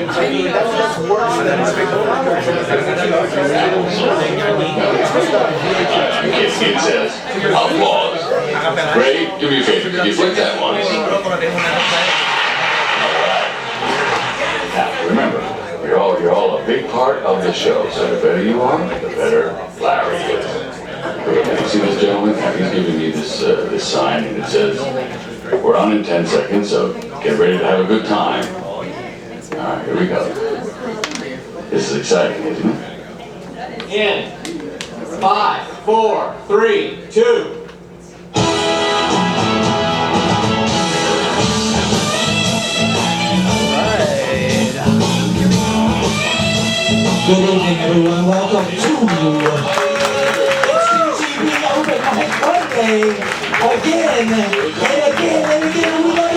It says, applause. Great, do me a favor, could you flip that one? Now, remember, you're all a big part of the show, so the better you are, the better Larry is. You see this gentleman? He's giving me this sign, and it says, we're on in 10 seconds, so get ready to have a good time. Alright, here we go. This is exciting, isn't it? In 5, 4, 3, 2. Good evening, everyone. Welcome to Open Mic Monday again and again and again. We love it.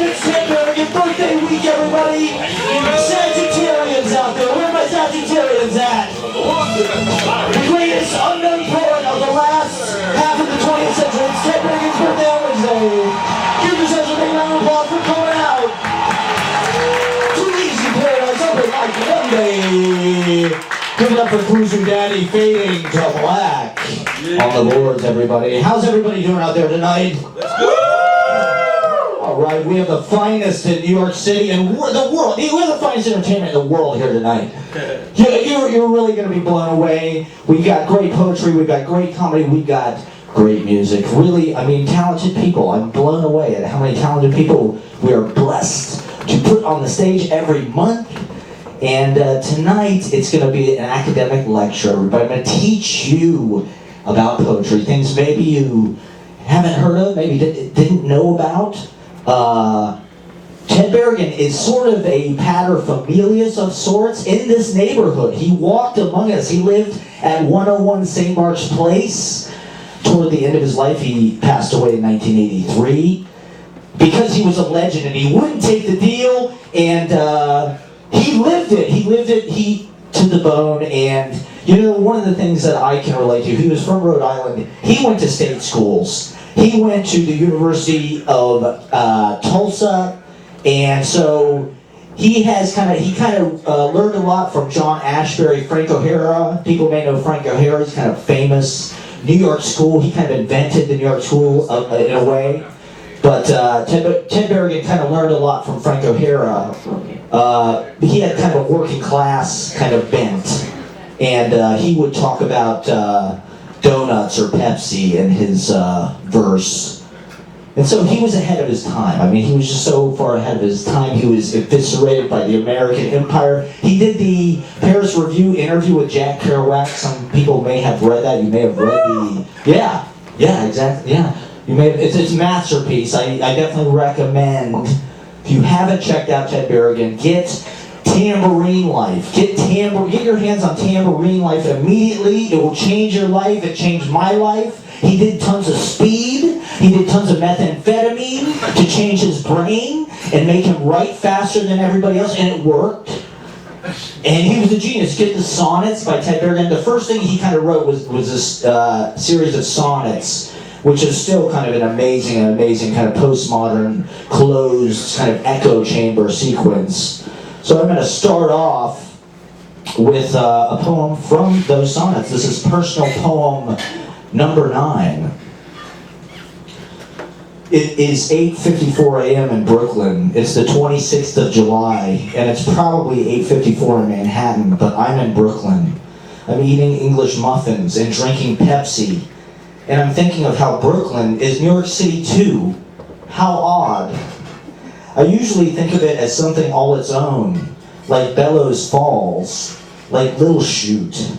It's birthday week, everybody. Sagittarians out there. Where are my Sagittarians at? The greatest unknown poet of the last half of the 20th century. It's Ted Bergen's birthday on Wednesday. Give yourselves a big round of applause for coming out. Too easy paradise Open Mic Monday. Give it up for Kuzu Daddy fading to black on the boards, everybody. How's everybody doing out there tonight? Let's go! All right, we have the finest in New York City and the world. We have the finest entertainment in the world here tonight. You're really going to be blown away. We've got great poetry, we've got great comedy, we've got great music. Really, I mean, talented people. I'm blown away at how many talented people we are blessed to put on the stage every month. And tonight, it's going to be an academic lecture, but I'm going to teach you about poetry, things maybe you haven't heard of, maybe didn't know about. Ted Bergen is sort of a paterfamilias of sorts in this neighborhood. He walked among us. He lived at 101 St. Mark's Place. Toward the end of his life, he passed away in 1983 because he was a legend and he wouldn't take the deal, and he lived it to the bone. And you know, one of the things that I can relate to, he was from Rhode Island. He went to state schools. He went to the University of Tulsa, and so he kind of learned a lot from John Ashbery, Frank O'Hara. People may know Frank O'Hara. He's kind of famous. New York School. He kind of invented the New York School in a way. But Ted Bergen kind of learned a lot from Frank O'Hara. He had kind of a working class kind of bent, and he would talk about donuts or Pepsi in his verse. And so he was ahead of his time. I mean, he was just so far ahead of his time. He was eviscerated by the American Empire. He did the Paris Review interview with Jack Kerouac. Some people may have read that. You may have read the... Yeah, exactly, yeah. You may have, it's a masterpiece. I definitely recommend, if you haven't checked out Ted Bergen, get Tambourine Life. Get your hands on Tambourine Life immediately. It will change your life. It changed my life. He did tons of speed. He did tons of methamphetamine to change his brain and make him write faster than everybody else, and it worked. And he was a genius. Get the Sonnets by Ted Bergen. The first thing he kind of wrote was this series of sonnets, which is still kind of an amazing kind of postmodern, closed, kind of echo chamber sequence. So I'm going to start off with a poem from those sonnets. This is personal poem number 9. It is 8:54 a.m. in Brooklyn. It's the 26th of July, and it's probably 8:54 in Manhattan, but I'm in Brooklyn. I'm eating English muffins and drinking Pepsi. And I'm thinking of how Brooklyn is New York City too. How odd. I usually think of it as something all its own, like Bellows Falls, like Little Chute,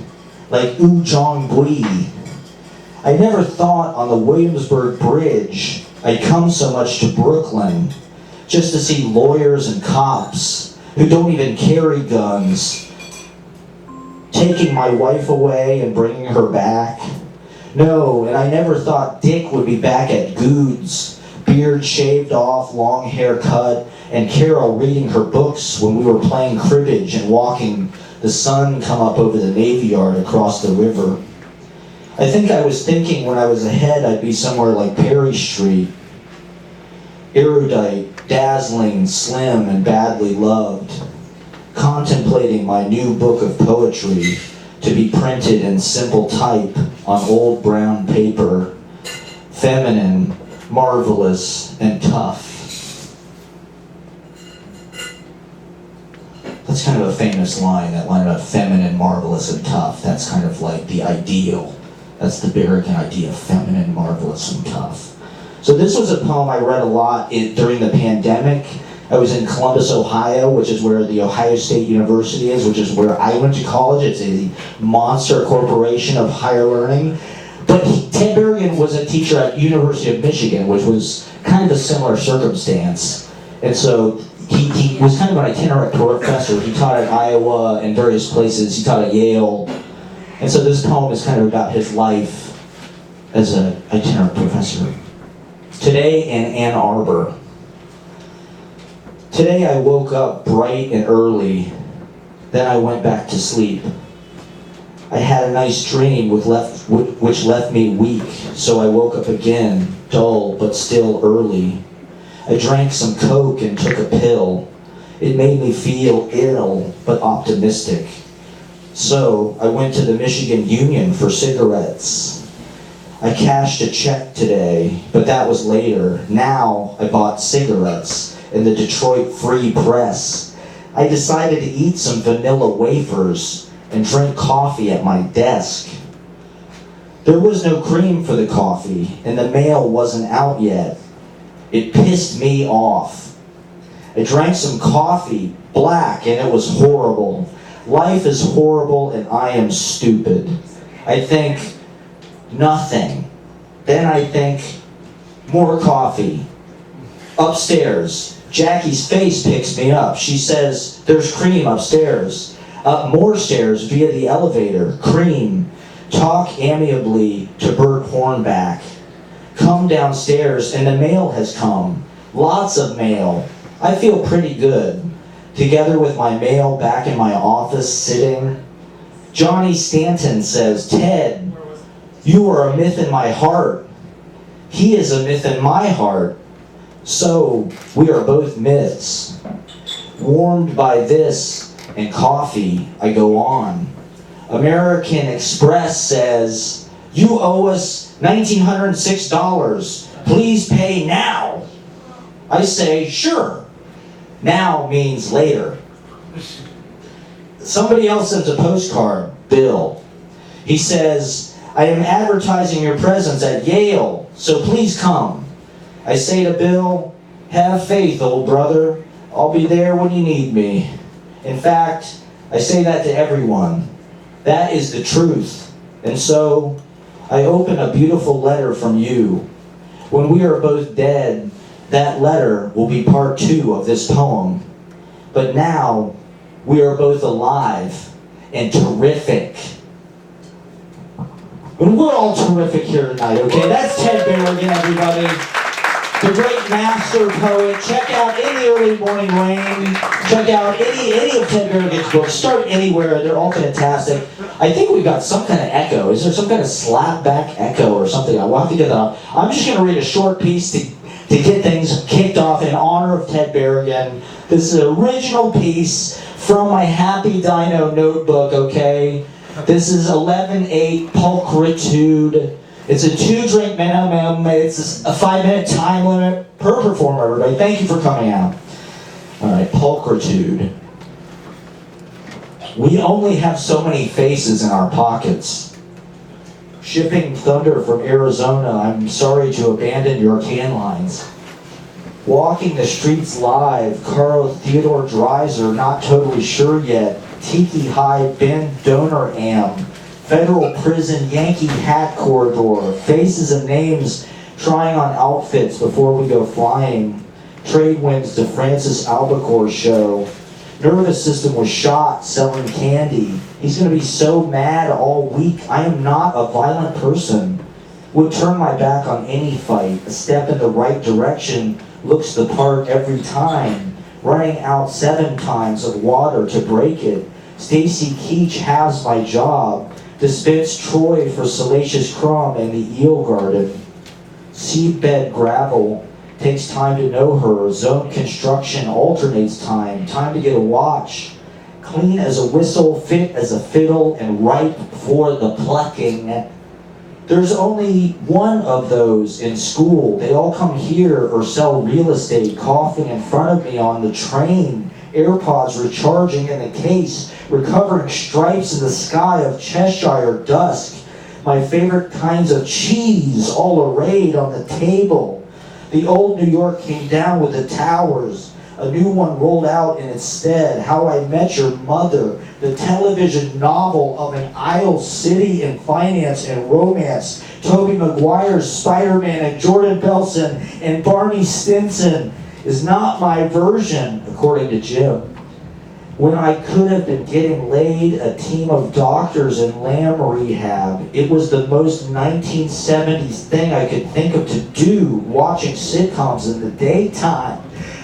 like Ujongwe. I never thought on the Williamsburg Bridge I'd come so much to Brooklyn just to see lawyers and cops who don't even carry guns, taking my wife away and bringing her back. No, and I never thought Dick would be back at Good's, beard shaved off, long hair cut, and Carol reading her books when we were playing cribbage and watching the sun come up over the Navy Yard across the river. I think I was thinking when I was ahead I'd be somewhere like Perry Street, erudite, dazzling, slim, and badly loved. contemplating my new book of poetry to be printed in simple type on old brown paper, feminine, marvelous, and tough. That's kind of a famous line, that line about feminine, marvelous, and tough. That's kind of like the ideal. That's the Berrigan idea, feminine, marvelous, and tough. So this was a poem I read a lot during the pandemic. I was in Columbus, Ohio, which is where the Ohio State University is, which is where I went to college. It's a monster corporation of higher learning. But Ted Berrigan was a teacher at University of Michigan, which was kind of a similar circumstance. And so he was kind of an itinerant professor. He taught at Iowa and various places. He taught at Yale. And so this poem is kind of about his life as an itinerant professor. Today in Ann Arbor. Today I woke up bright and early, then I went back to sleep. I had a nice dream which left me weak, so I woke up again, dull but still early. I drank some Coke and took a pill. It made me feel ill but optimistic. So I went to the Michigan Union for cigarettes. I cashed a check today, but that was later. Now I bought cigarettes in the Detroit Free Press. I decided to eat some vanilla wafers and drink coffee at my desk. There was no cream for the coffee, and the mail wasn't out yet. It pissed me off. I drank some coffee, black, and it was horrible. Life is horrible, and I am stupid. I think nothing. Then I think more coffee. Upstairs, Jackie's face picks me up. She says, there's cream upstairs. Up more stairs via the elevator. Cream. Talk amiably to Bert Hornback. Come downstairs and the mail has come. Lots of mail. I feel pretty good. Together with my mail back in my office sitting. Johnny Stanton says, Ted, you are a myth in my heart. He is a myth in my heart. So, we are both myths. Warmed by this and coffee, I go on. American Express says, you owe us $1,906. Please pay now. I say, sure. Now means later. Somebody else sends a postcard, Bill. He says, I am advertising your presence at Yale, so please come. I say to Bill, have faith, old brother. I'll be there when you need me. In fact, I say that to everyone. That is the truth. And so, I open a beautiful letter from you. When we are both dead, that letter will be part 2 of this poem. But now, we are both alive and terrific. And we're all terrific here tonight, okay? That's Ted Berrigan, everybody. The great master poet. Check out any Early Morning Rain. Check out any of Ted Berrigan's books. Start anywhere. They're all fantastic. I think we've got some kind of echo. Is there some kind of slap back echo or something? I'll have to get that out. I'm just going to read a short piece to get things kicked off in honor of Ted Berrigan. This is an original piece from my Happy Dino notebook, okay? This is 11/8 Pulchritude. It's a 2-drink minimum. It's a 5-minute time limit per performer, everybody. Thank you for coming out. All right, Pulchritude. We only have so many faces in our pockets. Shipping thunder from Arizona, I'm sorry to abandon your can lines. Walking the streets live, Carl Theodore Dreiser, not totally sure yet. Tiki High, Ben Donor Am. Federal prison, Yankee hat corridor. Faces and names, trying on outfits before we go flying. Trade winds to Francis Albacore show. Nervous system was shot selling candy. He's going to be so mad all week. I am not a violent person. Would turn my back on any fight. A step in the right direction looks the part every time. Running out 7 times of water to break it. Stacy Keach has my job. Dispense Troy for Salacious Crumb and the Eel Garden. Seedbed gravel. Takes time to know her. Zone construction alternates time. Time to get a watch. clean as a whistle, fit as a fiddle, and ripe for the plucking. There's only one of those in school. They all come here or sell real estate, coughing in front of me on the train, AirPods recharging in the case, recovering stripes in the sky of Cheshire dusk. My favorite kinds of cheese all arrayed on the table. The old New York came down with the towers. A new one rolled out in its stead. How I Met Your Mother, the television novel of an Isle City in finance and romance. Tobey Maguire's Spider-Man and Jordan Belson and Barney Stinson is not my version, according to Jim. When I could have been getting laid, a team of doctors in lamb rehab. It was the most 1970s thing I could think of to do, watching sitcoms in the daytime.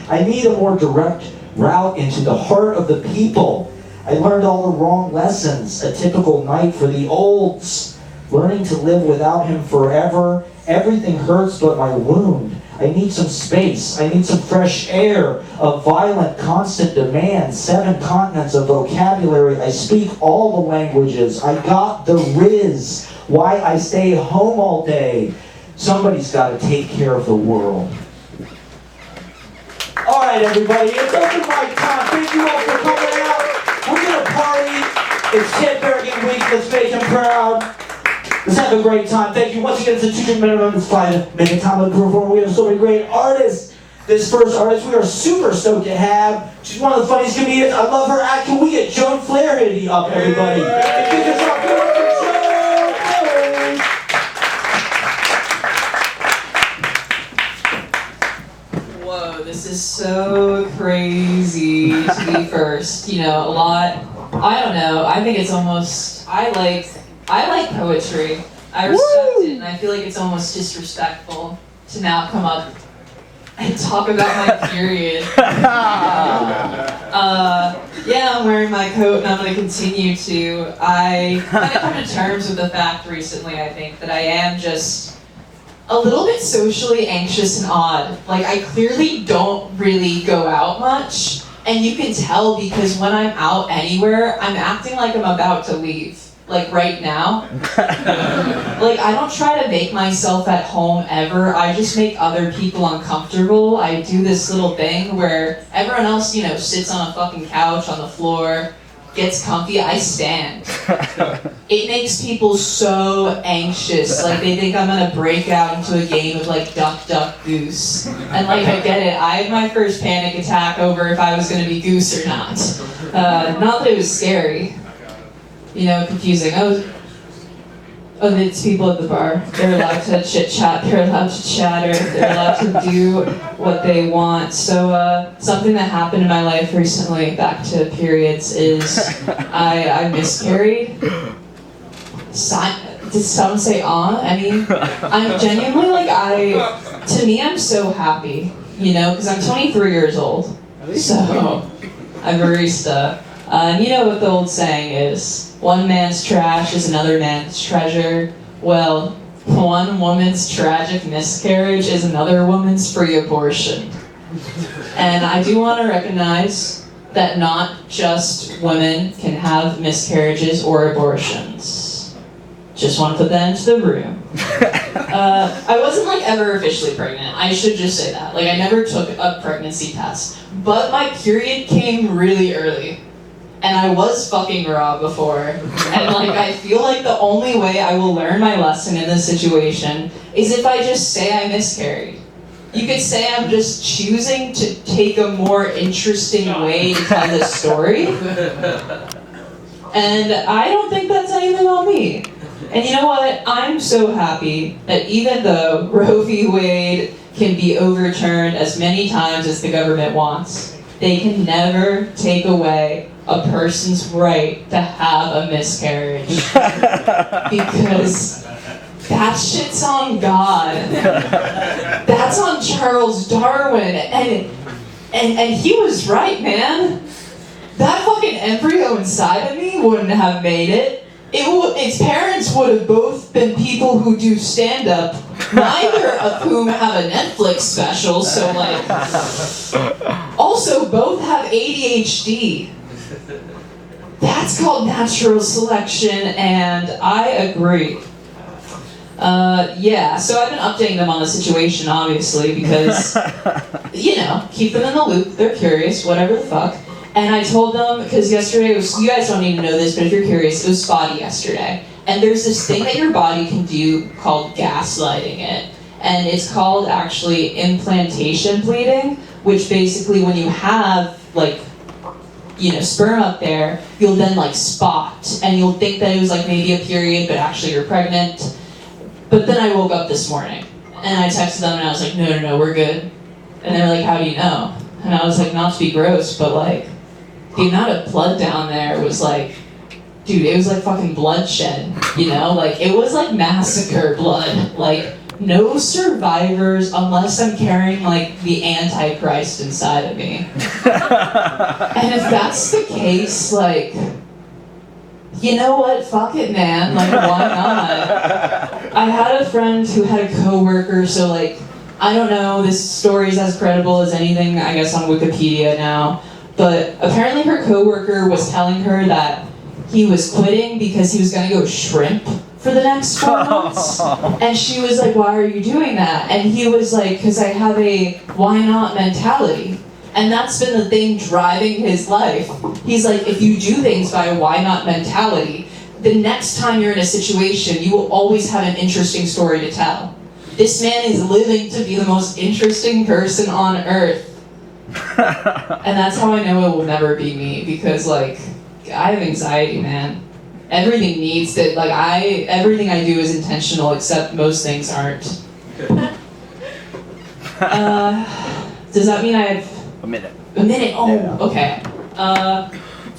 I need a more direct route into the heart of the people. I learned all the wrong lessons, a typical night for the olds. Learning to live without him forever. Everything hurts but my wound. I need some space. I need some fresh air. A violent, constant demand. 7 continents of vocabulary. I speak all the languages. I got the riz. Why I stay home all day. Somebody's got to take care of the world. All right, everybody, it's open mic time. Thank you all for coming out. We're going to party. It's Ted Bergen Week. Let's make him proud. Let's have a great time. Thank you. Once again, it's a 2 minimum. It's 5 minute time to perform. We have so many great artists. This first artist we are super stoked to have. She's one of the funniest comedians. I love her act. Can we get Joan Flaherty up, everybody? And kick us off. Give it up for Joan. Whoa, this is so crazy to be first. You know, a lot. I don't know. I think it's almost. I like poetry. I respect it, and I feel like it's almost disrespectful to now come up and talk about my period. Yeah, I'm wearing my coat, and I'm going to continue to. I kind of come to terms with the fact recently, I think, that I am just a little bit socially anxious and odd. Like, I clearly don't really go out much, and you can tell because when I'm out anywhere, I'm acting like I'm about to leave. Like right now. Like I don't try to make myself at home ever. I just make other people uncomfortable. I do this little thing where everyone else, you know, sits on a fucking couch on the floor, gets comfy. I stand. It makes people so anxious. Like they think I'm gonna break out into a game of like duck, duck, goose. And like I get it. I had my first panic attack over if I was gonna be goose or not. Not that it was scary. You know, confusing. Oh, it's people at the bar. They're allowed to chit-chat. They're allowed to chatter. They're allowed to do what they want. So something that happened in my life recently, back to periods, is I miscarried. Did someone say I mean, I'm genuinely like, to me, I'm so happy, you know, because I'm 23 years old. So I'm a barista. And you know what the old saying is, one man's trash is another man's treasure. Well, one woman's tragic miscarriage is another woman's free abortion. And I do want to recognize that not just women can have miscarriages or abortions. Just want to put that into the room. I wasn't like ever officially pregnant. I should just say that. Like I never took a pregnancy test. But my period came really early. And I was fucking raw before. And like I feel like the only way I will learn my lesson in this situation is if I just say I miscarried. You could say I'm just choosing to take a more interesting way to tell this story. And I don't think that's anything on me. And you know what? I'm so happy that even though Roe v. Wade can be overturned as many times as the government wants, they can never take away a person's right to have a miscarriage. Because that shit's on God. That's on Charles Darwin. And he was right, man. That fucking embryo inside of me wouldn't have made it. Its parents would have both been people who do stand-up, neither of whom have a Netflix special, so like... Also, both have ADHD. That's called natural selection, and I agree. Yeah, so I've been updating them on the situation, obviously, because, you know, keep them in the loop, they're curious, whatever the fuck. And I told them, because yesterday was, you guys don't need to know this, but if you're curious, it was spotty yesterday. And there's this thing that your body can do called gaslighting it. And it's called, actually, implantation bleeding, which basically when you have, like, you know, sperm up there, you'll then, like, spot. And you'll think that it was, like, maybe a period, but actually you're pregnant. But then I woke up this morning, and I texted them, and I was like, no, we're good. And they're like, how do you know? And I was like, not to be gross, but, like, the amount of blood down there was, like, dude, it was like fucking bloodshed, you know? Like, it was like massacre blood. Like, no survivors unless I'm carrying, like, the Antichrist inside of me. And if that's the case, like, you know what? Fuck it, man. Like, why not? I had a friend who had a coworker, so, like, I don't know, this story's as credible as anything, I guess, on Wikipedia now. But apparently her coworker was telling her that he was quitting because he was gonna go shrimp for the next 4 months. And she was like, why are you doing that? And he was like, because I have a why not mentality. And that's been the thing driving his life. He's like, if you do things by a why not mentality, the next time you're in a situation, you will always have an interesting story to tell. This man is living to be the most interesting person on earth. And that's how I know it will never be me, because, like, I have anxiety, man. Everything needs that, like, everything I do is intentional, except most things aren't. Does that mean I have... A minute. A minute? Oh, Yeah. okay.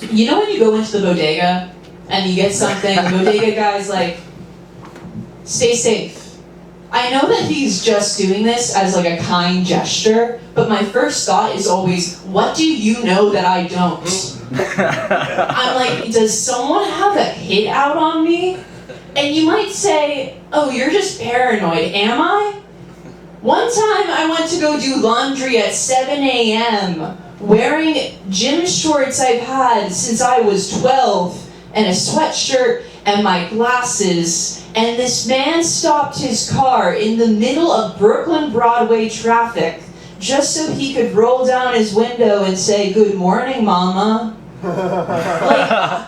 You know when you go into the bodega, and you get something, the bodega guy's like, stay safe. I know that he's just doing this as, like, a kind gesture, but my first thought is always, what do you know that I don't? I'm like, does someone have a hit out on me? And you might say, oh, you're just paranoid, am I? One time I went to go do laundry at 7 a.m. wearing gym shorts I've had since I was 12 and a sweatshirt and my glasses, and this man stopped his car in the middle of Brooklyn Broadway traffic just so he could roll down his window and say, good morning, mama. Like,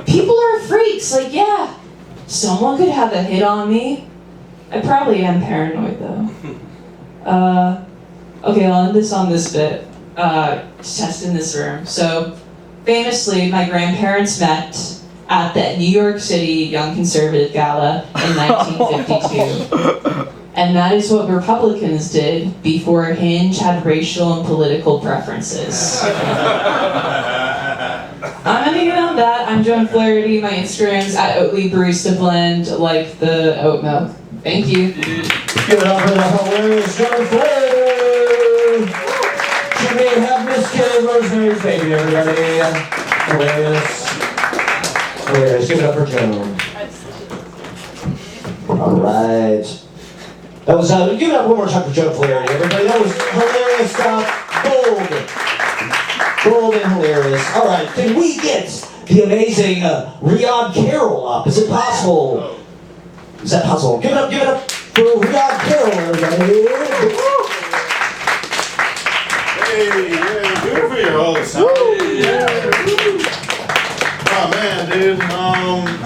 people are freaks. Like, yeah, someone could have a hit on me. I probably am paranoid, though. Okay, I'll end this on this bit. Test in this room. So, famously, my grandparents met at the New York City Young Conservative Gala in 1952. And that is what Republicans did before Hinge had racial and political preferences. I'm ending it on that. I'm Joan Flaherty. My Instagram's at Oatly Barista Blend, like the oat milk. Thank you. Give it up for the hilarious Joan Flaherty! She may have Miss Kelly Rosemary's Baby, everybody. Hilarious. Hilarious. Give it up for Joan. Alright. That was, give it up one more time for Joan Flaherty, everybody. That was hilarious stuff. Bold and hilarious. Alright, can we get the amazing Riad Carroll up? Is it possible? Is that possible? Give it up for Riad Carroll, everybody. Hey, do it for your host. Oh man, dude.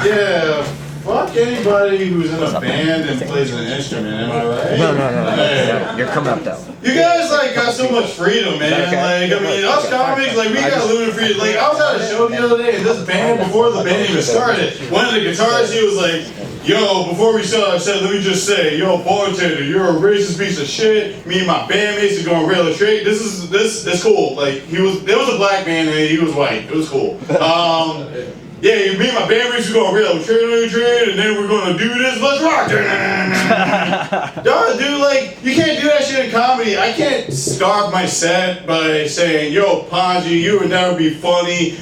Yeah. Fuck anybody who's in a band and plays an instrument. Am I right? No. Hey. You're coming up though. You guys like got so much freedom, man. Okay. Like, I mean, us comics, like, we got limited freedom. Like, I was at a show the other day, and this band, before the band even started, one of the guitarists, he was like, yo, before we started, I said, let me just say, yo, bartender, you're a racist piece of shit. Me and my bandmates are going real straight. This is cool. Like, there was a black man and he was white. It was cool. Yeah, me and my bandmates are going real straight, and then we're gonna do this. Let's rock. Dude, like, you can't do that shit in comedy. I can't start my set by saying, yo, Pandji, you would never be funny.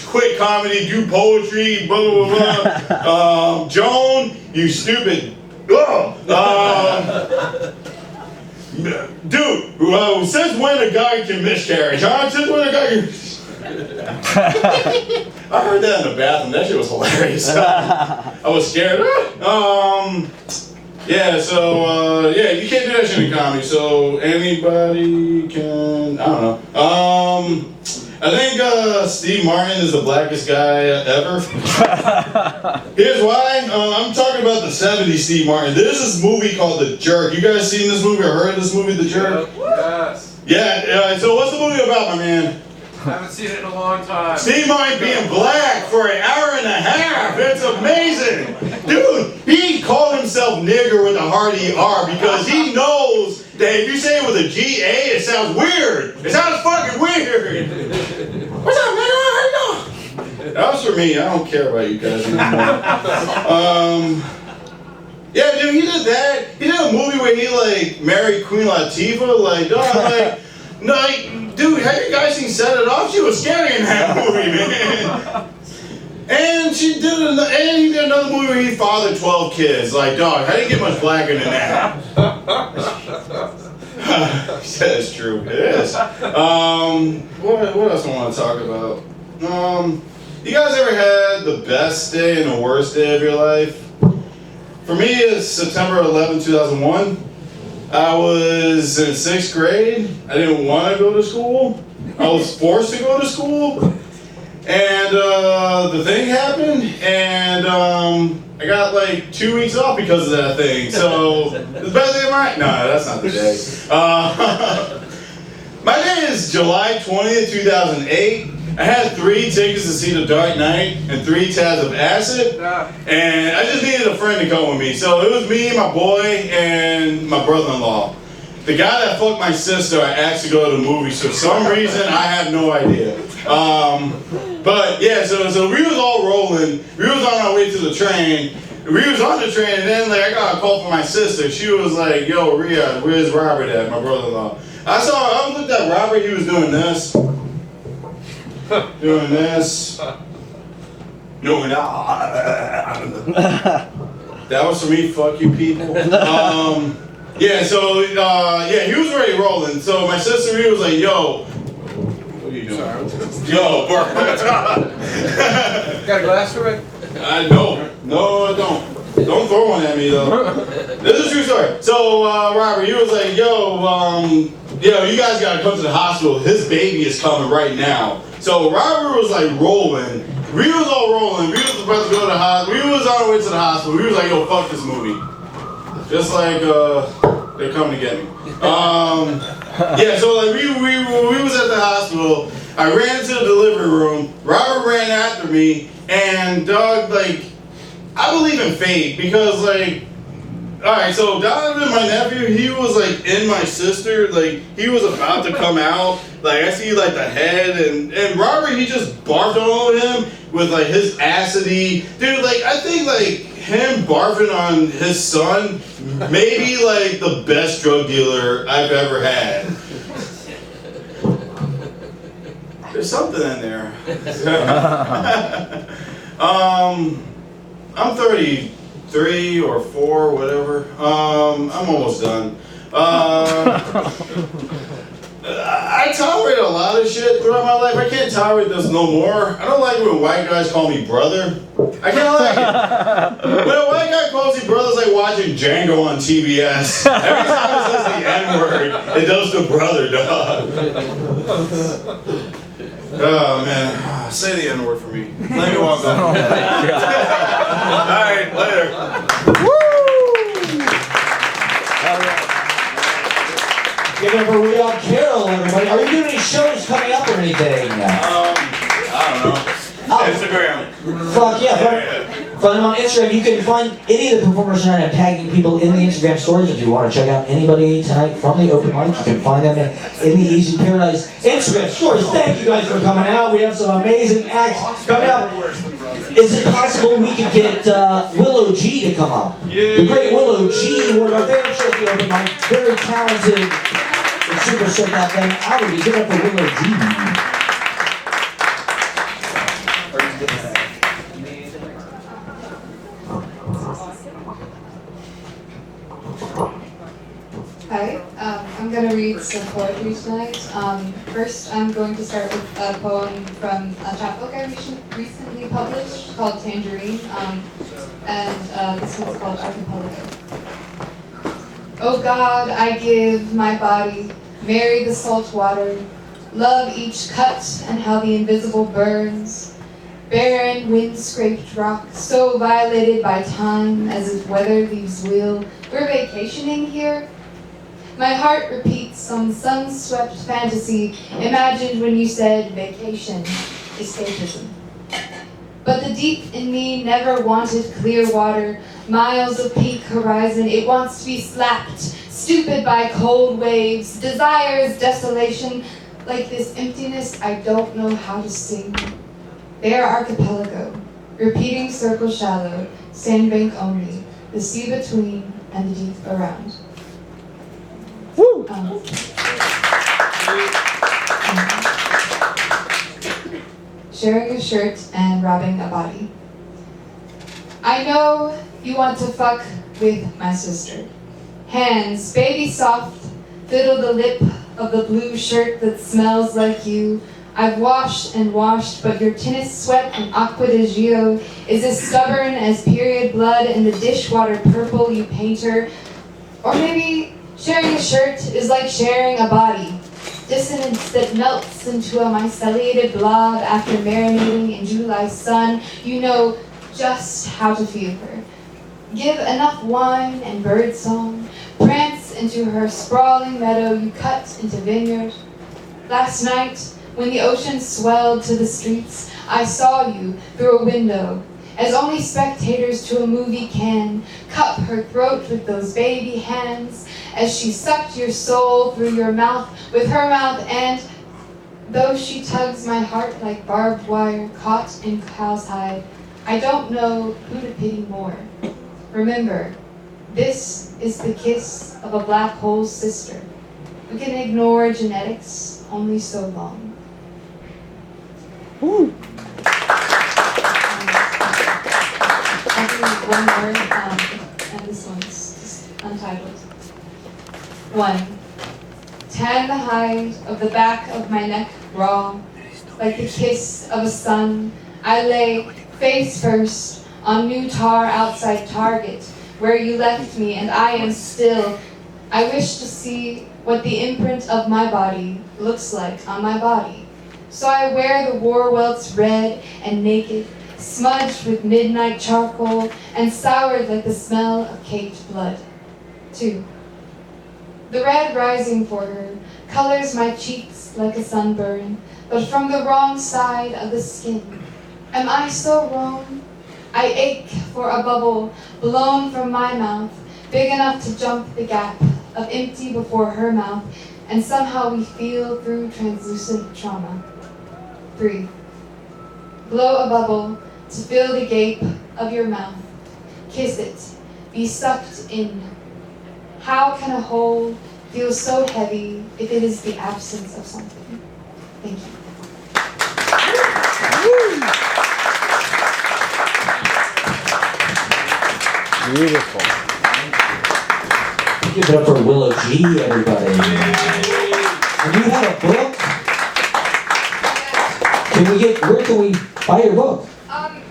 Quit comedy, do poetry, blah, blah, blah. Joan, you stupid. Dude, since when a guy can miscarry? John, since when a guy can... I heard that in the bathroom. That shit was hilarious. I was scared. Yeah, so, yeah, you can't do that shit in comedy, so anybody can, I don't know. I think Steve Martin is the blackest guy ever. Here's why. I'm talking about the 70s Steve Martin. There's this movie called The Jerk. You guys seen this movie or heard of this movie, The Jerk? Yes. Yeah, so what's the movie about, my man? I haven't seen it in a long time. Steve Martin being black for an hour and a half. It's amazing. Dude, he called himself nigger with a hard ER because he knows that if you say it with a GA, it sounds weird. It sounds fucking weird. What's up, nigga? How you doing? That was for me. I don't care about you guys anymore. Yeah, dude, he did that. He did a movie where he, like, married Queen Latifah. Like, dog, like, no, like, dude, have you guys seen Set It Off? She was scary in that movie, man. And he did another movie where he fathered 12 kids. Like, dog, how do you get much blacker than that? That's true. It is. What else I want to talk about? You guys ever had the best day and the worst day of your life? For me, it's September 11, 2001. I was in 6th grade. I didn't want to go to school. I was forced to go to school. And the thing happened, and I got like 2 weeks off because of that thing. So, the best day of my life? No, that's not the day. My day is July 20th, 2008. I had 3 tickets to see The Dark Knight and 3 tabs of acid, and I just needed a friend to come with me. So it was me, my boy, and my brother-in-law. The guy that fucked my sister, I asked to go to the movies for some reason. I have no idea. But yeah, so we was all rolling. We was on our way to the train. We was on the train, and then like I got a call from my sister. She was like, "Yo, Riad, where's Robert at?" My brother-in-law. I looked at Robert. He was doing this. Doing this. Doing that. That was for me. Fuck you, people. Yeah. So yeah, he was already rolling. So my sister, he was like, "Yo, what are you doing?" Yo, bro. Got a glass for it? No, I don't. Don't throw one at me though. This is a true story. So Robert, he was like, "Yo, you guys gotta come to the hospital. His baby is coming right now." So Robert was like rolling. We was all rolling. We was about to go to the hospital. We was on our way to the hospital. We was like, "Yo, fuck this movie." Just like they're coming to get me. Yeah. So like we was at the hospital. I ran to the delivery room. Robert ran after me, and dog, like, I believe in fate because like. Alright, so Donovan, my nephew, he was like in my sister, like he was about to come out. Like I see like the head and Robert, he just barfed all over him with like his acidity. Dude, like I think like him barfing on his son may be like the best drug dealer I've ever had. There's something in there. I'm 33 or 4, whatever. I'm almost done. I tolerate a lot of shit throughout my life. I can't tolerate this no more. I don't like when white guys call me brother. I can't like it. When a white guy calls me brother, it's like watching Django on TBS. Every time it says the N-word, it does the brother, dog. Oh man, say the N-word for me. Let me walk on. Alright, later. Woo! Give it up for Riad Carroll, everybody. Are you doing any shows coming up or anything? I don't know. Instagram. Fuck yeah. Find them on Instagram. You can find any of the performers tonight. I'm tagging people in the Instagram stories. If you want to check out anybody tonight from the open mic, you can find them in the Easy Paradise Instagram stories. Thank you guys for coming out. We have some amazing acts coming up. Is it possible we could get Willow G to come up? Yeah. The great Willow G, one of our favorite shows at the open mic. Very talented and super stoked out them. I would be give it up for Willow G. Hi, I'm going to read some poetry tonight. First, I'm going to start with a poem from a chapbook I recently published called Tangerine, and this one's called Archipelago. Oh God, I give my body, marry the salt water, love each cut and how the invisible burns. Barren, wind-scraped rock, so violated by time as if weather leaves will. We're vacationing here? My heart repeats some sun-swept fantasy imagined when you said vacation, escapism. But the deep in me never wanted clear water, miles of peak horizon. It wants to be slapped, stupid by cold waves, desires desolation, like this emptiness I don't know how to sing. Their archipelago, repeating circle shallow, sandbank only, the sea between and the deep around. Woo! Sharing a shirt and robbing a body. I know you want to fuck with my sister. Hands, baby soft, fiddle the lip of the blue shirt that smells like you. I've washed and washed, but your tennis sweat and aqua de gio is as stubborn as period blood in the dishwater purple you paint her. Or maybe sharing a shirt is like sharing a body. Dissonance that melts into a myceliated blob after marinating in July sun. You know just how to feel her. Give enough wine and birdsong. Prance into her sprawling meadow you cut into vineyard. Last night, when the ocean swelled to the streets, I saw you through a window, as only spectators to a movie can, cup her throat with those baby hands, as she sucked your soul through your mouth with her mouth, and though she tugs my heart like barbed wire caught in cow's hide, I don't know who to pity more. Remember, this is the kiss of a black hole's sister. We can ignore genetics only so long. Woo! I'll do one more, and this one's just untitled. 1. Tan the hide of the back of my neck raw, like the kiss of a sun. I lay face first on new tar outside Target, where you left me, and I am still. I wish to see what the imprint of my body looks like on my body. So I wear the war welts red and naked, smudged with midnight charcoal and soured like the smell of caked blood. 2. The red rising for her colors my cheeks like a sunburn, but from the wrong side of the skin. Am I so wrong? I ache for a bubble blown from my mouth, big enough to jump the gap of empty before her mouth, and somehow we feel through translucent trauma. 3. Blow a bubble to fill the gape of your mouth. Kiss it. Be sucked in. How can a hole feel so heavy if it is the absence of something? Thank you. Beautiful. Give it up for Willow G, everybody. And you have a book? Where can we buy your book?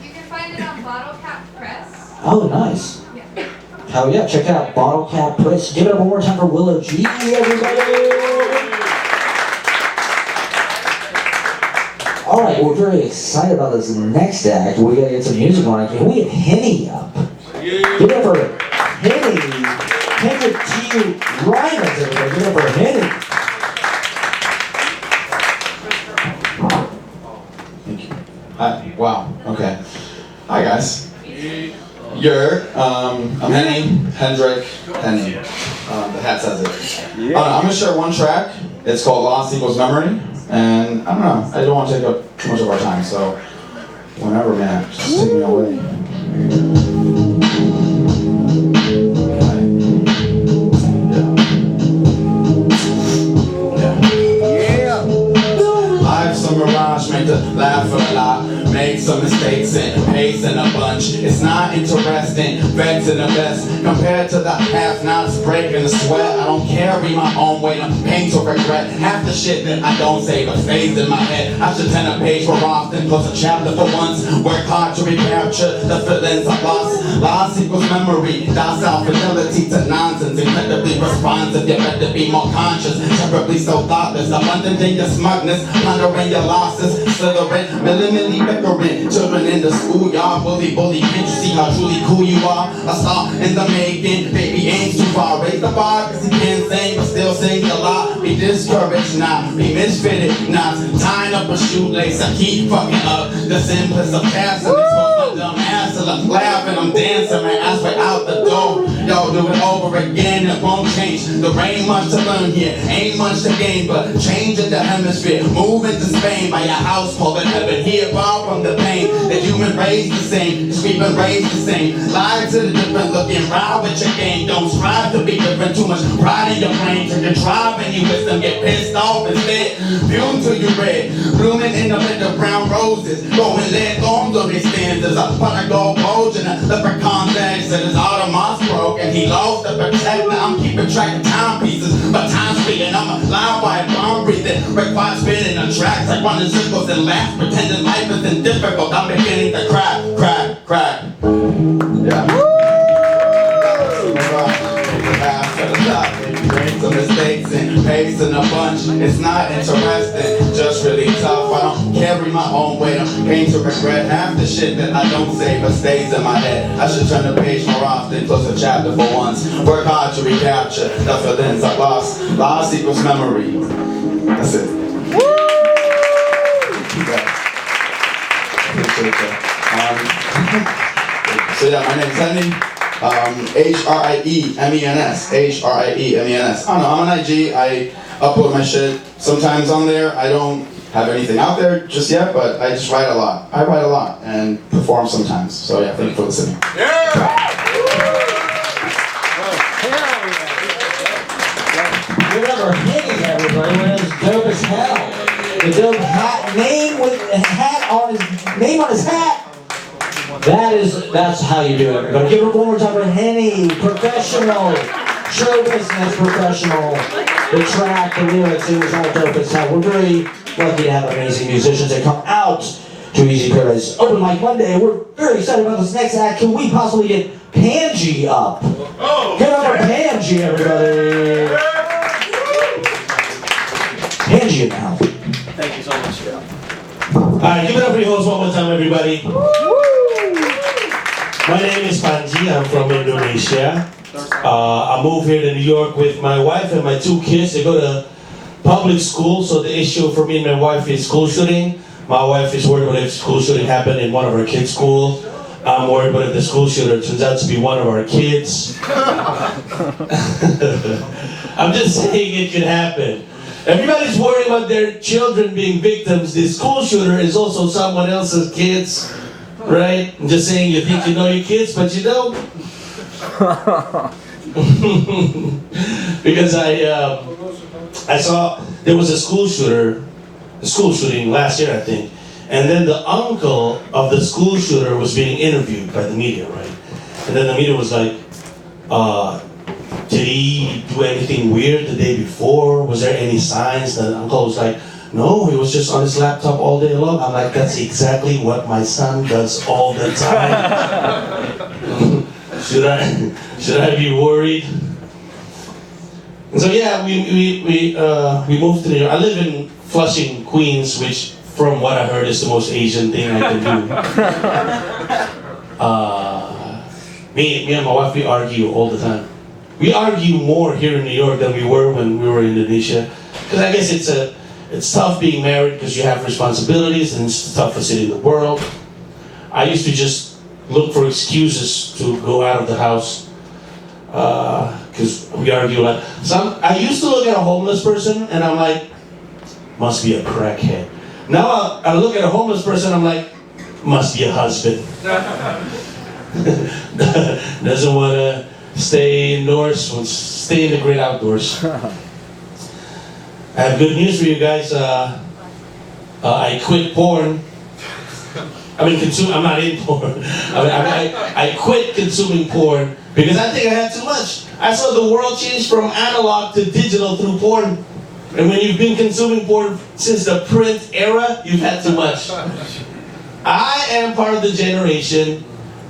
You can find it on Bottle Cap Press. Oh, nice. Yeah. Hell yeah, check it out, Bottle Cap Press. Give it up one more time for Willow G, everybody. All right, we're very excited about this next act. We gotta get some music on it. Can we get Henny up? Give it up for Henny. Kendrick T. Ryman, everybody. Give it up for Henny. Thank you. Hi. Wow. Okay. Hi, guys. I'm Henny. Hendrick. Henny. The hat says it. I'm going to share one track. It's called Lost Equals Memory. And I don't know. I don't want to take up too much of our time. So, whenever, man, just take me away. Life's a mirage, make to laugh a lot. Made some mistakes. mistakes and pacing a bunch. It's not interesting, vexing the best. Compared to the half-nots breaking the sweat, I don't carry my own weight of pain to regret. Half the shit that I don't say but stays in my head. I should turn a page more often, close a chapter for once. Work hard to recapture the feelings I lost. Loss equals memory, docile fidelity to nonsense. Incredibly responsive, you better be more conscious. Terribly so thoughtless, abundant in your smugness. Pondering your losses, slithering, milly bickering. Children in the schoolyard, bully, can't you see how truly cool you are? A star in the making, baby ain't too far. Raise the bar, cause he can't sing, but still sings a lot. Be discouraged now, be misfitted now. Tying up a shoelace, I keep fucking up. The simplest of tasks, and expose my dumb ass till I'm laughing, I'm dancing, my ass way out the door. Yo, do it over again, it won't change. There ain't much to learn here, ain't much to gain, but change in the hemisphere. Move into Spain, by your household in heaven. Here, far from the pain that you've been raised the same, that we've been raised the same. Lie to the different looking, ride with your game. Don't strive to be different, too much pride in your brain. To contrive any wisdom, get pissed off instead. Fume till you red, blooming in the middle of brown roses. Going lead thorns on his standards. A pot of gold bulging, a leprechaun legs, and his Audemars broke. And he lost the protect. Now I'm keeping track of timepieces, but time's fleeting. I'm alive by a bomb breathing. Required spinning on tracks like running circles and laughs, pretending life isn't difficult. I'm beginning to crack. Yeah. Some mistakes and pacing a bunch. It's not interesting, just really tough. I don't carry my own weight. I'm pain to regret half the shit that I don't say but stays in my head. I should turn the page more often, close a chapter for once. Work hard to recapture the feelings I lost. Loss equals memory. That's it. So yeah, my name's Henny. H-R-I-E-M-E-N-S. H-R-I-E-M-E-N-S. I don't know, I'm an IG. I upload my shit sometimes on there. I don't have anything out there just yet, but I just write a lot. I write a lot and perform sometimes. So yeah, thank you for listening. Give it up for Henny, everybody. That is dope as hell. The dope hat, name on his hat. That's how you do it, everybody. Give it one more time for Henny, professional, show business professional. The track, the lyrics, it was all dope as hell. We're very lucky to have amazing musicians that come out to Easy Paradise Open Mic Monday. We're very excited about this next act. Can we possibly get Pandji up? Get up for Pandji, everybody. Pandji in the house. Thank you so much, Phil. Alright, give it up for your host one more time, everybody. My name is Pandji. I'm from Indonesia. I moved here to New York with my wife and my 2 kids. They go to public school, so the issue for me and my wife is school shooting. My wife is worried about if school shooting happened in one of her kids' schools. I'm worried about if the school shooter turns out to be one of our kids. I'm just saying it could happen. Everybody's worried about their children being victims. The school shooter is also someone else's kids, right? I'm just saying you think you know your kids, but you don't. Because I saw there was a school shooting last year, I think. And then the uncle of the school shooter was being interviewed by the media, right? And then the media was like, did he do anything weird the day before? Was there any signs? And the uncle was like, no, he was just on his laptop all day long. I'm like, that's exactly what my son does all the time. Should I be worried? And so yeah, we moved to New York. I live in Flushing, Queens, which from what I heard is the most Asian thing I can do. Me and my wife, we argue all the time. We argue more here in New York than we were when we were in Indonesia. Because I guess it's tough being married because you have responsibilities and it's tough for sitting in the world. I used to just look for excuses to go out of the house because we argue a lot. I used to look at a homeless person and I'm like, must be a crackhead. Now I look at a homeless person, I'm like, must be a husband. Doesn't want to stay indoors, wants to stay in the great outdoors. I have good news for you guys. I quit porn. I'm not in porn. I quit consuming porn because I think I had too much. I saw the world change from analog to digital through porn. And when you've been consuming porn since the print era, you've had too much. I am part of the generation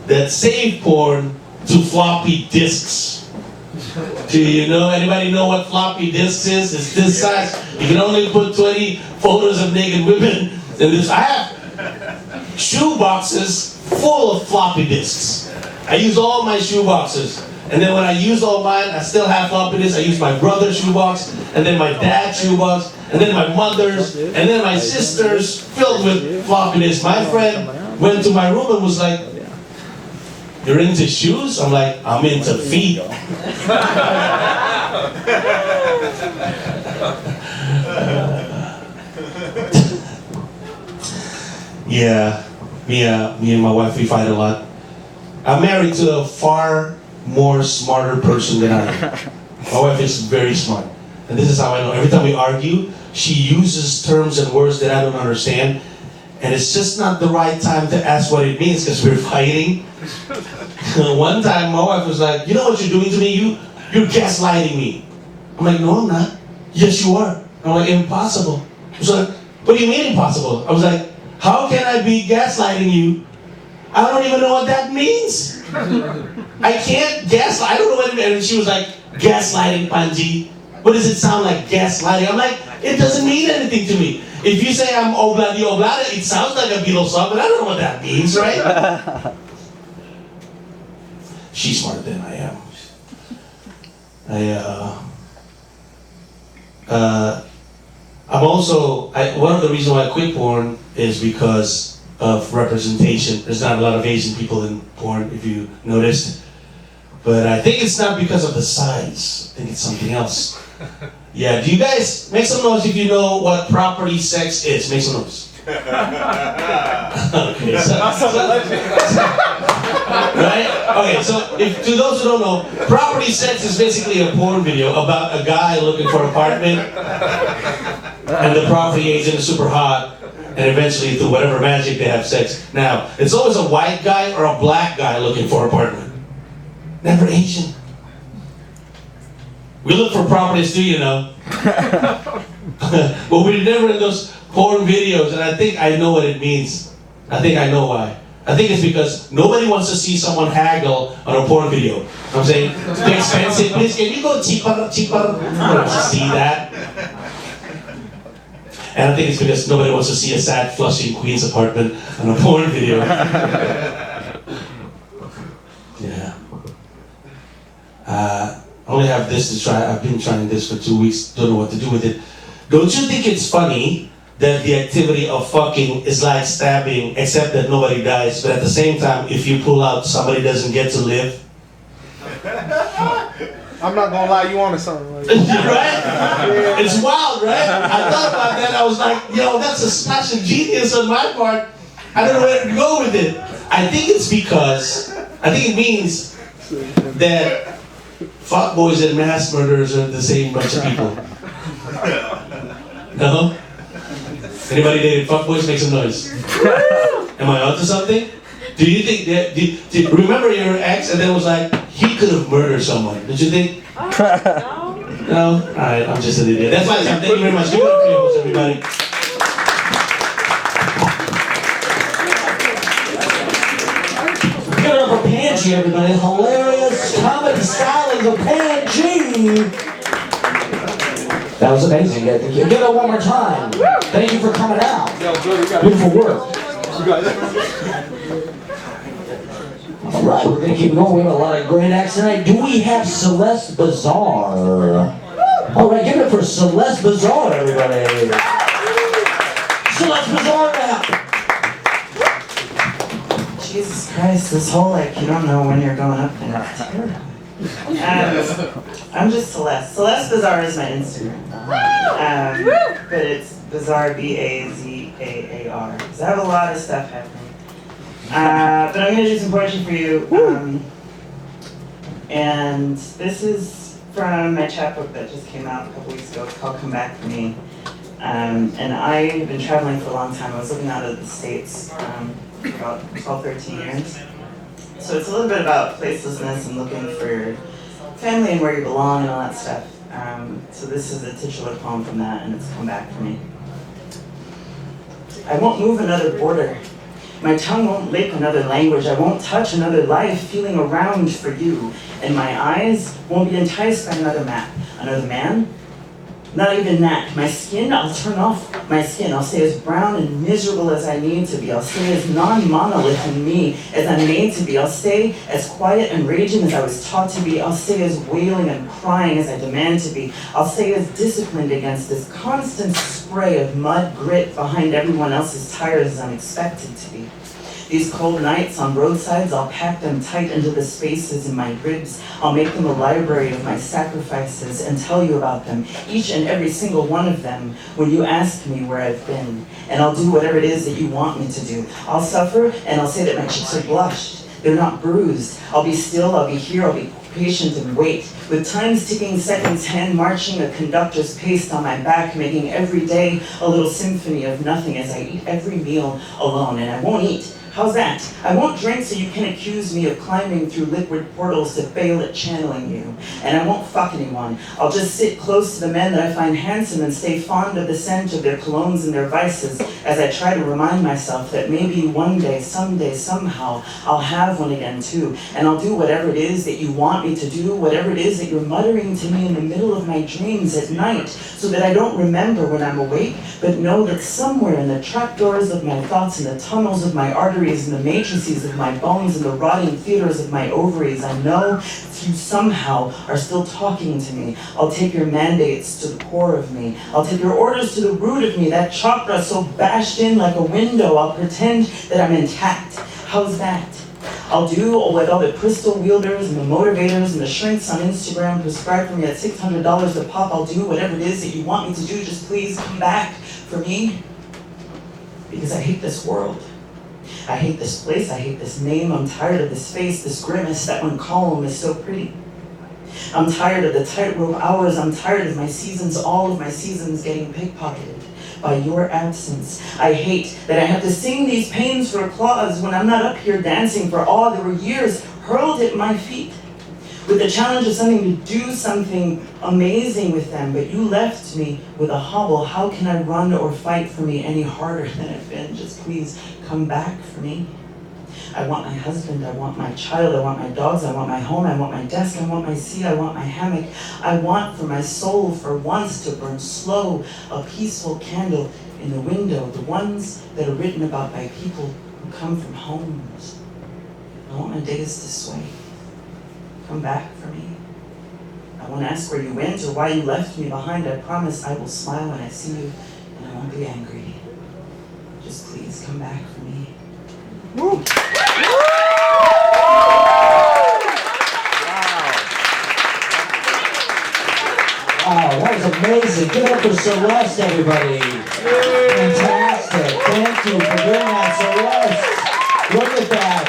that saved porn to floppy disks. Do you know, anybody know what floppy disks is? It's this size. You can only put 20 photos of naked women in this. I have shoe boxes full of floppy disks. I use all my shoe boxes. And then when I use all mine, I still have floppy disks. I use my brother's shoebox, and then my dad's shoebox, and then my mother's, and then my sister's, filled with floppy disks. My friend went to my room and was like, "You're into shoes?" I'm like, "I'm into feet." Yeah, me and my wife, we fight a lot. I'm married to a far more smarter person than I am. My wife is very smart. And this is how I know. Every time we argue, she uses terms and words that I don't understand. And it's just not the right time to ask what it means because we're fighting. One time, my wife was like, "You know what you're doing to me? You're gaslighting me." I'm like, "No, I'm not." "Yes, you are." I'm like, "Impossible." She's like, "What do you mean impossible?" I was like, "How can I be gaslighting you? I don't even know what that means. I can't gaslight. I don't know what it means." And she was like, "Gaslighting, Pandji. What does it sound like, gaslighting?" I'm like, "It doesn't mean anything to me. If you say I'm obladi oblada, it sounds like a Beatles song, but I don't know what that means, right?" She's smarter than I am. One of the reasons why I quit porn is because of representation. There's not a lot of Asian people in porn, if you noticed. But I think it's not because of the size. I think it's something else. Yeah, do you guys, make some noise if you know what property sex is. Make some noise. Okay, right? Okay, so to those who don't know, property sex is basically a porn video about a guy looking for an apartment, and the property agent is super hot, and eventually through whatever magic they have sex. Now, it's always a white guy or a black guy looking for an apartment. Never Asian. We look for properties too, you know. But we're never in those porn videos, and I think I know what it means. I think I know why. I think it's because nobody wants to see someone haggle on a porn video. You know what I'm saying? It's too expensive. Please, can you go cheaper? I don't want to see that. And I think it's because nobody wants to see a sad Flushing Queens apartment on a porn video. Yeah. I only have this to try. I've been trying this for 2 weeks. Don't know what to do with it. Don't you think it's funny that the activity of fucking is like stabbing, except that nobody dies, but at the same time, if you pull out, somebody doesn't get to live? I'm not gonna lie, you wanted something like Right? Yeah. It's wild, right? I thought about that. I was like, yo, that's a smash of genius on my part. I don't know where to go with it. I think it's because, I think it means that fuckboys and mass murderers are the same bunch of people. No? Anybody dated fuckboys? Make some noise. Am I onto something? Do you think that, remember your ex and then was like, he could have murdered someone. Did you think? No. No? Alright, I'm just an idiot. That's my time. Thank you very much. Give it up for your host, everybody. Give it up for Pandji, everybody. Hilarious comedy stylings of Pandji. That was amazing. Give it up one more time. Thank you for coming out. Beautiful work. All right, we're gonna keep going. We have a lot of great acts tonight. Do we have Celeste Bazaar? All right, give it up for Celeste Bazaar, everybody. Celeste Bazaar now. Jesus Christ, this whole you don't know when you're going up there. I'm just Celeste. Celeste Bazaar is my Instagram. But it's Bazaar, Bazaar. Because I have a lot of stuff happening. But I'm going to do some poetry for you. And this is from my chapbook that just came out a couple weeks ago. It's called Come Back For Me. And I have been traveling for a long time. I was living out of the States for about 12, 13 years. So it's a little bit about placelessness and looking for family and where you belong and all that stuff. So this is a titular poem from that, and it's come back for me. I won't move another border. My tongue won't lick another language. I won't touch another life, feeling around for you. And my eyes won't be enticed by another map, another man. Not even that. My skin, I'll turn off my skin. I'll stay as brown and miserable as I need to be. I'll stay as non-monolith in me as I'm made to be. I'll stay as quiet and raging as I was taught to be. I'll stay as wailing and crying as I demand to be. I'll stay as disciplined against this constant spray of mud grit behind everyone else's tires as I'm expected to be. These cold nights on roadsides, I'll pack them tight into the spaces in my ribs. I'll make them a library of my sacrifices and tell you about them, each and every single one of them, when you ask me where I've been. And I'll do whatever it is that you want me to do. I'll suffer and I'll say that my cheeks are blushed. They're not bruised. I'll be still, I'll be here, I'll be patient and wait. With time's ticking seconds, hand marching a conductor's pace on my back, making every day a little symphony of nothing as I eat every meal alone. And I won't eat. How's that? I won't drink so you can accuse me of climbing through liquid portals to fail at channeling you. And I won't fuck anyone. I'll just sit close to the men that I find handsome and stay fond of the scent of their colognes and their vices as I try to remind myself that maybe one day, someday, somehow, I'll have one again too. And I'll do whatever it is that you want me to do, whatever it is that you're muttering to me in the middle of my dreams at night, so that I don't remember when I'm awake, but know that somewhere in the trapdoors of my thoughts and the tunnels of my arteries and the matrices of my bones and the rotting theaters of my ovaries, I know you somehow are still talking to me. I'll take your mandates to the core of me. I'll take your orders to the root of me, that chakra so bashed in like a window. I'll pretend that I'm intact. How's that? I'll do what all the crystal wielders and the motivators and the shrinks on Instagram prescribe for me at $600 a pop. I'll do whatever it is that you want me to do. Just please come back for me. Because I hate this world. I hate this place, I hate this name, I'm tired of this face, this grimace that when calm is so pretty. I'm tired of the tightrope hours, I'm tired of my seasons, all of my seasons getting pickpocketed by your absence. I hate that I have to sing these pains for applause when I'm not up here dancing for awe. There were years hurled at my feet with the challenge of something to do something amazing with them, but you left me with a hobble. How can I run or fight for me any harder than I've been? Just please come back for me. I want my husband, I want my child, I want my dogs, I want my home, I want my desk, I want my seat, I want my hammock. I want for my soul for once to burn slow, a peaceful candle in the window, the ones that are written about by people who come from homes. I want my days to sway. Come back for me. I won't ask where you went or why you left me behind. I promise I will smile when I see you and I won't be angry. Just please come back for me. Wow, that was amazing. Give it up for Celeste, everybody. Fantastic. Thank you for doing that, Celeste. Look at that.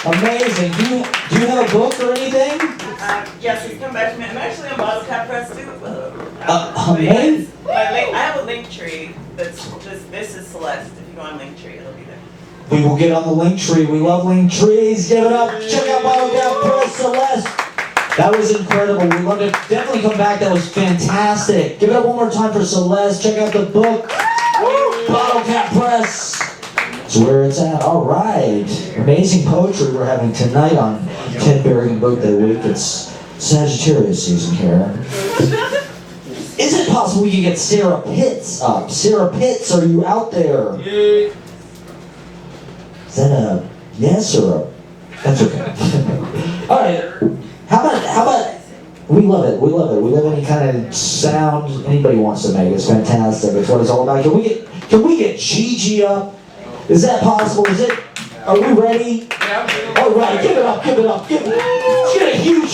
Amazing. Do you have a book or anything? Yes, it's come back to me. I'm actually on bottle cap press too. Amazing. I have a link tree that's just, this is Celeste. If you go on link tree, it'll be there. We will get on the link tree. We love link trees. Give it up. Check out Bottle Cap Press, Celeste. That was incredible. We love it. Definitely come back. That was fantastic. Give it up one more time for Celeste. Check out the book. Bottle Cap Press. That's where it's at. All right. Amazing poetry we're having tonight on Ted Berrigan birthday week. It's Sagittarius season here. Is it possible we can get Sarah Pitts up? Sarah Pitts, are you out there? Yay. Is that a yes or a? That's okay. All right. How about? We love it. We love it. We love any kind of sound anybody wants to make. It's fantastic. It's what it's all about. Can we get Gigi up? Is that possible? Are we ready? Yeah. All right. Give it up. Give it up. Let's get a huge.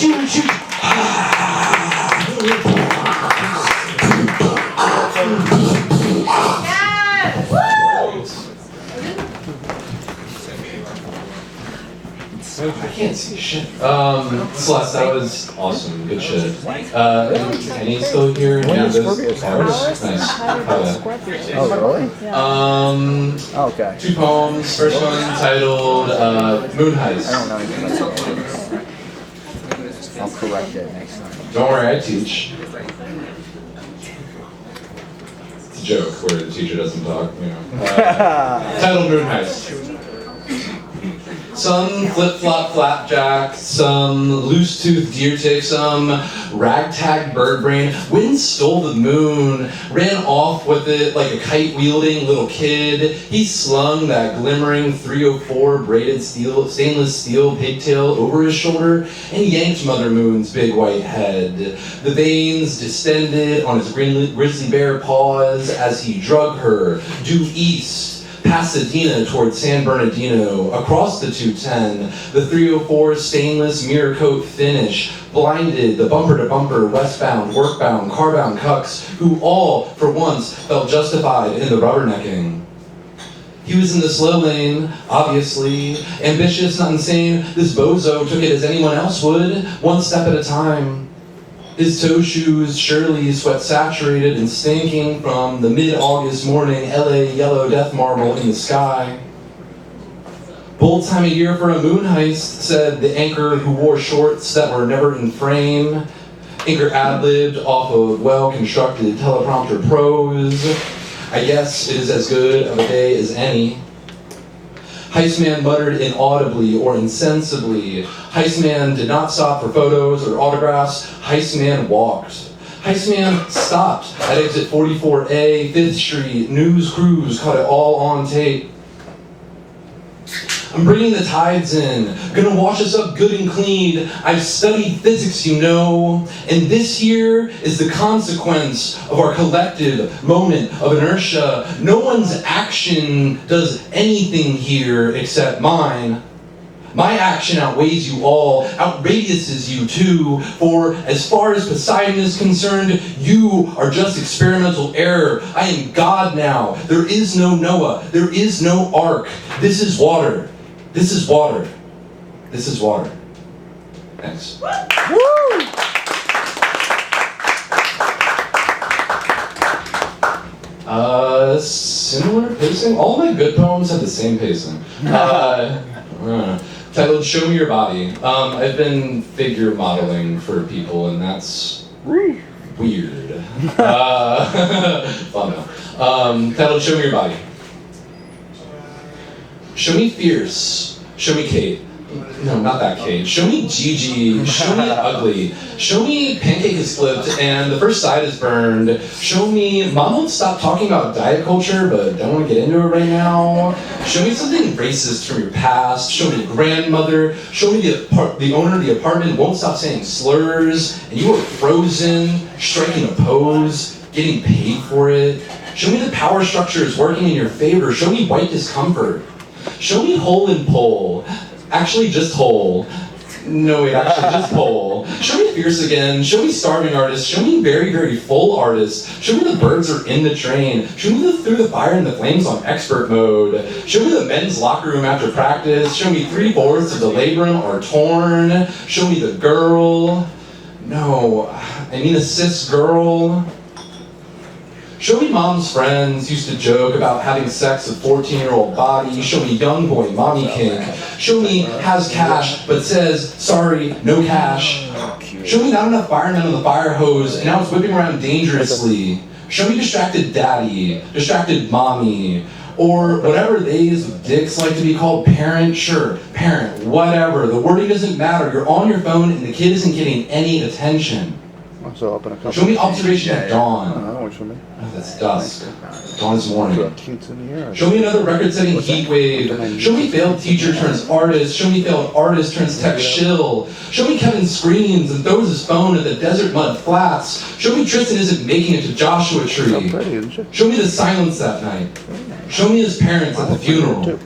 I can't see shit. Celeste, that was awesome. Good shit. Henny's still here. Yeah, those artists. Nice. Oh, really? Okay. 2 poems. First one titled Moon Heist. I don't know anything about that. I'll correct it next time. Don't worry, I teach. It's a joke where the teacher doesn't talk, you know. Titled Moon Heist. Some flip-flop flapjack, some loose-toothed deer tick, some ragtag bird brain. Wind stole the moon, ran off with it like a kite-wielding little kid. He slung that glimmering 304 braided stainless steel pigtail over his shoulder and yanked Mother Moon's big white head. The veins distended on his grizzly bear paws as he drug her due east, Pasadena towards San Bernardino, across the 210, the 304 stainless mirror coat finish blinded the bumper-to-bumper, westbound, workbound, carbound cucks who all, for once, felt justified in the rubbernecking. He was in the slow lane, obviously, ambitious, not insane. This bozo took it as anyone else would, one step at a time. His toe shoes surely sweat-saturated and stinking from the mid-August morning LA yellow death marble in the sky. Bold time of year for a moon heist, said the anchor who wore shorts that were never in frame. Anchor ad-libbed off of well-constructed teleprompter prose. I guess it is as good of a day as any. Heistman muttered inaudibly or insensibly. Heistman did not stop for photos or autographs. Heistman walked. Heistman stopped at exit 44A, 5th Street. News crews caught it all on tape. I'm bringing the tides in, gonna wash us up good and clean. I've studied physics, you know, and this here is the consequence of our collective moment of inertia. No one's action does anything here except mine. My action outweighs you all, outrageouses you too, for as far as Poseidon is concerned, you are just experimental error. I am God now. There is no Noah. There is no ark. This is water. This is water. This is water. Thanks. Woo! Similar pacing? All my good poems have the same pacing. Titled Show Me Your Body. I've been figure modeling for people, and that's weird. Fun though. Titled Show Me Your Body. Show me fierce. Show me Kate. No, not that Kate. Show me Gigi. Show me ugly. Show me pancake is flipped and the first side is burned. Show me mom won't stop talking about diet culture but don't want to get into it right now. Show me something racist from your past. Show me grandmother. Show me the owner of the apartment won't stop saying slurs and you are frozen, striking a pose, getting paid for it. Show me the power structure is working in your favor. Show me white discomfort. Show me hole and pole. Actually, just hole. No, wait, actually, just pole. Show me fierce again. Show me starving artist. Show me very, very full artist. Show me the birds are in the train. Show me the through the fire and the flames on expert mode. Show me the men's locker room after practice. Show me 3/4 of the labrum are torn. Show me the girl. No, I mean a cis girl. Show me mom's friends used to joke about having sex with 14-year-old body. Show me young boy, mommy kink. Show me has cash, but says, sorry, no cash. Show me not enough firemen on the fire hose, and now it's whipping around dangerously. Show me distracted daddy, distracted mommy, or whatever they's with dicks like to be called, parent, sure, parent, whatever. The wording doesn't matter. You're on your phone, and the kid isn't getting any attention. So up in a couple. Show me observation at dawn. I don't know what you mean. Oh, that's dusk. Dawn is morning. In the air. Show me another record-setting heat wave. Show me failed teacher turns artist. Show me failed artist turns tech shill. Show me Kevin screams and throws his phone at the desert mud flats. Show me Tristan isn't making it to Joshua Tree. Show me the silence that night. Show me his parents at the funeral.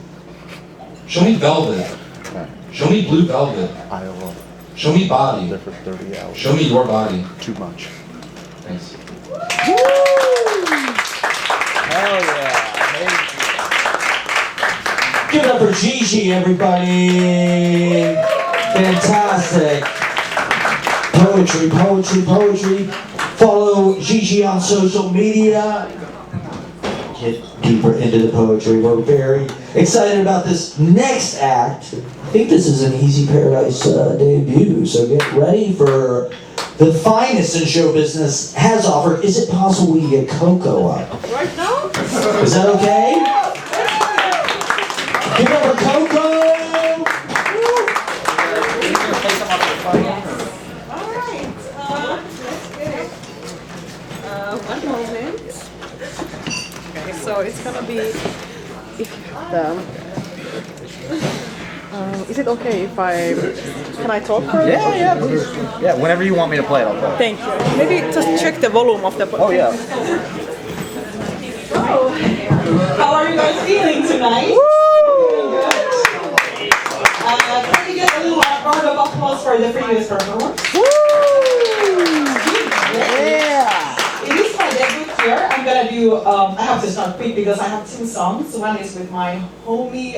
Show me velvet. Show me blue velvet. Show me body. There for 30 hours. Show me your body. Too much. Thanks. Woo! Hell yeah. Give it up for Gigi, everybody. Fantastic. Poetry, poetry, poetry. Follow Gigi on social media. Get deeper into the poetry. We're very excited about this next act. I think this is an Easy Paradise debut, so get ready for the finest in show business has offered. Is it possible we can get Koko up? Right now? Is that okay? Give it up for Koko! One moment. Okay, so it's gonna be is it okay if can I talk first? Yeah, please. Yeah, whenever you want me to play it, I'll play. Thank you. Maybe just check the volume of the. Oh yeah. So, how are you guys feeling tonight? Can we get a little round of applause for the previous performance? Yeah. It is my debut here. I'm gonna do. I have to start quick because I have 2 songs. One is with my homie.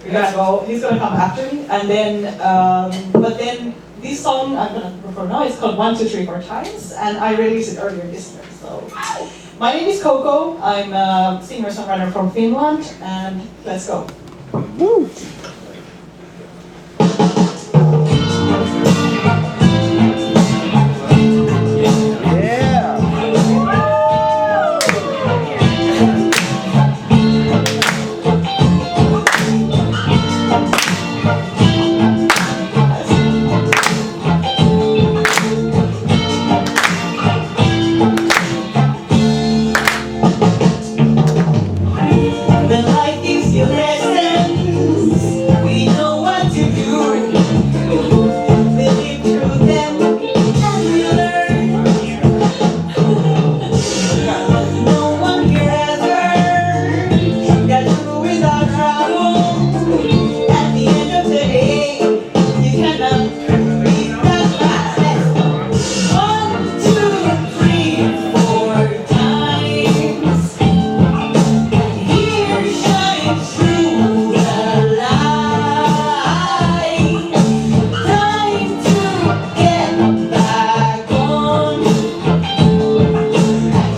We're gonna go. He's gonna come after me, and then. But then this song I'm gonna perform now is called 1, 2, 3, 4 times, and I released it earlier this year. So, my name is Koko. I'm a singer-songwriter from Finland, and let's go. Woo. When life gives you lessons, we know what to do. We live through them and we learn. No one here ever got through without trouble. At the end of the day, you cannot beat that fast. 1, 2, 3, 4 times. Here shines through the light. Time to get back on.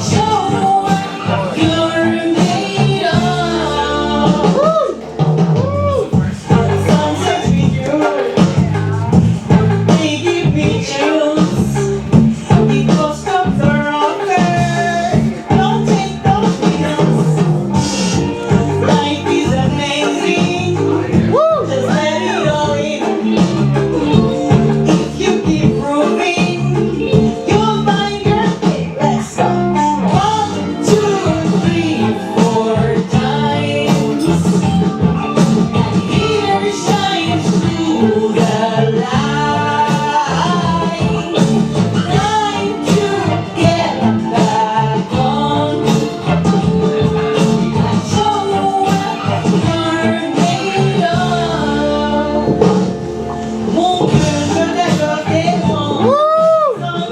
Show what you're made of. Sunsets with you, they give me chills. Because of the rocker, don't take those pills. Life is amazing. Just let it all in. If you keep proving, you'll find your way. Let's go. 1, 2, 3, 4 times. Here shines through the light. Time to get back on. Show what you're made of. Mon cœur, je t'aime sans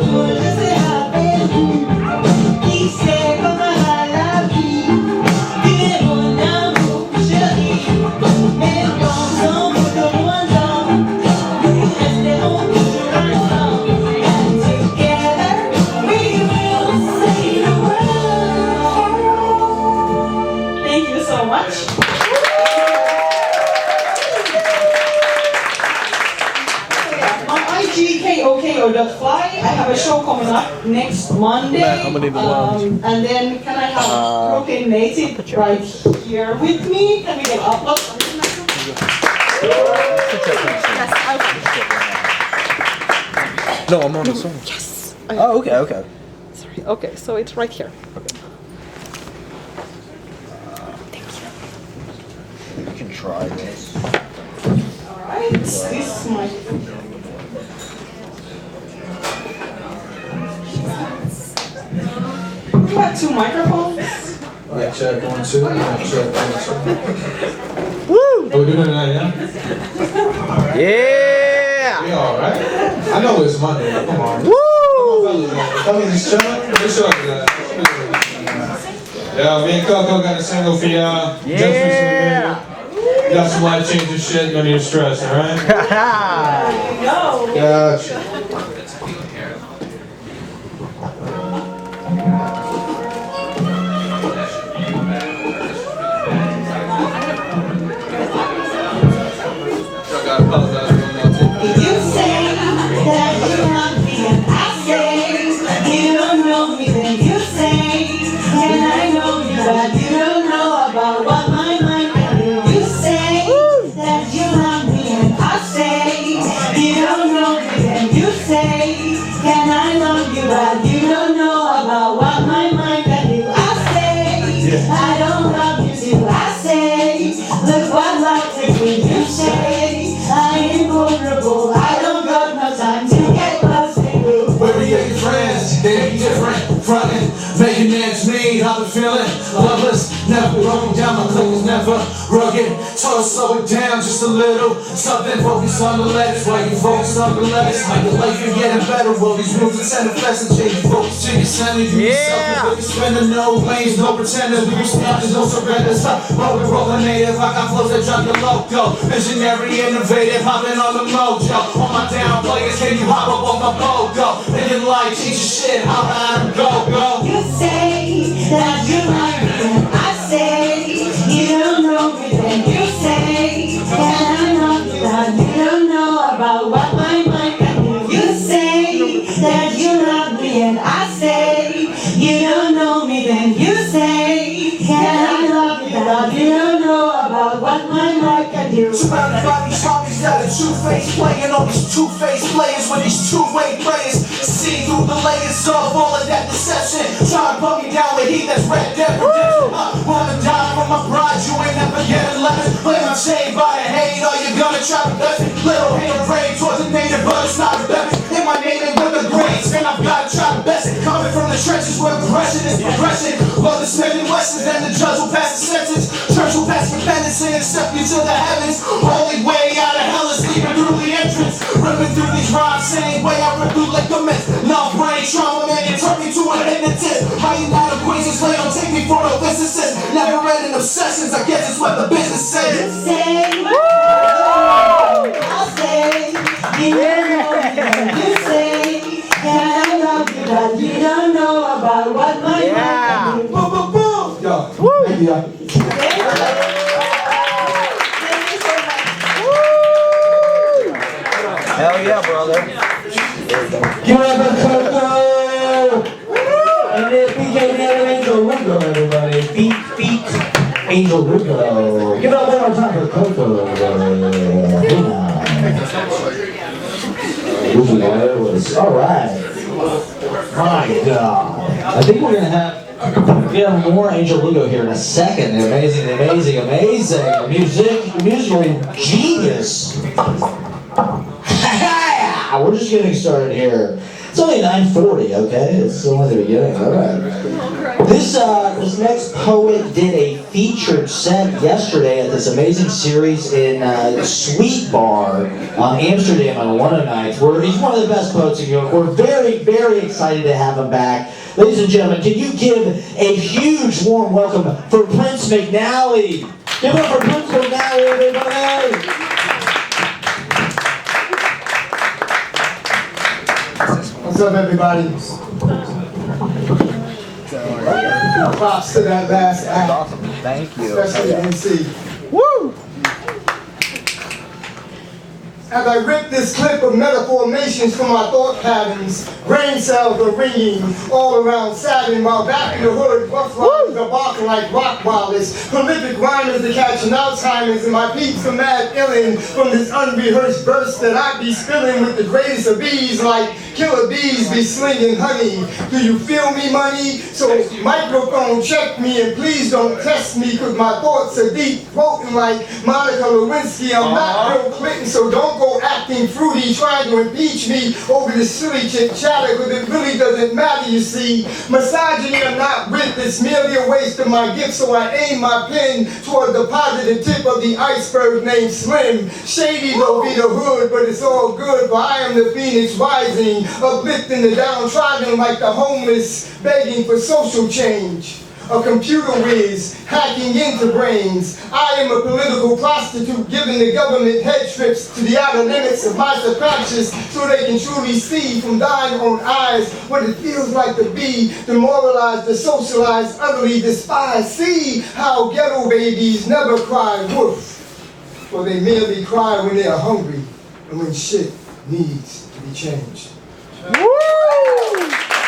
toi je serai perdu. Qui sait comment la vie, tu es mon amour chéri. Mais quand on de loin nous resterons toujours ensemble. And together we will save the world. Thank you so much. My IG koko.fly. I have a show coming up next Monday. And then can I have Broken Native right here with me? Can we get applause? No, I'm on the song. Yes. Oh, okay, okay. Sorry. Okay, so it's right here. You can try this. Alright, this is my. You have 2 microphones? Mic check, 1, 2. Mic check, 1, 2. Woo! Are we doing that, yeah? Yeah! We alright? I know it's Monday, come on. Woo! Come on, fellas, just chilling. Let's show you that. Yeah, me and Koko got a single for y'all. Just recently made. We got some life-changing shit, no need to stress, alright? Gotcha. You say that you want me and I say you don't know me, then you say and I know you, but you don't know about what my mind can do. You say that you want me and I say you don't know me, then you say and I love you, but you don't know about what my mind can do. I say I don't love you till I say look what love is when you say I ain't vulnerable, I don't got no time to get close to you. Where we get friends, they be different, frontin', making ends meet, I've been feeling loveless, never rolling down, my click is never rugged, try to slow it down just a little, something, focus on the letters, while you focus on the letters, make your life you're getting better, well these moves are sending flesh and change, focus to your sanity, you yourself, you spending no lanes, no pretenders, we respond, there's no surrender, stop, rolling native, I got flows that drop your logo, visionary, innovative, I've been on the mojo, on my down players, can you hop up on my pogo, in life, change your shit, how I go. You say that you like me, and I say you don't know me, then you say that I know you, that you don't know about what my mind can do. You say that you love me, and I say you don't know me, then you say that I love you, that you don't know about what my mind can do. Surrounded by these homies that are two-faced, playing on these two-faced players with these two-way players. See through the layers of all of that deception. Try to put me down with heat that's red dead redemption. Wanna die for my pride, you ain't never getting left. Play my shade by the hate, or you gonna try to bless me. Little hate rain towards the native, but it's not a weapon. In my native with the grades, and I've gotta try to best it. Coming from the trenches where progression is progression. Love the Smith and Wessons, then the judge will pass the sentence. Church will pass repentance and accept you to the heavens. Only way out of hell is leaving through the entrance. Ripping through these rhymes, same way I rip through ligaments. Love, brain, trauma, man, you turn me to a hypnotist. My United Queens play don't take me for no physicist. Never read in obsessions, I guess it's what the business says. You say, I'll say, you don't know me, you say, and I love you, but you don't know about what my mind can do. Boom, boom, boom. Yo, thank you, y'all. Hell yeah, brother. Give it up for Koko! And then PJ Angel Lugo, everybody. Feet, Angel Lugo. Give it up one more time for Koko. Alright. My God. I think we're gonna have more Angel Lugo here in a second. Amazing. Musical genius. We're just getting started here. It's only 9:40, okay? It's only the beginning. All right. This next poet did a featured set yesterday at this amazing series in Sweet Bar, Amsterdam on one of the nights. He's one of the best poets in New York. We're very, very excited to have him back. Ladies and gentlemen, can you give a huge warm welcome for Prince McNally? Give it up for Prince McNally, everybody! What's up, everybody? Props to that last act. Awesome. Thank you. Especially the MC. Woo! As I rip this clip of metaformations from my thought patterns, brain cells are ringing all around Saturn, while back in the hood, rough riders are barking like Rottweilers. Prolific rhymers are catching Alzheimer's, and my peeps are mad illin' from this unrehearsed burst that I be spilling with the greatest of ease, like killer bees be slinging honey. Do you feel me, money? So microphone check me, and please don't test me, cause my thoughts are deep, floating like Monica Lewinsky. I'm not Bill Clinton, so don't go acting fruity, trying to impeach me over this silly chit chatter, because it really doesn't matter, you see. Misogyny or not with, it's merely a waste of my gift, so I aim my pen toward the positive tip of the iceberg named Slim. Shady will be the hood, but it's all good, for I am the phoenix rising, uplifting the downtrodden like the homeless, begging for social change. a computer whiz, hacking into brains. I am a political prostitute giving the government head trips to the outer limits of my subconscious so they can truly see from thine own eyes what it feels like to be demoralized, desocialized, utterly despised. See how ghetto babies never cry woof, for they merely cry when they are hungry and when shit needs to be changed. Woo!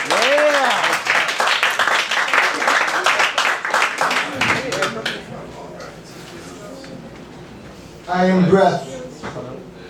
Yeah! I am breath,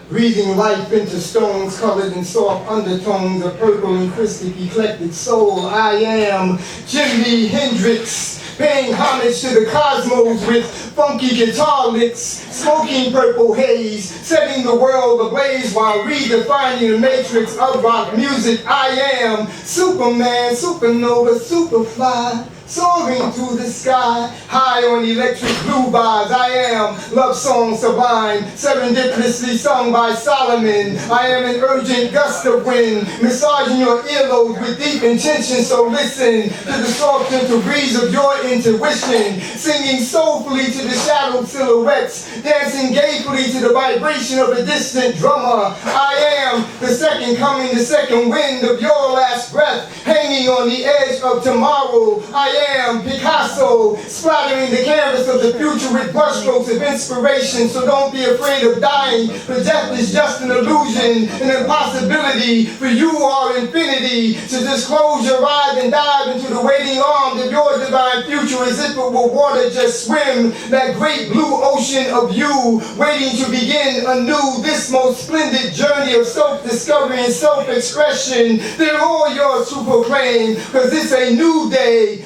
breathing life into stones colored in soft undertones of purple and crystal eclectic soul. I am Jimi Hendrix, paying homage to the cosmos with funky guitar licks, smoking purple haze, setting the world ablaze while redefining the matrix of rock music. I am Superman, supernova, superfly, soaring through the sky, high on electric blue vibes. I am love song sublime, serendipitously sung by Solomon. I am an urgent gust of wind, massaging your earlobes with deep intention. So listen to the soft gentle breeze of your intuition, singing soulfully to the shadowed silhouettes, dancing gayfully to the vibration of a distant drummer. I am the second coming, the second wind of your last breath, hanging on the edge of tomorrow. I am Picasso, splattering the canvas of the future with brushstrokes of inspiration. So don't be afraid of dying, for death is just an illusion, an impossibility, for you are infinity. So just close your eyes and dive into the waiting arms of your divine future as if it were water. Just swim that great blue ocean of you, waiting to begin anew this most splendid journey of self-discovery and self-expression. They're all yours to proclaim, because it's a new day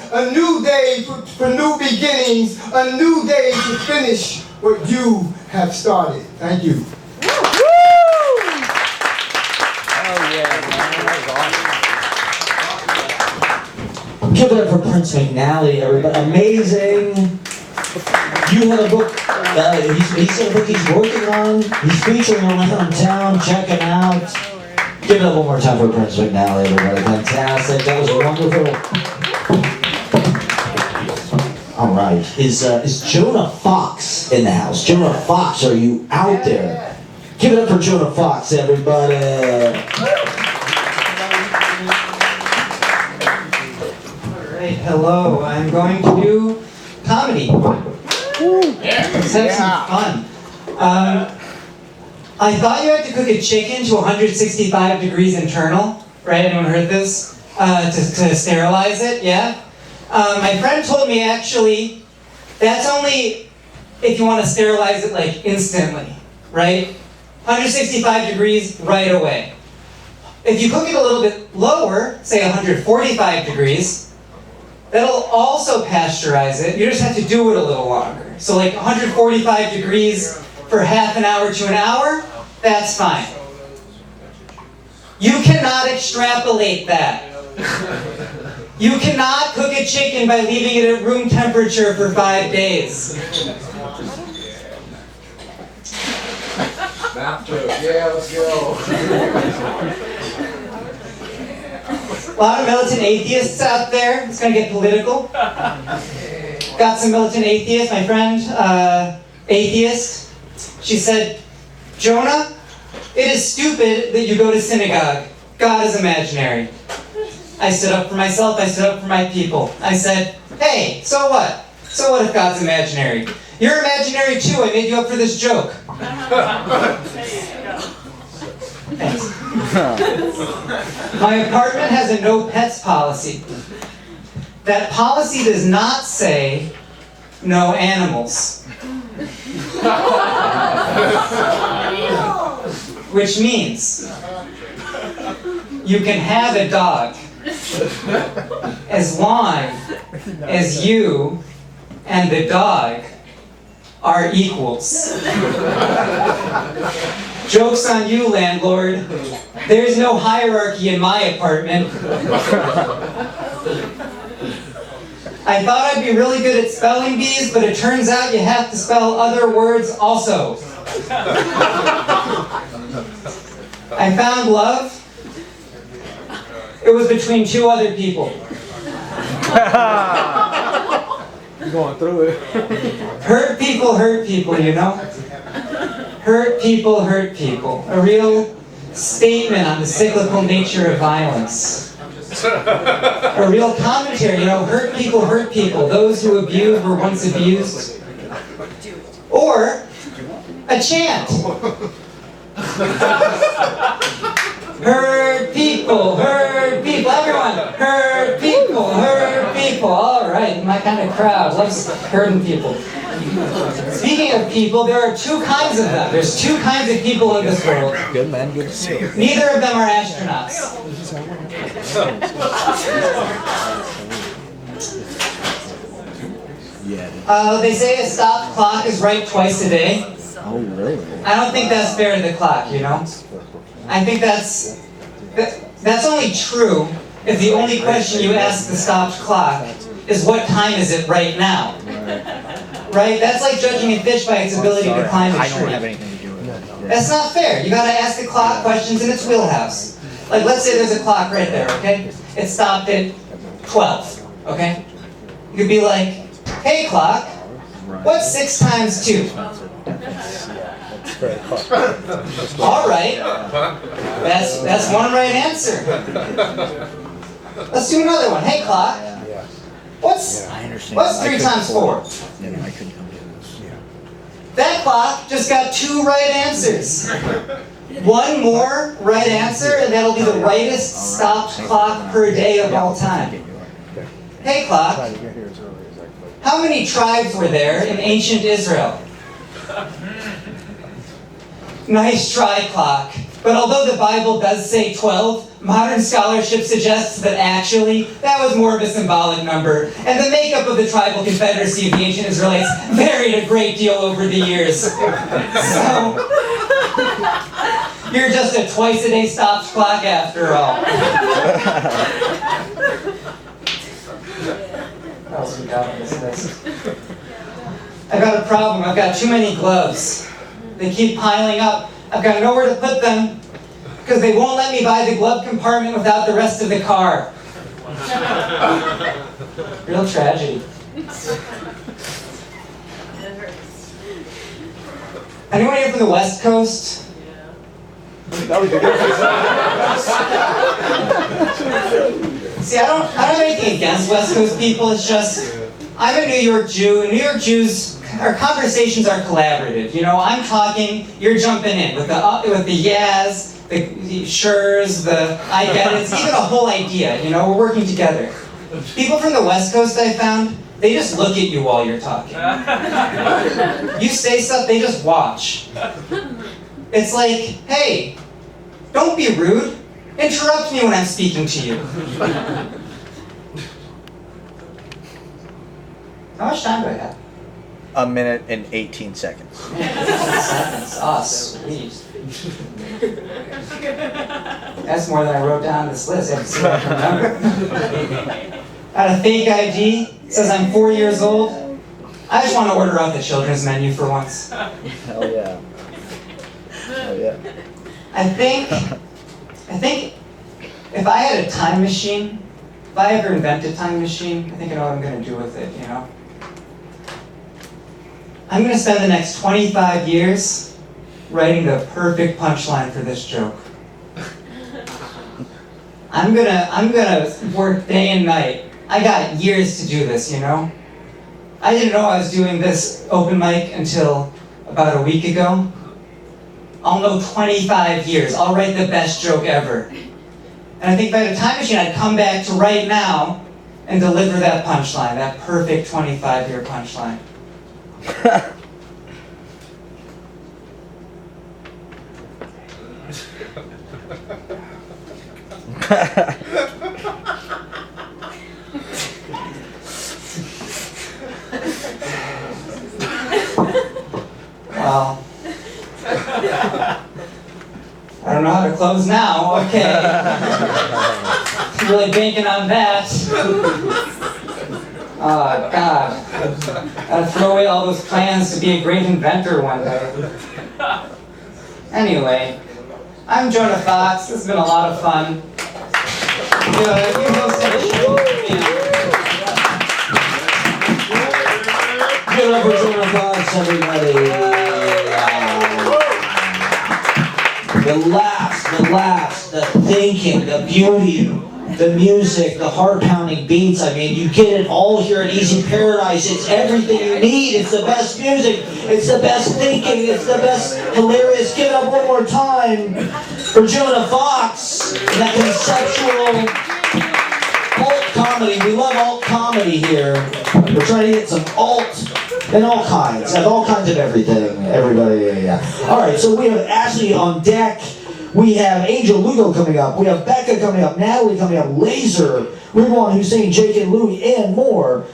for new beginnings, a new day to finish what you have started. Thank you. Oh yeah, man, that was awesome. Give it up for Prince McNally, everybody. Amazing. You have a book, he's got a book he's working on. He's featuring around town. Check him out. Give it up one more time for Prince McNally, everybody. Fantastic. That was wonderful. All right. Is Jonah Fox in the house? Jonah Fox, are you out there? Give it up for Jonah Fox, everybody. Alright, hello. I'm going to do comedy. Let's have some fun. I thought you had to cook a chicken to 165 degrees internal, right? Anyone heard this? To sterilize it, yeah? My friend told me actually, that's only if you want to sterilize it like instantly, right? 165 degrees right away. If you cook it a little bit lower, say 145 degrees, that'll also pasteurize it. You just have to do it a little longer. So like 145 degrees for half an hour to an hour, that's fine. You cannot extrapolate that. You cannot cook a chicken by leaving it at room temperature for 5 days. Math joke. Yeah, let's go. A lot of militant atheists out there. It's going to get political. Got some militant atheists. My friend, atheist, she said, Jonah, it is stupid that you go to synagogue. God is imaginary. I stood up for myself, I stood up for my people. I said, hey, so what? So what if God's imaginary? You're imaginary too, I made you up for this joke. Thanks. My apartment has a no pets policy. That policy does not say no animals. Which means you can have a dog as long as you and the dog are equals. Joke's on you, landlord. There's no hierarchy in my apartment. I thought I'd be really good at spelling bees, but it turns out you have to spell other words also. I found love. It was between two other people. Going through it. Hurt people, you know? Hurt people. A real statement on the cyclical nature of violence. A real commentary, you know, hurt people. Those who abuse were once abused. Or a chant. Hurt people, everyone. Hurt people. All right, my kind of crowd loves hurting people. Speaking of people, there are two kinds of them. There's two kinds of people in this world. Good man, good to see you. Neither of them are astronauts. Yeah. They say a stopped clock is right twice a day. Oh, really? I don't think that's fair to the clock, you know? I think that's only true if the only question you ask the stopped clock is what time is it right now? Right? That's like judging a fish by its ability to climb a tree. I don't have anything to do with that. That's not fair. You gotta ask the clock questions in its wheelhouse. Like, let's say there's a clock right there, okay? It stopped at 12, okay? You could be like, hey clock, what's 6 times 2? All right, that's one right answer. Let's do another one. Hey clock, what's 3 times 4? That clock just got 2 right answers. One more right answer, and that'll be the rightest stopped clock per day of all time. Hey clock, how many tribes were there in ancient Israel? Nice try, clock. But although the Bible does say 12, modern scholarship suggests that actually that was more of a symbolic number, and the makeup of the tribal confederacy of the ancient Israelites varied a great deal over the years. So, you're just a twice-a-day stopped clock after all. What else we got on this list? I've got a problem. I've got too many gloves. They keep piling up. I've got nowhere to put them because they won't let me buy the glove compartment without the rest of the car. Real tragedy. Anyone here from the West Coast? See, I don't have anything against West Coast people. It's just I'm a New York Jew, and New York Jews, our conversations are collaborative. You know, I'm talking, you're jumping in with the yas, the sures, the I get it. It's even a whole idea. You know, we're working together. People from the West Coast, I found, they just look at you while you're talking. You say stuff, they just watch. It's like, hey, don't be rude. Interrupt me when I'm speaking to you. How much time do I have? 1 minute and 18 seconds. 18 seconds. Oh, sweet. That's more than I wrote down on this list. I have to see if I can remember. Got a fake ID. It says I'm 4 years old. I just want to order out the children's menu for once. Hell yeah. Hell yeah. I think if I had a time machine, if I ever invented a time machine, I think I know what I'm going to do with it, you know? I'm going to spend the next 25 years writing the perfect punchline for this joke. I'm gonna work day and night. I got years to do this, you know? I didn't know I was doing this open mic until about a week ago. I'll know 25 years. I'll write the best joke ever. And I think if I had a time machine, I'd come back to right now and deliver that punchline, that perfect 25-year punchline. Well, I don't know how to close now. Okay. Really banking on that. Oh, God. Gotta throw away all those plans to be a great inventor one day. Anyway, I'm Jonah Fox. This has been a lot of fun. You hosted a show. Give it up for Jonah Fox, everybody. The laughs, the thinking, the beauty, the music, the heart-pounding beats. I mean, you get it all here at Easy Paradise. It's everything you need. It's the best music. It's the best thinking. It's the best hilarious. Give it up one more time for Jonah Fox and that conceptual alt comedy. We love alt comedy here. We're trying to get some alt and all kinds of everything. Everybody, yeah. All right, so we have Ashley on deck. We have Angel Lugo coming up. We have Becca coming up. Natalie coming up. Lazer, Ridwan, Hussein, Jake, and Louie, and more.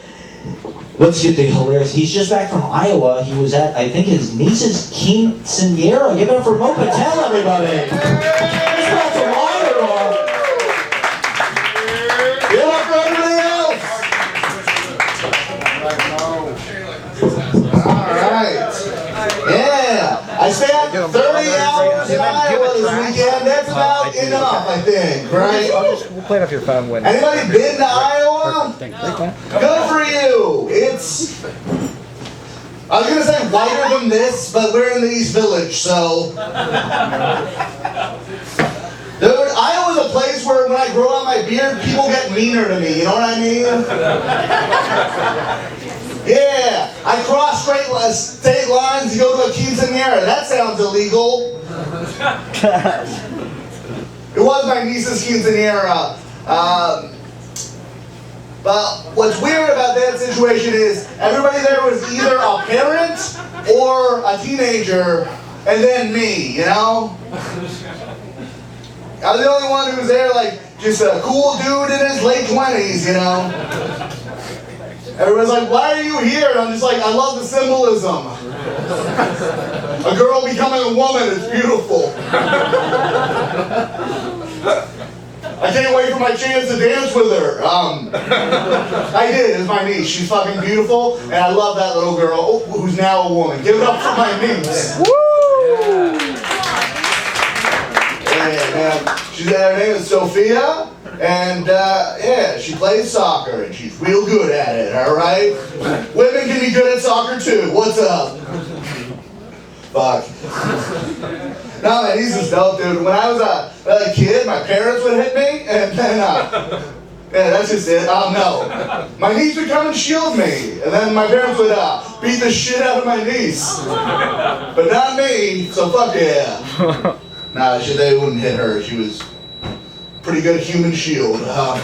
Let's get the hilarious. He's just back from Iowa. He was at, I think, his niece's quinceanera. Give it up for Patel, everybody. He's back from Iowa. Give it up for everybody else. All right. Yeah. I spent 30 hours in Iowa this weekend. That's about enough, I think, right? We'll play it off your phone when. Anybody been to Iowa? Good for you. It's, I was gonna say whiter than this, but we're in the East Village, so. Dude, Iowa's a place where when I grow out my beard, people get meaner to me, you know what I mean? Yeah, I cross state lines to go to a quinceanera. That sounds illegal. It was my niece's quinceanera. But what's weird about that situation is everybody there was either a parent or a teenager, and then me, you know? I was the only one who was there, like, just a cool dude in his late 20s, you know? Everyone's like, why are you here? And I'm just like, I love the symbolism. A girl becoming a woman is beautiful. I can't wait for my chance to dance with her. I did, it's my niece. She's fucking beautiful, and I love that little girl who's now a woman. Give it up for my niece. Woo! Yeah, man. Her name is Sophia. And, yeah, she plays soccer, and she's real good at it, all right? Women can be good at soccer, too. What's up? Fuck. No, man, he's just dope, dude. When I was a kid, my parents would hit me, and then, yeah, that's just it. No. My niece would come and shield me, and then my parents would beat the shit out of my niece. But not me, so fuck yeah. Nah, they wouldn't hit her. She was pretty good human shield. I'm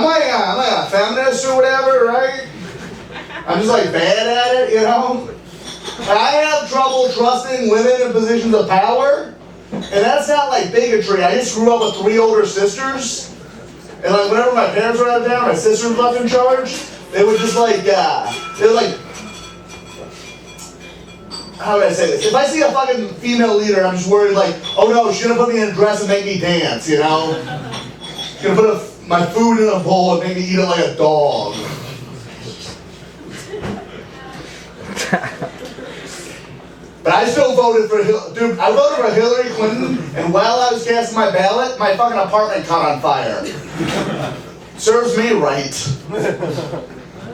like a feminist or whatever, right? I'm just like bad at it, you know? I have trouble trusting women in positions of power, and that's not like bigotry. I just grew up with 3 older sisters, and like whenever my parents were out of town, my sisters were left in charge, they would just like, they would like, how do I say this? If I see a fucking female leader, I'm just worried like, oh no, she's gonna put me in a dress and make me dance, you know? She's gonna put my food in a bowl and make me eat it like a dog. But I still voted for dude, I voted for Hillary Clinton, and while I was casting my ballot, my fucking apartment caught on fire. Serves me right.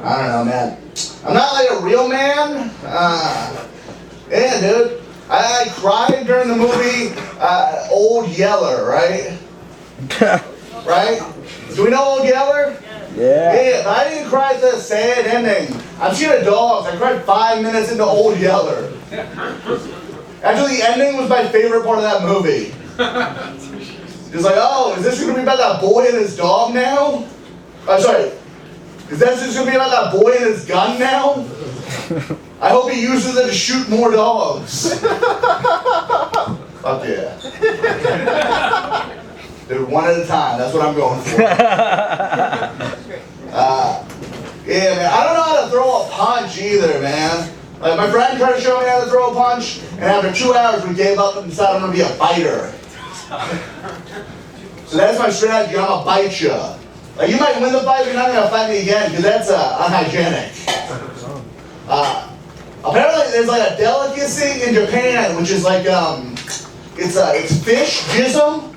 I don't know, man. I'm not like a real man. Yeah, dude. I cried during the movie Old Yeller, right? Right? Do we know Old Yeller? Yeah. Yeah, but I didn't cry at the sad ending. I'm scared of dogs. I cried 5 minutes into Old Yeller. Actually, the ending was my favorite part of that movie. It's like, oh, is this going to be about that boy and his dog now? I'm sorry. Is this just going to be about that boy and his gun now? I hope he uses it to shoot more dogs. Fuck yeah. Dude, one at a time. That's what I'm going for. Yeah, man. I don't know how to throw a punch either, man. Like, my friend tried to show me how to throw a punch, and after 2 hours we gave up and decided I'm going to be a fighter. So that's my strategy. I'm going to bite you. Like, you might win the fight, but you're not going to fight me again, because that's unhygienic. Apparently there's like a delicacy in Japan, which is like, it's fish, jism.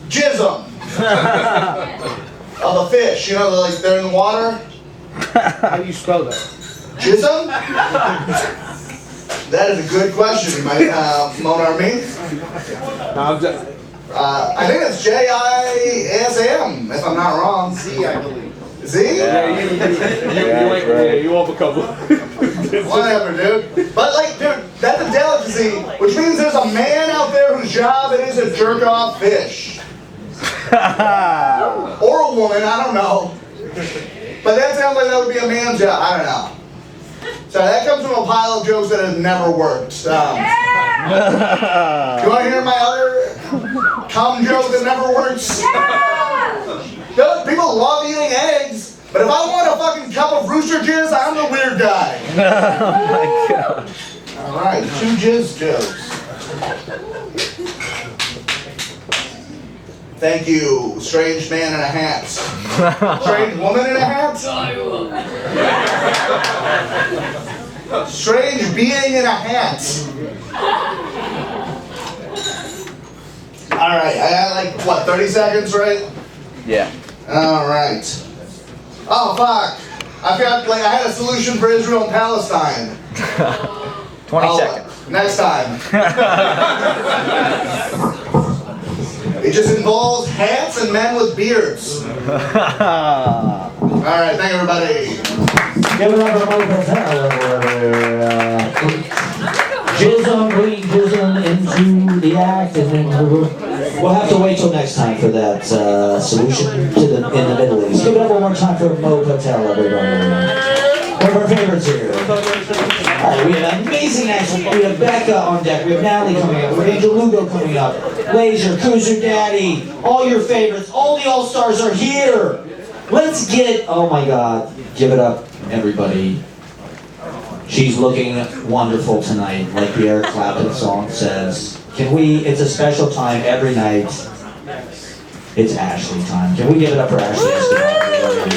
Jism. Of a fish, you know, like they're in the water. How do you spell that? Jism? That is a good question, my Monarmy. I think it's J-I-S-M, if I'm not wrong. Z, I believe. Z? You want a couple. Whatever, dude. But like, dude, that's a delicacy, which means there's a man out there whose job it is to jerk off fish. Or a woman, I don't know. But that sounds like that would be a man's job, I don't know. So that comes from a pile of jokes that has never worked. Do you want to hear my other cum joke that never works? Dude, people love eating eggs, but if I want a fucking cup of rooster jizz, I'm the weird guy. Oh my god. Alright, 2 jizz jokes. Thank you, strange man in a hat. Strange woman in a hat? Strange being in a hat. Alright, I got like, what, 30 seconds, right? Yeah. Alright. Oh, fuck. I forgot, like, I had a solution for Israel and Palestine. 20 seconds. Next time. It just involves hats and men with beards. Alright, thank you, everybody. Give it up for Mo Patel. Bringing Jism into the act, and then we'll have to wait till next time for that solution to in the Middle East. Give it up one more time for Mo Patel, everybody. One of our favorites here. Alright, we have amazing acts. We have Becca on deck. We have Natalie coming up. We have Angel Lugo coming up. Lazer, Kuzu Daddy, all your favorites, all the All-Stars are here. Let's get, oh my God, give it up, everybody. She's looking wonderful tonight, like the Eric Clapton song says. Can we, it's a special time every night. It's Ashley time. Can we give it up for Ashley Escobar?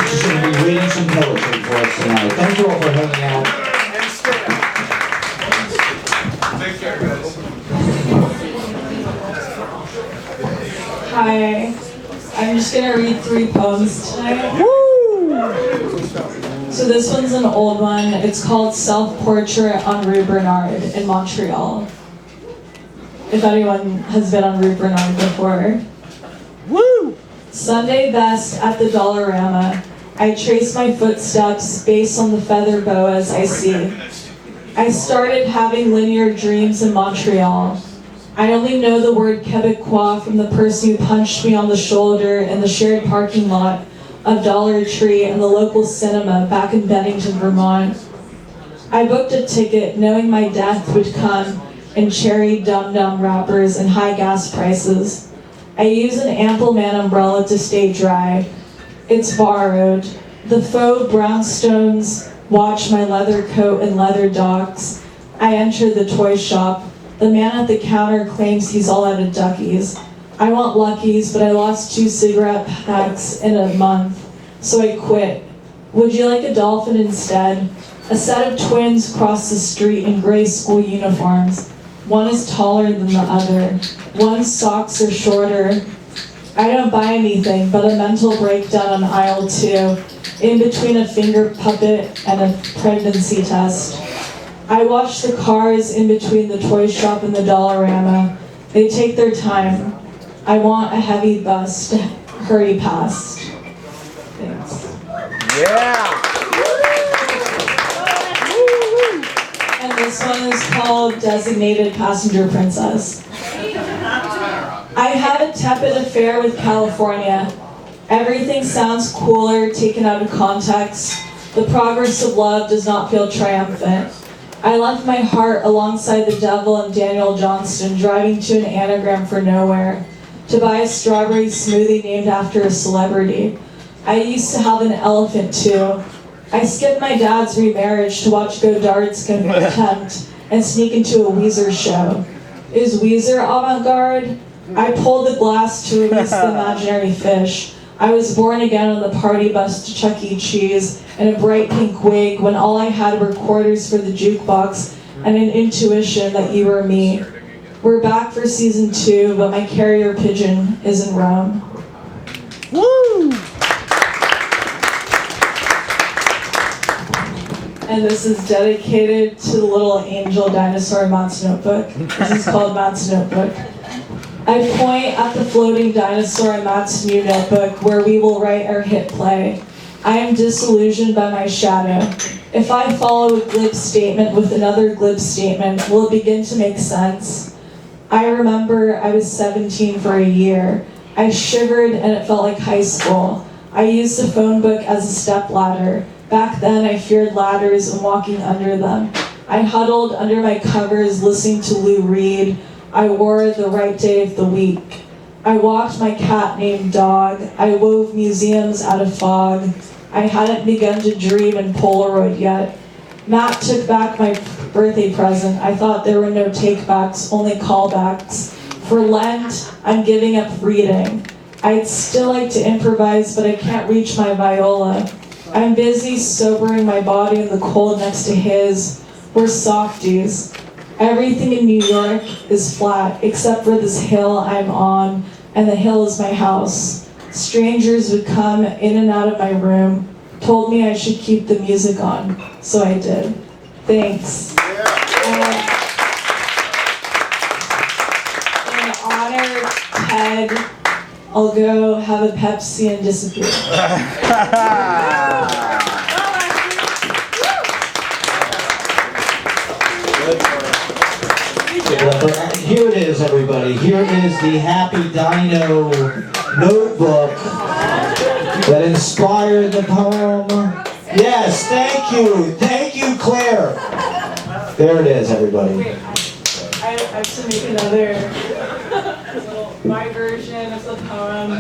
She's going to be reading some poetry for us tonight. Thank you all for hanging out. Take care, guys. Hi. I'm just gonna read 3 poems tonight. So this one's an old one. It's called Self-Portrait on Rue Bernard in Montreal. If anyone has been on Rue Bernard before. Woo! Sunday best at the Dollarama. I trace my footsteps based on the feather boas I see. I started having linear dreams in Montreal. I only know the word Quebecois from the person who punched me on the shoulder in the shared parking lot of Dollar Tree and the local cinema back in Bennington, Vermont. I booked a ticket knowing my death would come in cherry dum-dum wrappers and high gas prices. I use an Ample Man umbrella to stay dry. It's borrowed. The faux brownstones watch my leather coat and leather docks. I enter the toy shop. The man at the counter claims he's all out of duckies. I want Luckies, but I lost 2 cigarette packs in a month, so I quit. Would you like a dolphin instead? A set of twins cross the street in gray school uniforms. One is taller than the other. One's socks are shorter. I don't buy anything but a mental breakdown on aisle 2, in between a finger puppet and a pregnancy test. I watch the cars in between the toy shop and the Dollarama. They take their time. I want a heavy bus to hurry past. Thanks. Yeah! And this one is called Designated Passenger Princess. I have a tepid affair with California. Everything sounds cooler taken out of context. The progress of love does not feel triumphant. I left my heart alongside the devil and Daniel Johnston driving to an anagram for nowhere to buy a strawberry smoothie named after a celebrity. I used to have an elephant too. I skipped my dad's remarriage to watch Godard's Contempt and sneak into a Weezer show. Is Weezer avant-garde? I pulled the glass to release the imaginary fish. I was born again on the party bus to Chuck E. Cheese in a bright pink wig when all I had were quarters for the jukebox and an intuition that you were me. We're back for season 2, but my carrier pigeon is in Rome. and this is dedicated to the little angel dinosaur in Matt's notebook. This is called Matt's notebook. I point at the floating dinosaur in Matt's new notebook where we will write our hit play. I am disillusioned by my shadow. If I follow a glib statement with another glib statement, will it begin to make sense? I remember I was 17 for a year. I shivered and it felt like high school. I used the phone book as a stepladder. Back then I feared ladders and walking under them. I huddled under my covers listening to Lou read. I wore the right day of the week. I walked my cat named Dog. I wove museums out of fog. I hadn't begun to dream in Polaroid yet. Matt took back my birthday present. I thought there were no takebacks, only callbacks. For Lent, I'm giving up reading. I'd still like to improvise, but I can't reach my viola. I'm busy sobering my body in the cold next to his. We're softies. Everything in New York is flat, except for this hill I'm on, and the hill is my house. Strangers would come in and out of my room, told me I should keep the music on, so I did. Thanks. In honor of Ted, I'll go have a Pepsi and disappear. Here it is, everybody. Here is the Happy Dino notebook that inspired the poem. Yes, thank you. Thank you, Claire. There it is, everybody. Wait, I have to make another my version of the poem.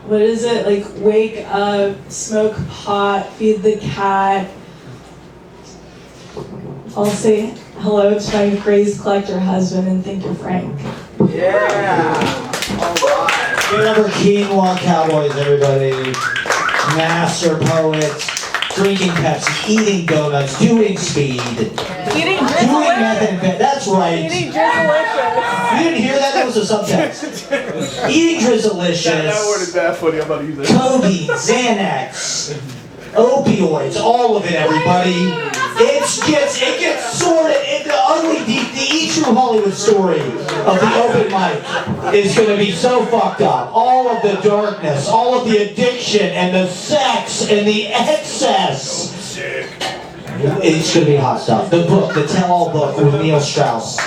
What is it? Like, wake up, smoke pot, feed the cat. I'll say hello to my praise collector husband and think you're Frank. Yeah. Give it up for Quinoa Cowboys, everybody. Master poets, drinking Pepsi, eating donuts, doing speed, doing method. That's right. Eating Drizzlicious. You didn't hear that? That was a subtext. Eating Drizzlicious. That word is that funny. I'm about to use it. Codeine, Xanax, opioids, all of it, everybody. It gets sorted into ugly. The E True Hollywood story of the open mic is going to be so fucked up. All of the darkness, all of the addiction, and the sex, and the excess. It's going to be hot stuff. The book, the tell-all book with Neil Strauss.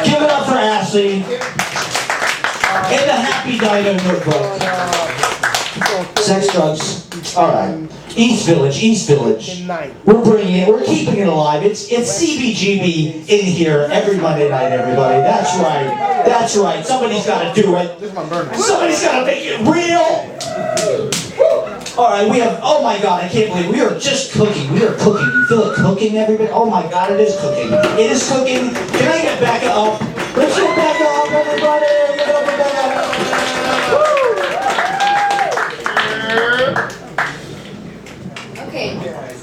Give it up for Ashley. In the Happy Dino notebook. Sex, drugs. All right. East Village. We're keeping it alive. It's CBGB in here every Monday night, everybody. That's right. Somebody's got to do it. Somebody's got to make it real. All right, we have, oh my God, I can't believe we are just cooking. We are cooking. You feel it cooking, everybody? Oh my God, it is cooking. It is cooking. Can I get Becca up? Let's get Becca up, everybody. Get up, Becca. Okay,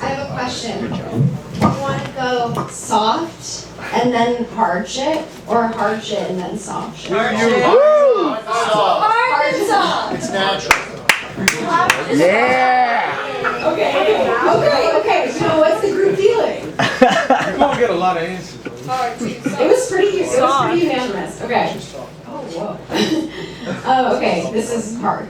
I have a question. Do you want to go soft and then hard shit, or hard shit and then soft shit? Hard and soft. It's natural. Yeah. Okay. So what's the group feeling? You're gonna get a lot of answers. It was pretty unanimous. Okay. Oh, whoa. Oh, okay. This is hard.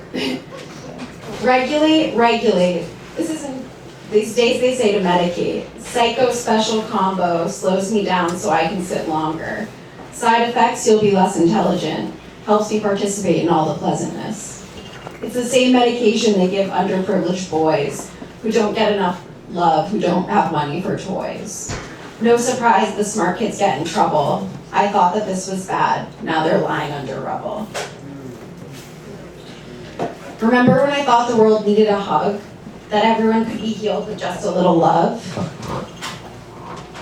Regulate. This isn't. These days they say to medicate. Psycho special combo slows me down so I can sit longer. Side effects, you'll be less intelligent. Helps me participate in all the pleasantness. It's the same medication they give underprivileged boys who don't get enough love, who don't have money for toys. No surprise the smart kids get in trouble. I thought that this was bad. Now they're lying under rubble. Remember when I thought the world needed a hug? That everyone could be healed with just a little love?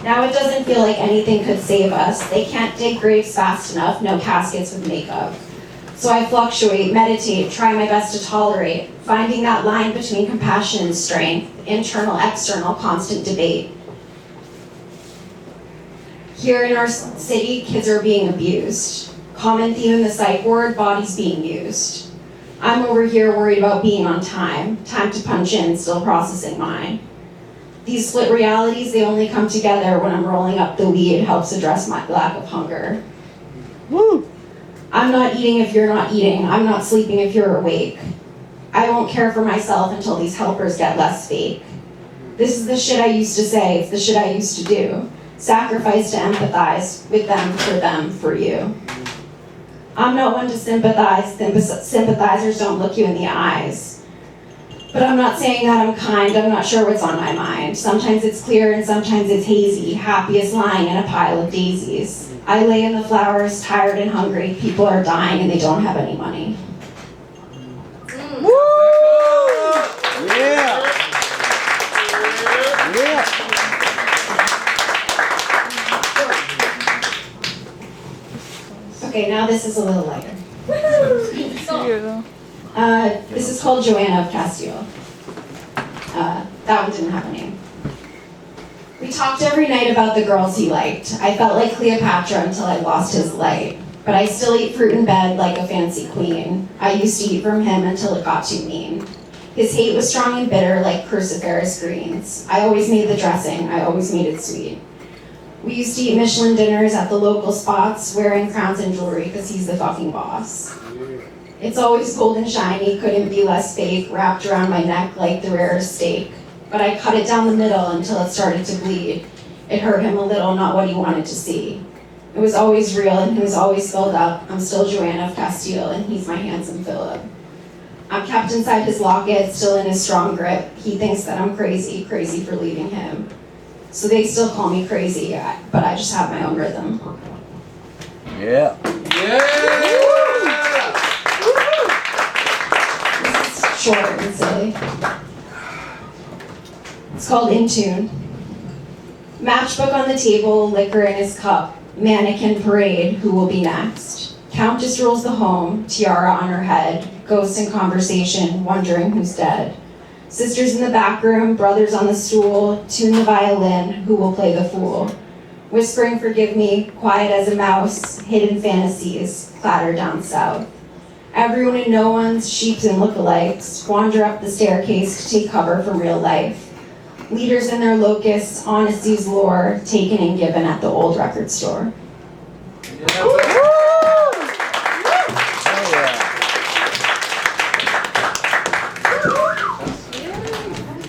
Now it doesn't feel like anything could save us. They can't dig graves fast enough, no caskets with makeup. So I fluctuate, meditate, try my best to tolerate, finding that line between compassion and strength, internal, external, constant debate. Here in our city, kids are being abused. Common theme in the psych ward, bodies being used. I'm over here worried about being on time to punch in, still processing mine. These split realities, they only come together when I'm rolling up the weed, helps address my lack of hunger. Woo! I'm not eating if you're not eating. I'm not sleeping if you're awake. I won't care for myself until these helpers get less fake. This is the shit I used to say, it's the shit I used to do. Sacrifice to empathize with them, for you. I'm not one to sympathize. Sympathizers don't look you in the eyes. But I'm not saying that I'm kind, I'm not sure what's on my mind. Sometimes it's clear and sometimes it's hazy, happiest lying in a pile of daisies. I lay in the flowers, tired and hungry, people are dying and they don't have any money. Woo! Yeah! Yeah! Okay, now this is a little lighter. This is called Joanna of Castile. That one didn't have a name. We talked every night about the girls he liked. I felt like Cleopatra until I lost his light. But I still eat fruit in bed like a fancy queen. I used to eat from him until it got too mean. His hate was strong and bitter like cruciferous greens. I always made the dressing, I always made it sweet. We used to eat Michelin dinners at the local spots, wearing crowns and jewelry because he's the fucking boss. It's always gold and shiny, couldn't be less fake, wrapped around my neck like the rarest steak. But I cut it down the middle until it started to bleed. It hurt him a little, not what he wanted to see. It was always real and he was always filled up. I'm still Joanna of Castile and he's my handsome Philip. I'm kept inside his locket, still in his strong grip. He thinks that I'm crazy, crazy for leaving him. So they still call me crazy, but I just have my own rhythm. Yeah. This is short and silly. It's called In Tune. Matchbook on the table, liquor in his cup. Mannequin parade, who will be next? Countess rules the home, tiara on her head. Ghost in conversation, wondering who's dead. Sisters in the back room, brothers on the stool. Tune the violin, who will play the fool? Whispering forgive me, quiet as a mouse. Hidden fantasies, clatter down south. Everyone and no one's, sheeps and lookalikes. Wander up the staircase to take cover from real life. Leaders and their locusts, honesty's lore, taken and given at the old record store.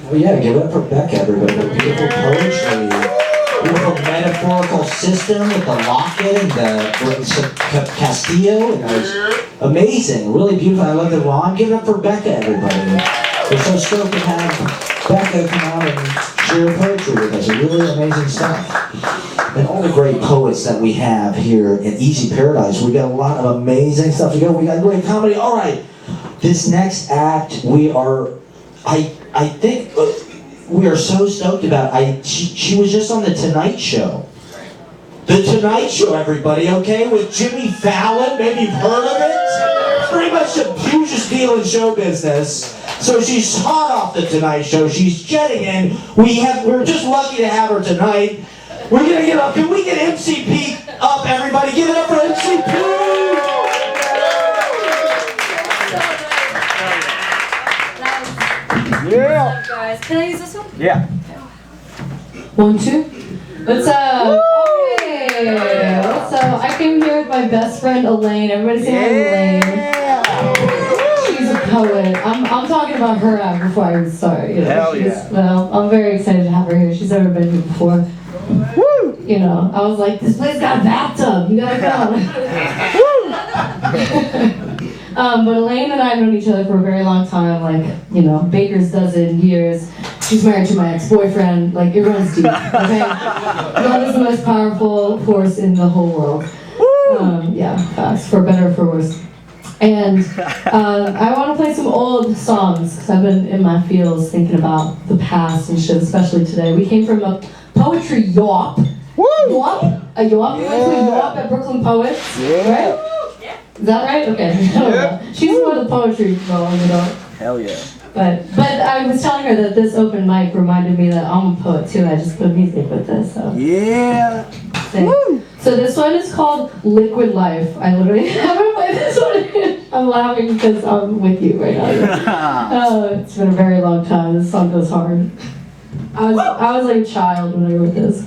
Oh yeah, give it up for Becca, everybody. Beautiful poetry, beautiful metaphorical system with the locket and the Castillo, and it was amazing, really beautiful. I love the rhyme. Give it up for Becca, everybody. We're so stoked to have Becca come out and share poetry with us. Really amazing stuff. And all the great poets that we have here in Easy Paradise. We got a lot of amazing stuff to go. We got great comedy. All right, this next act, we are. I think we are so stoked about. She was just on the Tonight Show. The Tonight Show, everybody, okay, with Jimmy Fallon. Maybe you've heard of it. It's pretty much the hugest deal in show business. So she's hot off the Tonight Show. She's jetting in. We're just lucky to have her tonight. We're gonna get up. Can we get MCP up, everybody? Give it up for MCP. Yeah. What's up, guys? Can I use this one? Yeah. 1, 2. What's up? Hey. What's up? I came here with my best friend Elaine. Everybody say hi to Elaine. She's a poet. I'm talking about her before I start. You know, Hell yeah. Well, I'm very excited to have her here. She's never been here before. Woo! You know, I was like, this place got a bathtub. You gotta come. But Elaine and I have known each other for a very long time, like, you know, Baker's dozen years. She's married to my ex-boyfriend, like, it runs deep, okay? Love is the most powerful force in the whole world. Yeah, facts, for better or for worse. And I want to play some old songs, because I've been in my feels thinking about the past and shit, especially today. We came from a poetry yawp. Yawp? A yawp? You went to a yawp at Brooklyn Poets, right? Is that right? Okay. Yeah. She's more the poetry girl, you know. Hell yeah. But I was telling her that this open mic reminded me that I'm a poet too. I just put music with this. So. Yeah. Woo. So this one is called Liquid Life. I literally haven't played this one. I'm laughing because I'm with you right now. It's been a very long time. This song goes hard. I was like a child when I wrote this.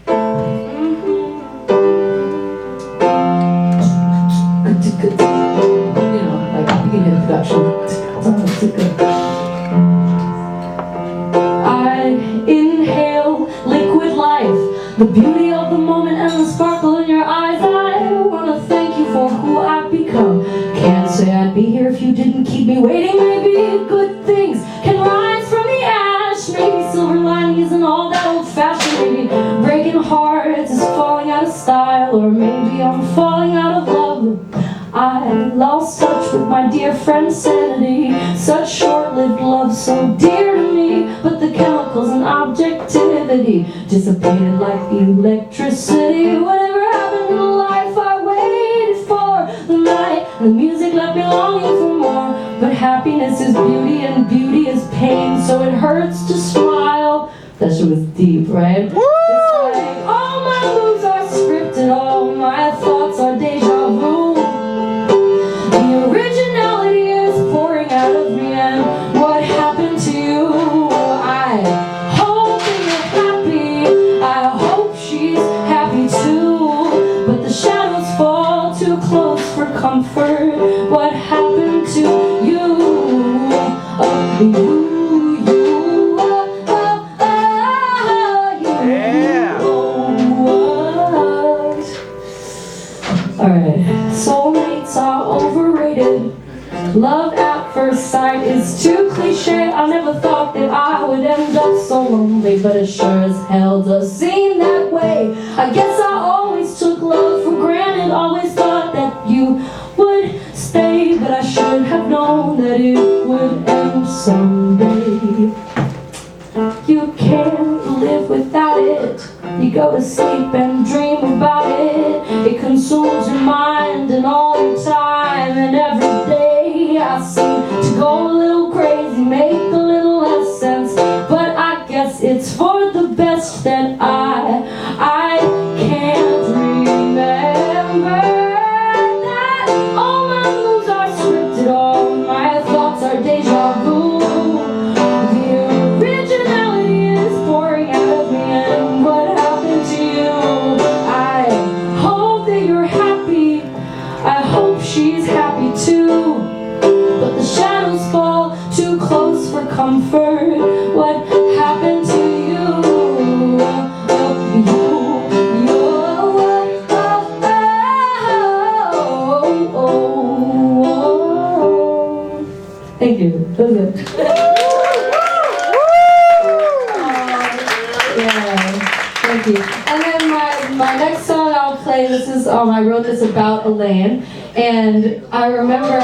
You know, like you can hear the production. I inhale liquid life, the beauty of the moment and the sparkle in your eyes. I want to thank you for who I've become. Can't say I'd be here if you didn't keep me waiting. Maybe good things can rise from the ash. Maybe silver lining isn't all that old-fashioned. Maybe breaking hearts is falling out of style. Or maybe I'm falling out of love. I lost touch with my dear friend sanity. Such short-lived love so dear to me. But the chemicals and objectivity dissipated like electricity. Whatever happened to the life I waited for? The night, the music left me longing for more. But happiness is beauty and beauty is pain. So it hurts to smile. That shit was deep, right? Woo! It's like all my moves are scripted. All my thoughts are deja vu. The originality is pouring out of me, and what happened to you? I hope that you're happy. I hope she's happy too. But the shadows fall too close for comfort. What happened to you? Alright, soulmates are overrated. Love at first sight is too cliche. I never thought that I would end up so lonely, but it sure as hell does seem that way. I guess I always took love for granted. Always thought that you would stay, but I should have known that it would end someday. You can't live without it. You go to sleep and dream about it. It consumes your mind and all your time. And every day I seem to go a little crazy, make a little less sense. But I guess it's for the best that I can't remember that all my moves are scripted, all my thoughts are deja vu. She's happy too, but the shadows fall too close for comfort. What happened to you? Thank you. That was good. Yeah, thank you. And then my next song I'll play. This is I wrote this about Elaine. And I remember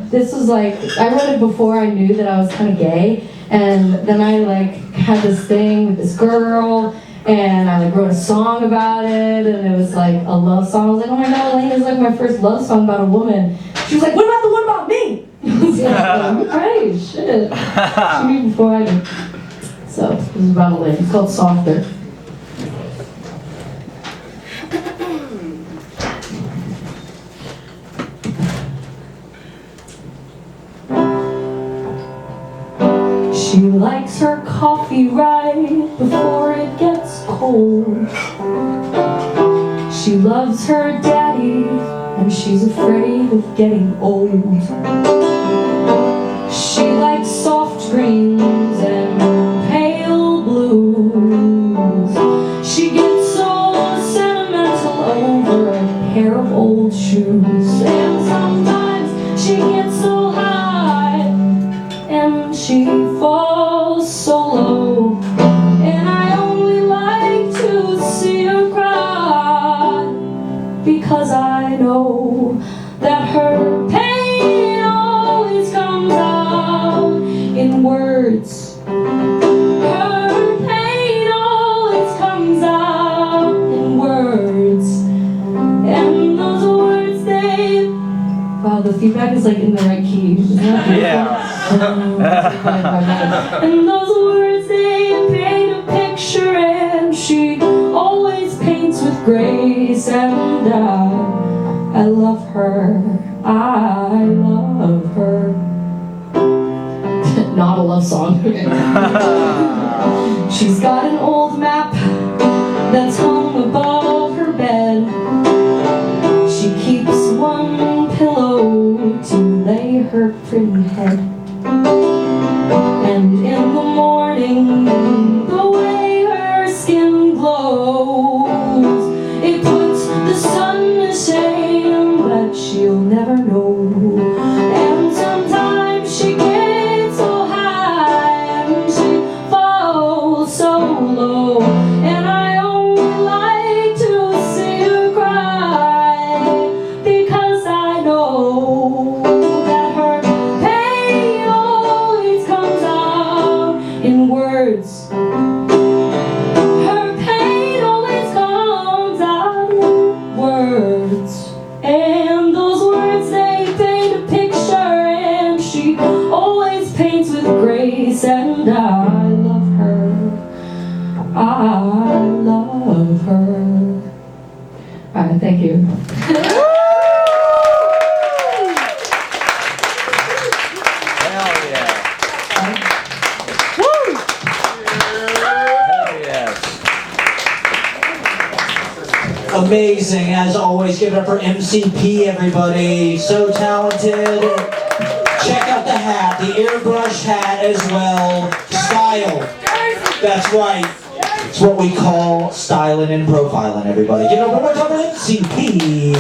this was like, I wrote it before I knew that I was kind of gay. And then I like had this thing with this girl, and I like wrote a song about it, and it was like a love song. I was like, oh my god, Elaine is like my first love song about a woman. She was like, what about the one about me? I was like, great, shit. She knew before I did. So this is about Elaine. It's called Softer. She likes her coffee right before it gets cold. She loves her daddy, and she's afraid of getting old. She likes soft greens and pale blues. She gets so sentimental over a pair of old shoes. And sometimes she gets so high and she falls so low, and I only like to see her cry, because I know that her pain always comes out in words. Her pain always comes out in words, and those words they... Wow, the feedback is like in the right key. Yeah. And those words, they paint a picture, and she always paints with grace, and I love her. I love her. Not a love song. She's got an old map that's hung above her bed. She keeps one pillow to lay her pretty head. And in the morning, the way her skin glows, it puts the sun to shame, but she'll never know. And sometimes she gets so high and she falls so low, and I only like to see her cry, because I know that her pain always comes out in words. Her pain always comes out in words. And those words, they paint a picture, and she always paints with grace, and I love her. I love her. Alright, thank you. Hell yeah. Woo! Hell yes. Amazing, as always. Give it up for MCP, everybody. So talented. Check out the hat, the airbrush hat as well. Style. That's right. It's what we call styling and profiling, everybody. Give it up one more time for MCP.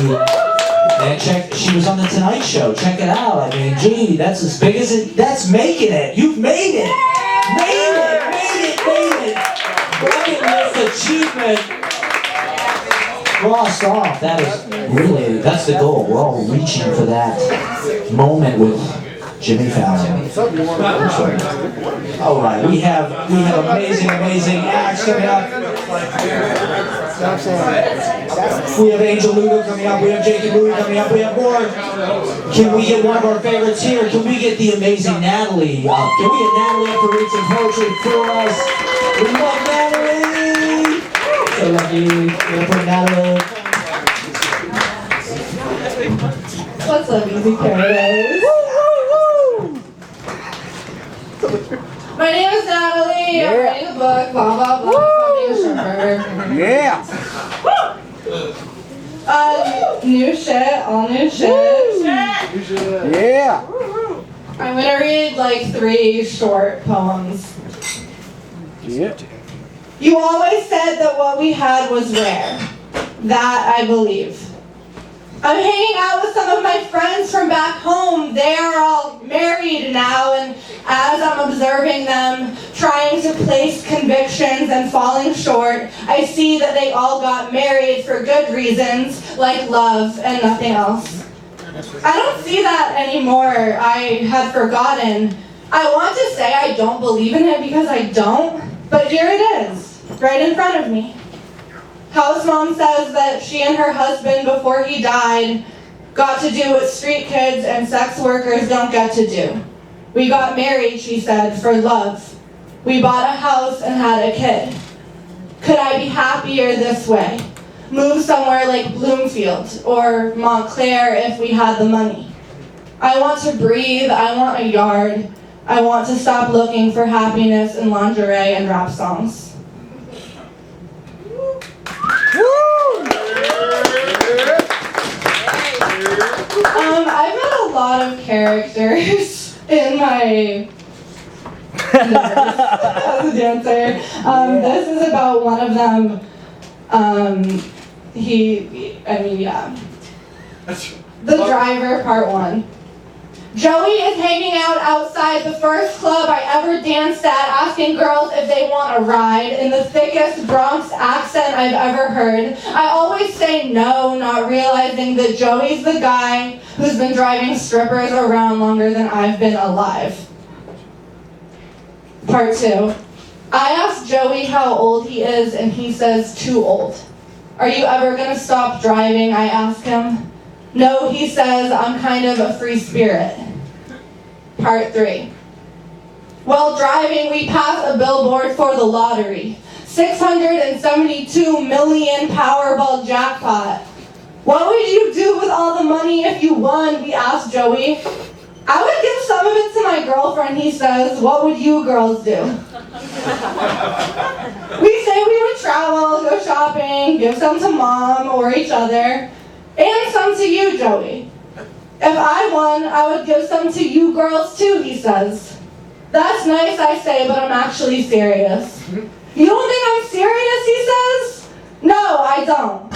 And check, she was on the Tonight Show. Check it out. I mean, gee, that's as big as it. That's making it. You've made it. Made it. Bucket list achievement. Crossed off. That is really, that's the goal. We're all reaching for that moment with Jimmy Fallon. All right, we have amazing acts coming up. We have Angel Lugo coming up. We have Jacob Louie coming up. We have more. Can we get one of our favorites here? Can we get the amazing Natalie up? Can we get Natalie up to read some poetry for us? We love Natalie. So lucky. We're gonna put Natalie. What's up, Easy Paradise? My name is Natalie. I'm writing a book. Blah blah blah. I'm being a stripper. Yeah. New shit. All new shit. Yeah. I'm gonna read like 3 short poems. Yeah. You always said that what we had was rare. That I believe. I'm hanging out with some of my friends from back home. They are all married now, and as I'm observing them, trying to place convictions and falling short, I see that they all got married for good reasons, like love and nothing else. I don't see that anymore. I had forgotten. I want to say I don't believe in it because I don't, but here it is, right in front of me. House mom says that she and her husband, before he died, got to do what street kids and sex workers don't get to do. We got married, she said, for love. We bought a house and had a kid. Could I be happier this way? Move somewhere like Bloomfield or Montclair if we had the money. I want to breathe, I want a yard. I want to stop looking for happiness in lingerie and rap songs. I've met a lot of characters in my universe as a dancer. This is about one of them. The driver, part 1. Joey is hanging out outside the first club I ever danced at, asking girls if they want a ride in the thickest Bronx accent I've ever heard. I always say no, not realizing that Joey's the guy who's been driving strippers around longer than I've been alive. Part 2. I asked Joey how old he is, and he says too old. Are you ever gonna stop driving? I ask him. No, he says, I'm kind of a free spirit. Part 3. While driving, we pass a billboard for the lottery. 672 million Powerball jackpot. What would you do with all the money if you won? We asked Joey. I would give some of it to my girlfriend, he says. What would you girls do? We say we would travel, go shopping, give some to mom or each other, and some to you, Joey. If I won, I would give some to you girls too, he says. That's nice, I say, but I'm actually serious. You don't think I'm serious, he says? No, I don't.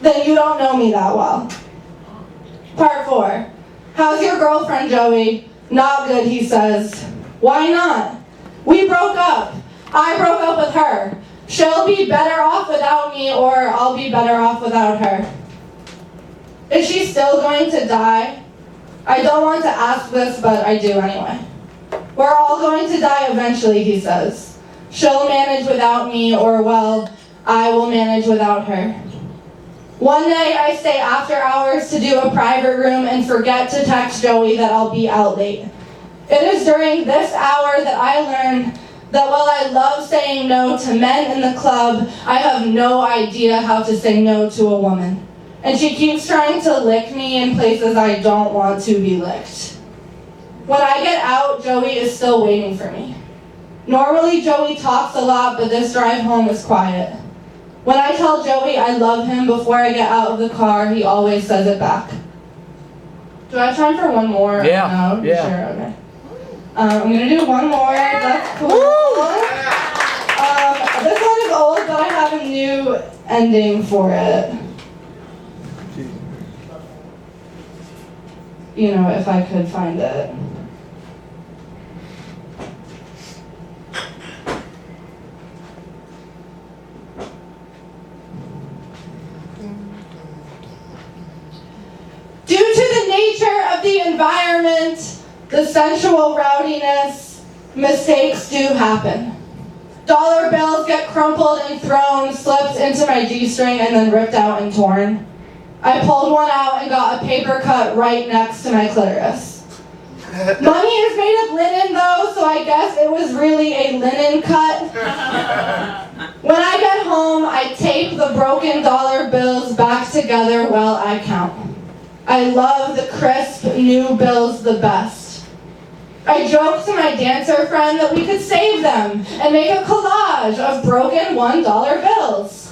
Then you don't know me that well. Part 4. How's your girlfriend, Joey? Not good, he says. Why not? We broke up. I broke up with her. She'll be better off without me, or I'll be better off without her. Is she still going to die? I don't want to ask this, but I do anyway. We're all going to die eventually, he says. She'll manage without me, or well, I will manage without her. One night I stay after hours to do a private room and forget to text Joey that I'll be out late. It is during this hour that I learned that while I love saying no to men in the club, I have no idea how to say no to a woman. And she keeps trying to lick me in places I don't want to be licked. When I get out, Joey is still waiting for me. Normally Joey talks a lot, but this drive home is quiet. When I tell Joey I love him before I get out of the car, he always says it back. Do I have time for one more? Yeah. No? Yeah. Sure, okay. I'm gonna do one more, that's cool. This one is old, but I have a new ending for it. You know, if I could find it. Due to the nature of the environment, the sensual rowdiness, mistakes do happen. Dollar bills get crumpled and thrown, slipped into my G-string, and then ripped out and torn. I pulled one out and got a paper cut right next to my clitoris. Money is made of linen though, so I guess it was really a linen cut. When I get home, I tape the broken dollar bills back together while I count. I love the crisp new bills the best. I joked to my dancer friend that we could save them and make a collage of broken $1 bills.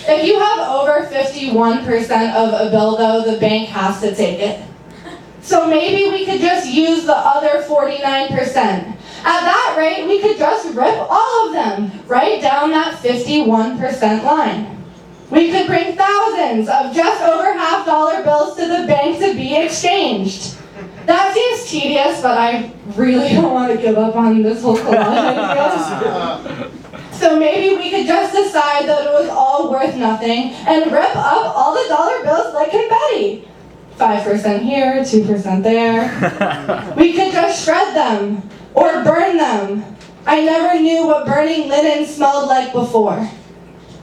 If you have over 51% of a bill though, the bank has to take it. So maybe we could just use the other 49%. At that rate, we could just rip all of them right down that 51% line. We could bring thousands of just over $half bills to the bank to be exchanged. That seems tedious, but I really don't want to give up on this whole collage idea. So maybe we could just decide that it was all worth nothing and rip up all the dollar bills like confetti. 5% here, 2% there. We could just shred them or burn them. I never knew what burning linen smelled like before.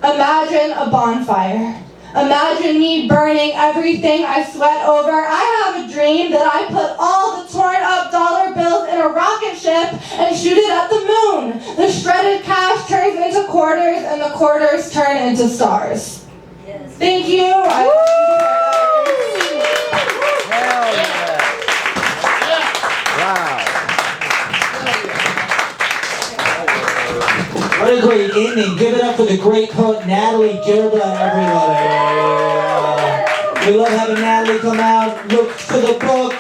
Imagine a bonfire. Imagine me burning everything I sweat over. I have a dream that I put all the torn up dollar bills in a rocket ship and shoot it at the moon. The shredded cash turns into quarters and the quarters turn into stars. Yes. Thank you. What a great ending. Give it up for the great poet Natalie, Gilda, and everybody. We love having Natalie come out. Look for the book.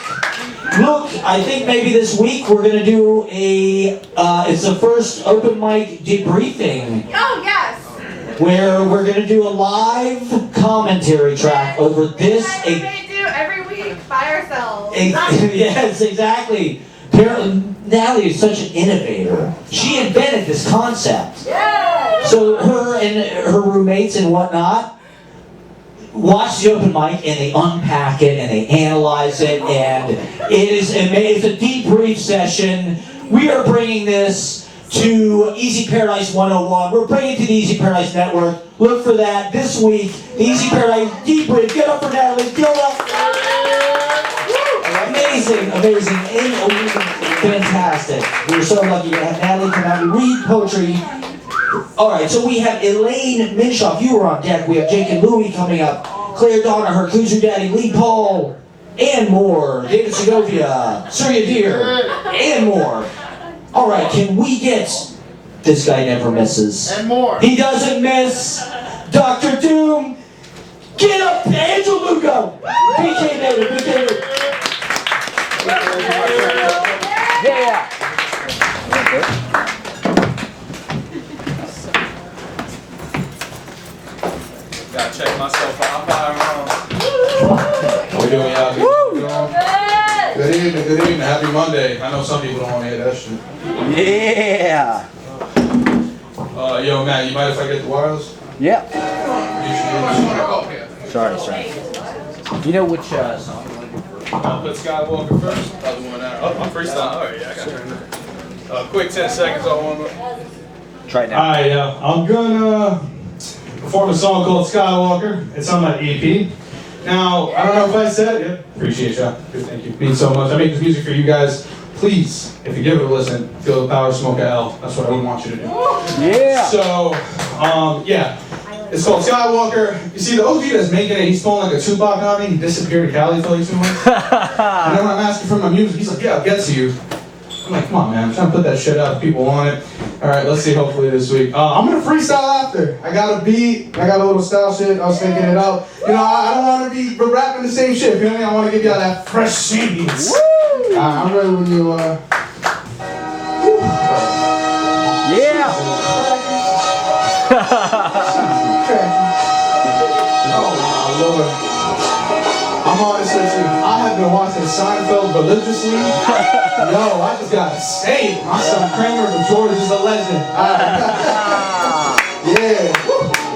Look, I think maybe this week we're going to do it's the first open mic debriefing. Oh, yes. Where we're going to do a live commentary track over this. We do every week by ourselves. Yes, exactly. Natalie is such an innovator. She invented this concept. Yeah. So her and her roommates and whatnot watch the open mic and they unpack it and they analyze it, and it's a debrief session. We are bringing this to Easy Paradise 101. We're bringing it to the Easy Paradise Network. Look for that this week. The Easy Paradise debrief. Get up for Natalie. Get up. Amazing, fantastic. We're so lucky to have Natalie come out and read poetry All right, so we have Elaine, Menshoff, you were on deck. We have Jake and Louie coming up. Clare, Donaher, Kuzu Daddy, Lee Paul, and more. David Segovia, Surya Deer, and more. All right, can we get... This guy never misses. And more. He doesn't miss. Dr. Doom, get up, Angel Lugo. BK David, BK David. Yeah. Gotta check myself out. How we doing, y'all? Good evening, good evening. Happy Monday. I know some people don't want to hear that shit. Yeah. Yo, Matt, you mind if I get the wireless? Yeah. Sorry. You know which song? I'll put Skywalker first. Other one out. Oh, I'm freestyle. All right, yeah, I got it. Quick 10 seconds on one. Try it now. Alright, I'm gonna perform a song called Skywalker. It's on my EP. Now, I don't know if I said it. Appreciate y'all. Thank you. Means so much. I make this music for you guys. Please, if you give it a listen, feel the power of smoke of hell. That's what I would want you to do. Yeah. So, yeah. It's called Skywalker. You see, the OG that's making it, he's pulling like a Tupac on me. He disappeared to Cali for like 2 months. And then when I'm asking for my music, he's like, yeah, I'll get to you. I'm like, come on, man. I'm trying to put that shit out. People want it. All right, let's see, hopefully this week. I'm going to freestyle after. I got a beat. I got a little style shit. I was thinking it out. You know, I don't want to be rapping the same shit. You know what I mean? I want to give y'all that fresh shades. I'm ready when you, Yeah. Oh, my Lord. I'm honest with you. I have been watching Seinfeld religiously. Yo, I just gotta say it. My son Kramer from George is a legend. Yeah.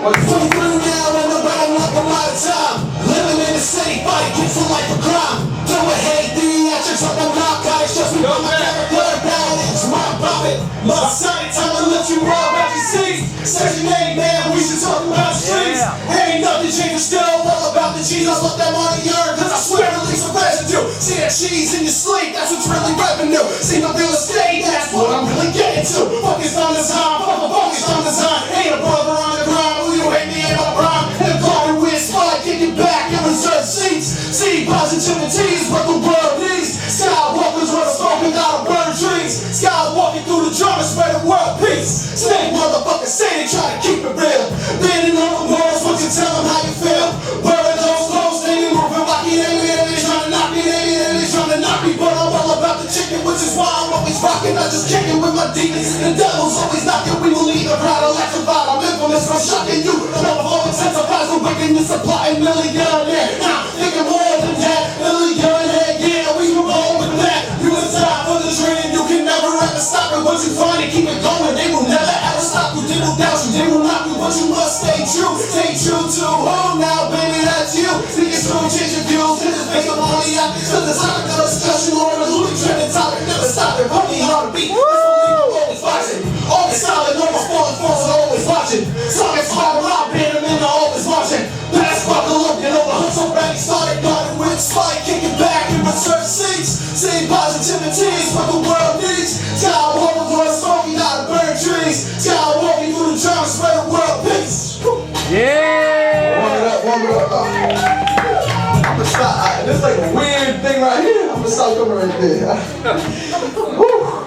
What's funny now and around like a lot of time. Living in the city, fighting for life for crime. Do it, hate theatrics like I'm not guys. Just me, my character, bad, it's my profit. My side, time to let you roll back your seats. Section 8, man, we should talk about streets. Ain't nothing changing, still all about the cheese. I let that money earn, cause I swear to leave some residue. See that cheese in your sleep, that's what's really revenue. See my real estate, that's what I'm really getting to. Focus on design, focus on design. Ain't a brother on the grind, who you hate me in my prime. In the car with spot, kick it back and reserve seats. See positivities, what the world needs. Skywalkers run smoking out of burn trees. Skywalking through the drum and spread the world peace. Snake motherfuckers say they try to keep it real. Bending on the walls, once you tell them how you feel. Wearing those clothes, they be moving wacky, they trying to knock me, they trying to knock me. But I'm all about the chicken, which is why I'm always rocking. I just kicking with my demons. The devil's always knocking, we will leave a crowd electrified. I'm infamous for shocking you. Love of all intensifies the wickedness of plotting millionaire. Now, thinking more than that, millionaire, yeah, we move on with that. You was die for the dream, you can never ever stop it. Once you find it, keep it going, they will never ever stop you. They will doubt you, they will knock you, but you must stay true to who now, baby, that's you. Think it's true, change your views, and just make them all the options. Cause it's not a discussion on a movie trending topic, never stop it, put me on the beat. Always watching, always solid, no more falling force, always watching. Song is hard, my band, and I'm always watching. Pass buckle up, you know the hook's already started. Guarded with spike, kicking back in reserve seats. Seeing positivities, what the world needs. Skywalking through the smoking out of burn trees. Skywalking through the drum, spread the world peace. Yeah. Warm it up. I'm gonna stop. This is like a weird thing right here. I'm gonna stop coming right there.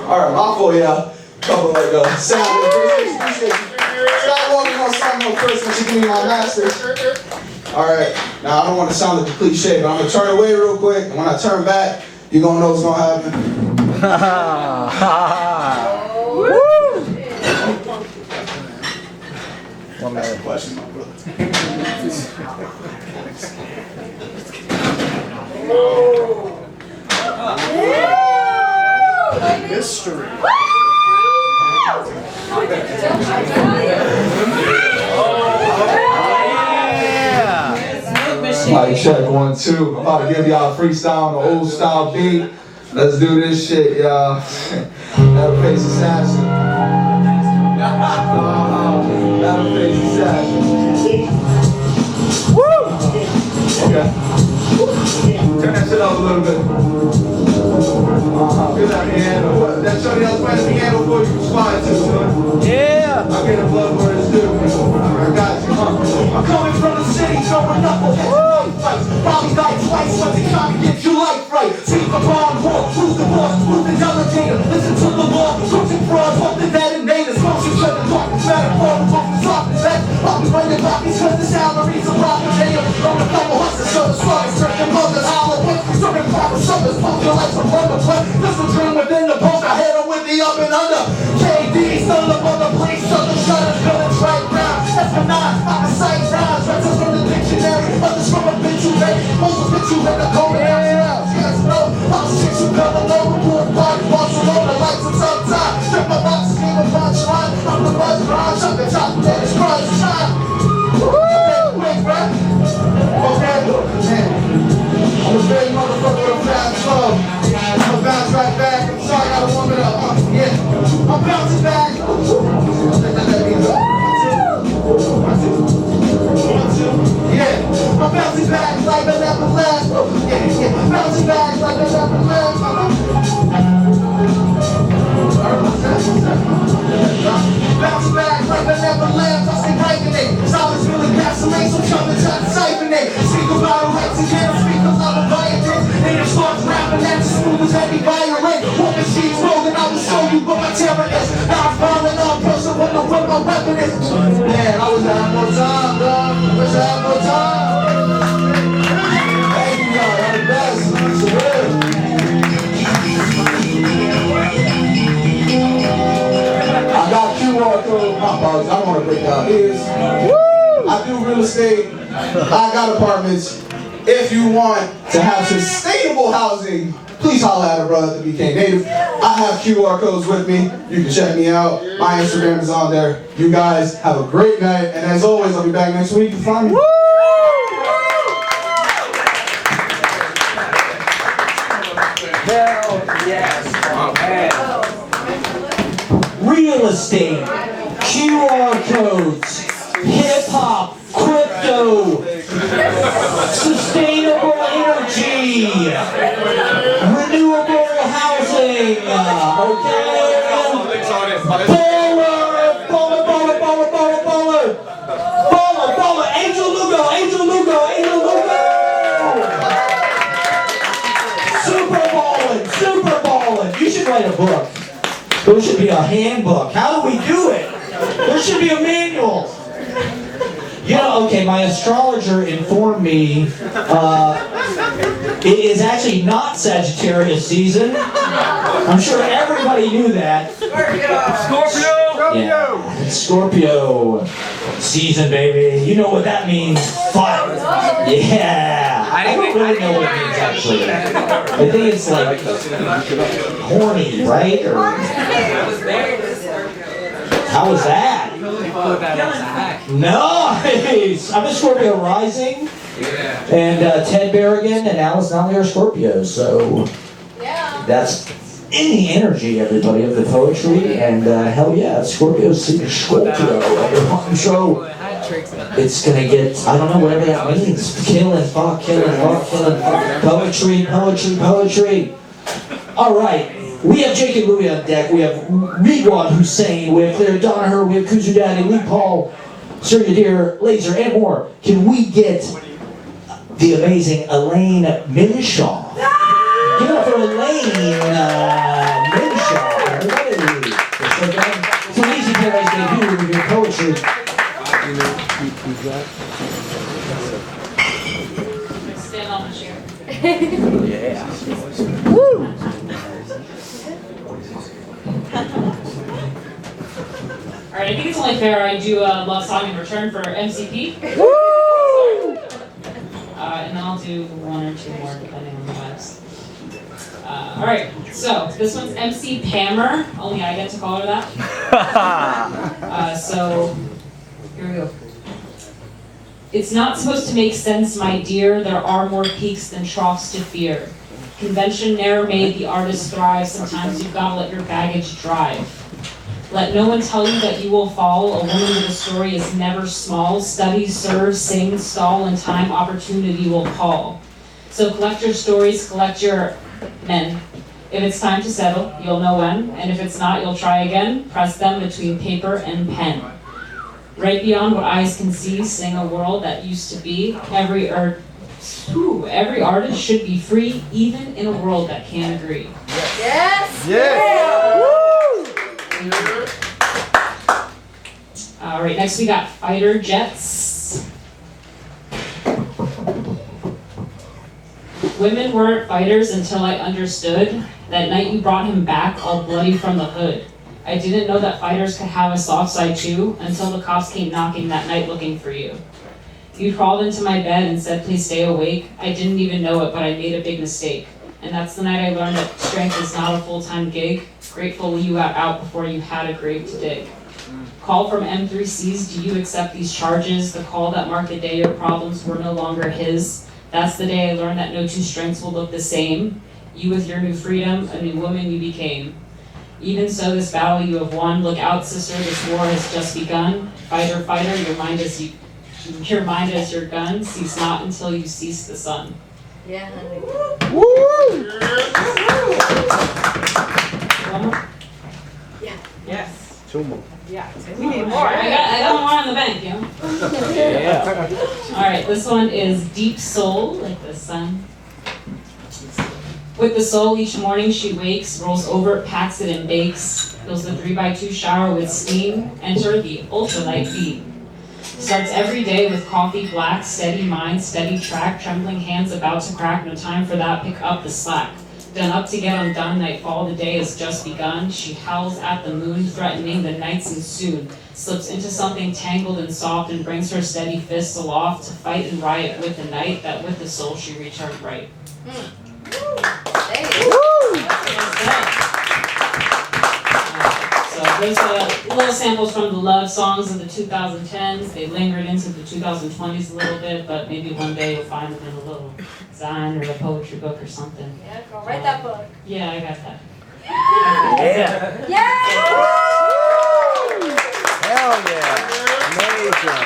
All right, my fault, y'all. Couple like sound. Appreciate you. Skywalking on something first when she give me my master. All right. Now I don't want to sound like a cliche, but I'm gonna turn away real quick, and when I turn back, you're gonna know what's gonna happen. One minute. Question, my brother. History. Mic check 1, 2. I'm about to give y'all a freestyle on the old style beat. Let's do this shit, y'all. That'll face assassin. That'll face assassin. Woo! Okay. Turn that shit up a little bit. Feel that piano. That shorty else playing the piano for you. Respond to it. Yeah. I get a blood where it's due. I got you. I'm coming from the city, throwing knuckleheads and fights. Bobby died twice, but they trying to get your life right. Speak upon war, who's the boss, who's the delegator? Listen to the law, crooks and frauds, hope the detonators. Motion to the darkness, metaphor, both the softest best. I'll be running copies cause the salaries are profit. They are on the couple hustlers, so the slugs, turning mothers, hollow with serving proper summers, pumpkin like some lumber play. This a dream within the book, I hit 'em with the up and under. KD, son of mother, please, southern shutters, villains right round. Espionage, opposite rhymes, letters from the dictionary, others from obituary. Most of it you in the code, yes, no. Politics, you got a low report, party, Barcelona, like some tough time. Strip my boxes, give a punchline. I'm the buzz rhyme, shut the top, let it crunch time. Quick, right? Okay, man. I'm a big motherfucker with a fast flow. I'ma bounce right back. I'm sorry, I don't warm it up. Yeah, I'm bouncing back. Yeah, I'm bouncing back like I never left. Yeah, bouncing back like I never left. Bouncing back like I never left. I stay breaking it. Solid feeling gasoline, so come and try to siphon it. Speak about a right to get a speak about a violence. And it starts rapping at the smooth as heavy violin. Walking sheets rolling, I will show you what my terror is. Now I'm falling on person with the what my weapon is. Man, I wish I had more time, dog. Wish I had more time. Thank you, y'all. Y'all the best. It's real. I got QR code. My apologies. I don't want to break down ears. I do real estate. I got apartments. If you want to have sustainable housing, please holla at a brother at the BK Native. I have QR codes with me. You can check me out. My Instagram is on there. You guys have a great night. And as always, I'll be back next week to find me. Hell yes. Real estate, QR codes, hip hop, crypto, sustainable energy, renewable housing, baller, Angel Lugo, super ballin', you should write a book. There should be a handbook. How do we do it? There should be a manual. You know, okay, my astrologer informed me it is actually not Sagittarius season. I'm sure everybody knew that. Scorpio! Yeah, it's Scorpio season, baby. You know what that means. Fun. Yeah. I don't really know what it means, actually. I think it's like horny, right? Or how was that? Nice! I'm a Scorpio rising. And Ted Berrigan and Alice Natalie are Scorpios, so that's in the energy, everybody, of the poetry. And hell yeah, Scorpio sing Scorpio, everyone. So it's gonna get, I don't know, whatever that means. Killing fuck. Poetry. All right. We have Jake and Louie on deck. We have Ridwan, Hussein. We have Clare, Donaher. We have Kuzu Daddy, Lee Paul, Surya, Dahr, Lazer, and more. Can we get the amazing Elaine Menshoff? Give it up for Elaine Menshoff, everybody. It's an easy paradise debut with your poetry. Stand on the chair. Yeah. Woo! Alright, I think it's only fair I do a love song in return for MCP. Woo! And then I'll do one or two more depending on the vibes. Alright, so this one's MC Pammer. Only I get to call her that. So, here we go. It's not supposed to make sense, my dear. There are more peaks than troughs to fear. Convention ne'er made the artist thrive. Sometimes you've got to let your baggage drive. Let no one tell you that you will fall. A woman with a story is never small. Study, serve, sing, stall, and time opportunity will call. So collect your stories, collect your men. If it's time to settle, you'll know when, and if it's not, you'll try again. Press them between paper and pen. Right beyond what eyes can see, sing a world that used to be. Every artist should be free, even in a world that can't agree. Yes! All right, next we got fighter jets. Women weren't fighters until I understood. That night you brought him back all bloody from the hood. I didn't know that fighters could have a soft side too, until the cops came knocking that night looking for you. You crawled into my bed and said, please stay awake. I didn't even know it, but I made a big mistake. And that's the night I learned that strength is not a full-time gig. Grateful you got out before you had a grave to dig. Call from M3Cs, do you accept these charges? The call that marked the day your problems were no longer his. That's the day I learned that no two strengths will look the same. You with your new freedom, a new woman you became. Even so, this battle you have won. Look out, sister, this war has just begun. Fighter, fighter, your mind is your gun. Cease not until you cease the sun. Yeah, honey. One more? Yeah. Yes. Two more. Yeah. We need more. I got one more on the bank, you know? Yeah. All right, this one is Deep Soul, like the sun. With the soul, each morning she wakes, rolls over, packs it and bakes, fills the 3x2 shower with steam, enter the ultralight beam. Starts every day with coffee black, steady mind, steady track, trembling hands about to crack, no time for that, pick up the slack. Done up to get undone, nightfall, the day has just begun. She howls at the moon, threatening the nights and soon. Slips into something tangled and soft and brings her steady fists aloft to fight and riot with the night that with the soul she returned right. So there's little samples from the love songs of the 2010s. They lingered into the 2020s a little bit, but maybe one day you'll find them in a little design or a poetry book or something. Yeah, go write that book. Yeah, I got that. Yeah. Yeah! Hell yeah. Amazing.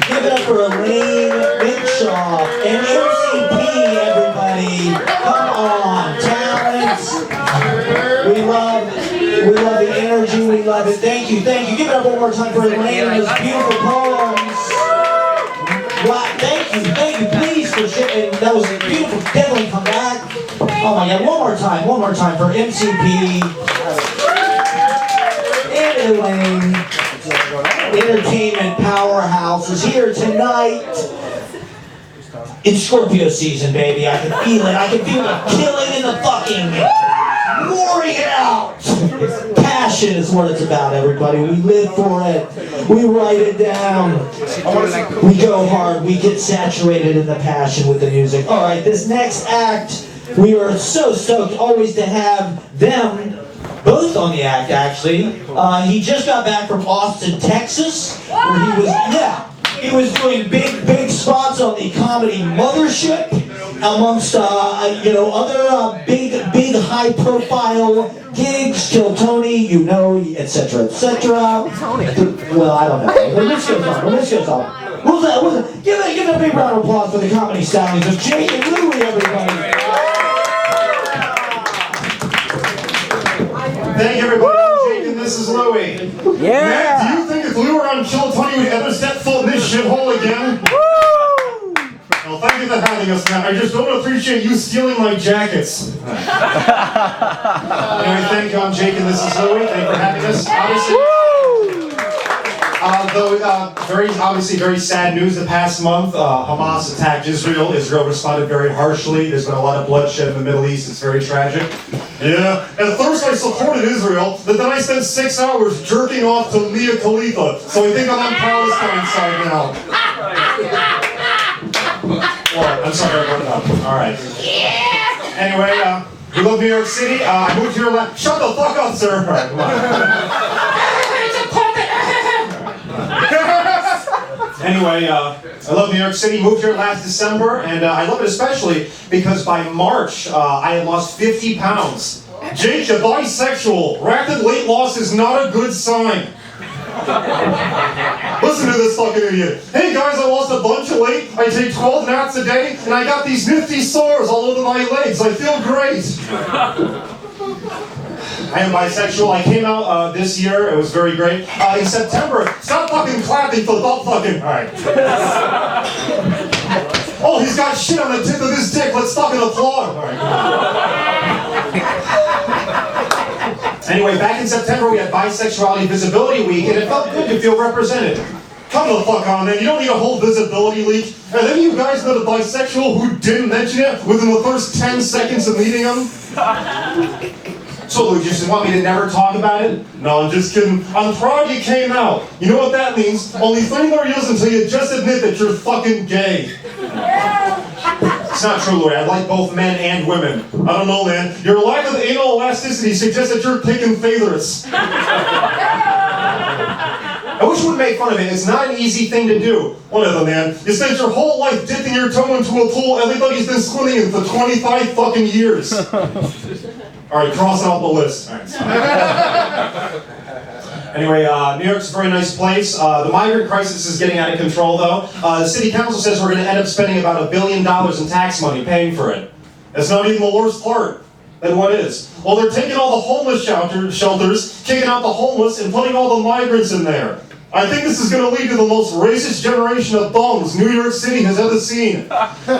Give it up for Elaine, Menshoff, and MCP, everybody. Come on, talent. We love the energy, we love it. Thank you. Give it up one more time for Elaine and those beautiful poems. Wow, thank you, please for sharing. That was beautiful. Definitely come back. Oh my God, one more time for MCP and Elaine. Entertainment powerhouse is here tonight. It's Scorpio season, baby. I can feel it. I can feel the killing and the fucking roaring it out. Passion is what it's about, everybody. We live for it. We write it down. We go hard. We get saturated in the passion with the music. All right, this next act, we are so stoked always to have them both on the act, actually. He just got back from Austin, Texas, where he was doing big spots on the comedy Mothership, amongst other big high profile gigs. Kill Tony, etc. Well, I don't know. The list goes on. Give a big round of applause for the comedy stylings of Jake and Louie, everybody. Thank you, everybody. I'm Jake and this is Louie. Yeah. Matt, do you think if we were on Kill Tony we'd ever step foot in this shithole again? Well, thank you for having us, Matt. I just don't appreciate you stealing my jackets. Anyway, thank you. I'm Jake and this is Louie. Thank you for having us. Obviously, very sad news the past month. Hamas attacked Israel. Israel responded very harshly. There's been a lot of bloodshed in the Middle East. It's very tragic. Yeah, at first I supported Israel, but then I spent 6 hours jerking off to Mia Khalifa. So I think I'm on Palestine's side now. Well, I'm sorry, I brought it up. All right. Yeah. Anyway, we love New York City. I moved here last. Shut the fuck up, sir. All right, come on. Anyway, I love New York City. Moved here last December, and I love it especially because by March, I had lost 50 pounds. Jake, you're bisexual. Rapid weight loss is not a good sign. Listen to this fucking idiot. Hey guys, I lost a bunch of weight. I take 12 naps a day, and I got these nifty sores all over my legs. I feel great. I am bisexual. I came out this year. It was very great. In September, stop fucking clapping for the butt fucking. All right. Oh, he's got shit on the tip of his dick. Let's fucking applaud. All right. Anyway, back in September, we had Bisexuality Visibility Week, and it felt good to feel represented. Come the fuck on, man. You don't need a whole visibility leak. And then you guys know the bisexual who didn't mention it within the first 10 seconds of meeting him? So, Lou, you just want me to never talk about it? No, I'm just kidding. I'm proud you came out. You know what that means? Only 3 more years until you just admit that you're fucking gay. It's not true, Louie. I like both men and women. I don't know, man. Your lack of anal elasticity suggests that you're picking favorites. I wish you wouldn't make fun of it. It's not an easy thing to do. Whatever, man. You spent your whole life dipping your toe into a pool everybody's been swimming in for 25 fucking years. Alright, cross out the list. All right. Anyway, New York's a very nice place. The migrant crisis is getting out of control, though. The city council says we're going to end up spending about $1 billion in tax money paying for it. That's not even the worst part. Then what is? Well, they're taking all the homeless shelters, kicking out the homeless, and putting all the migrants in there. I think this is going to lead to the most racist generation of bums New York City has ever seen.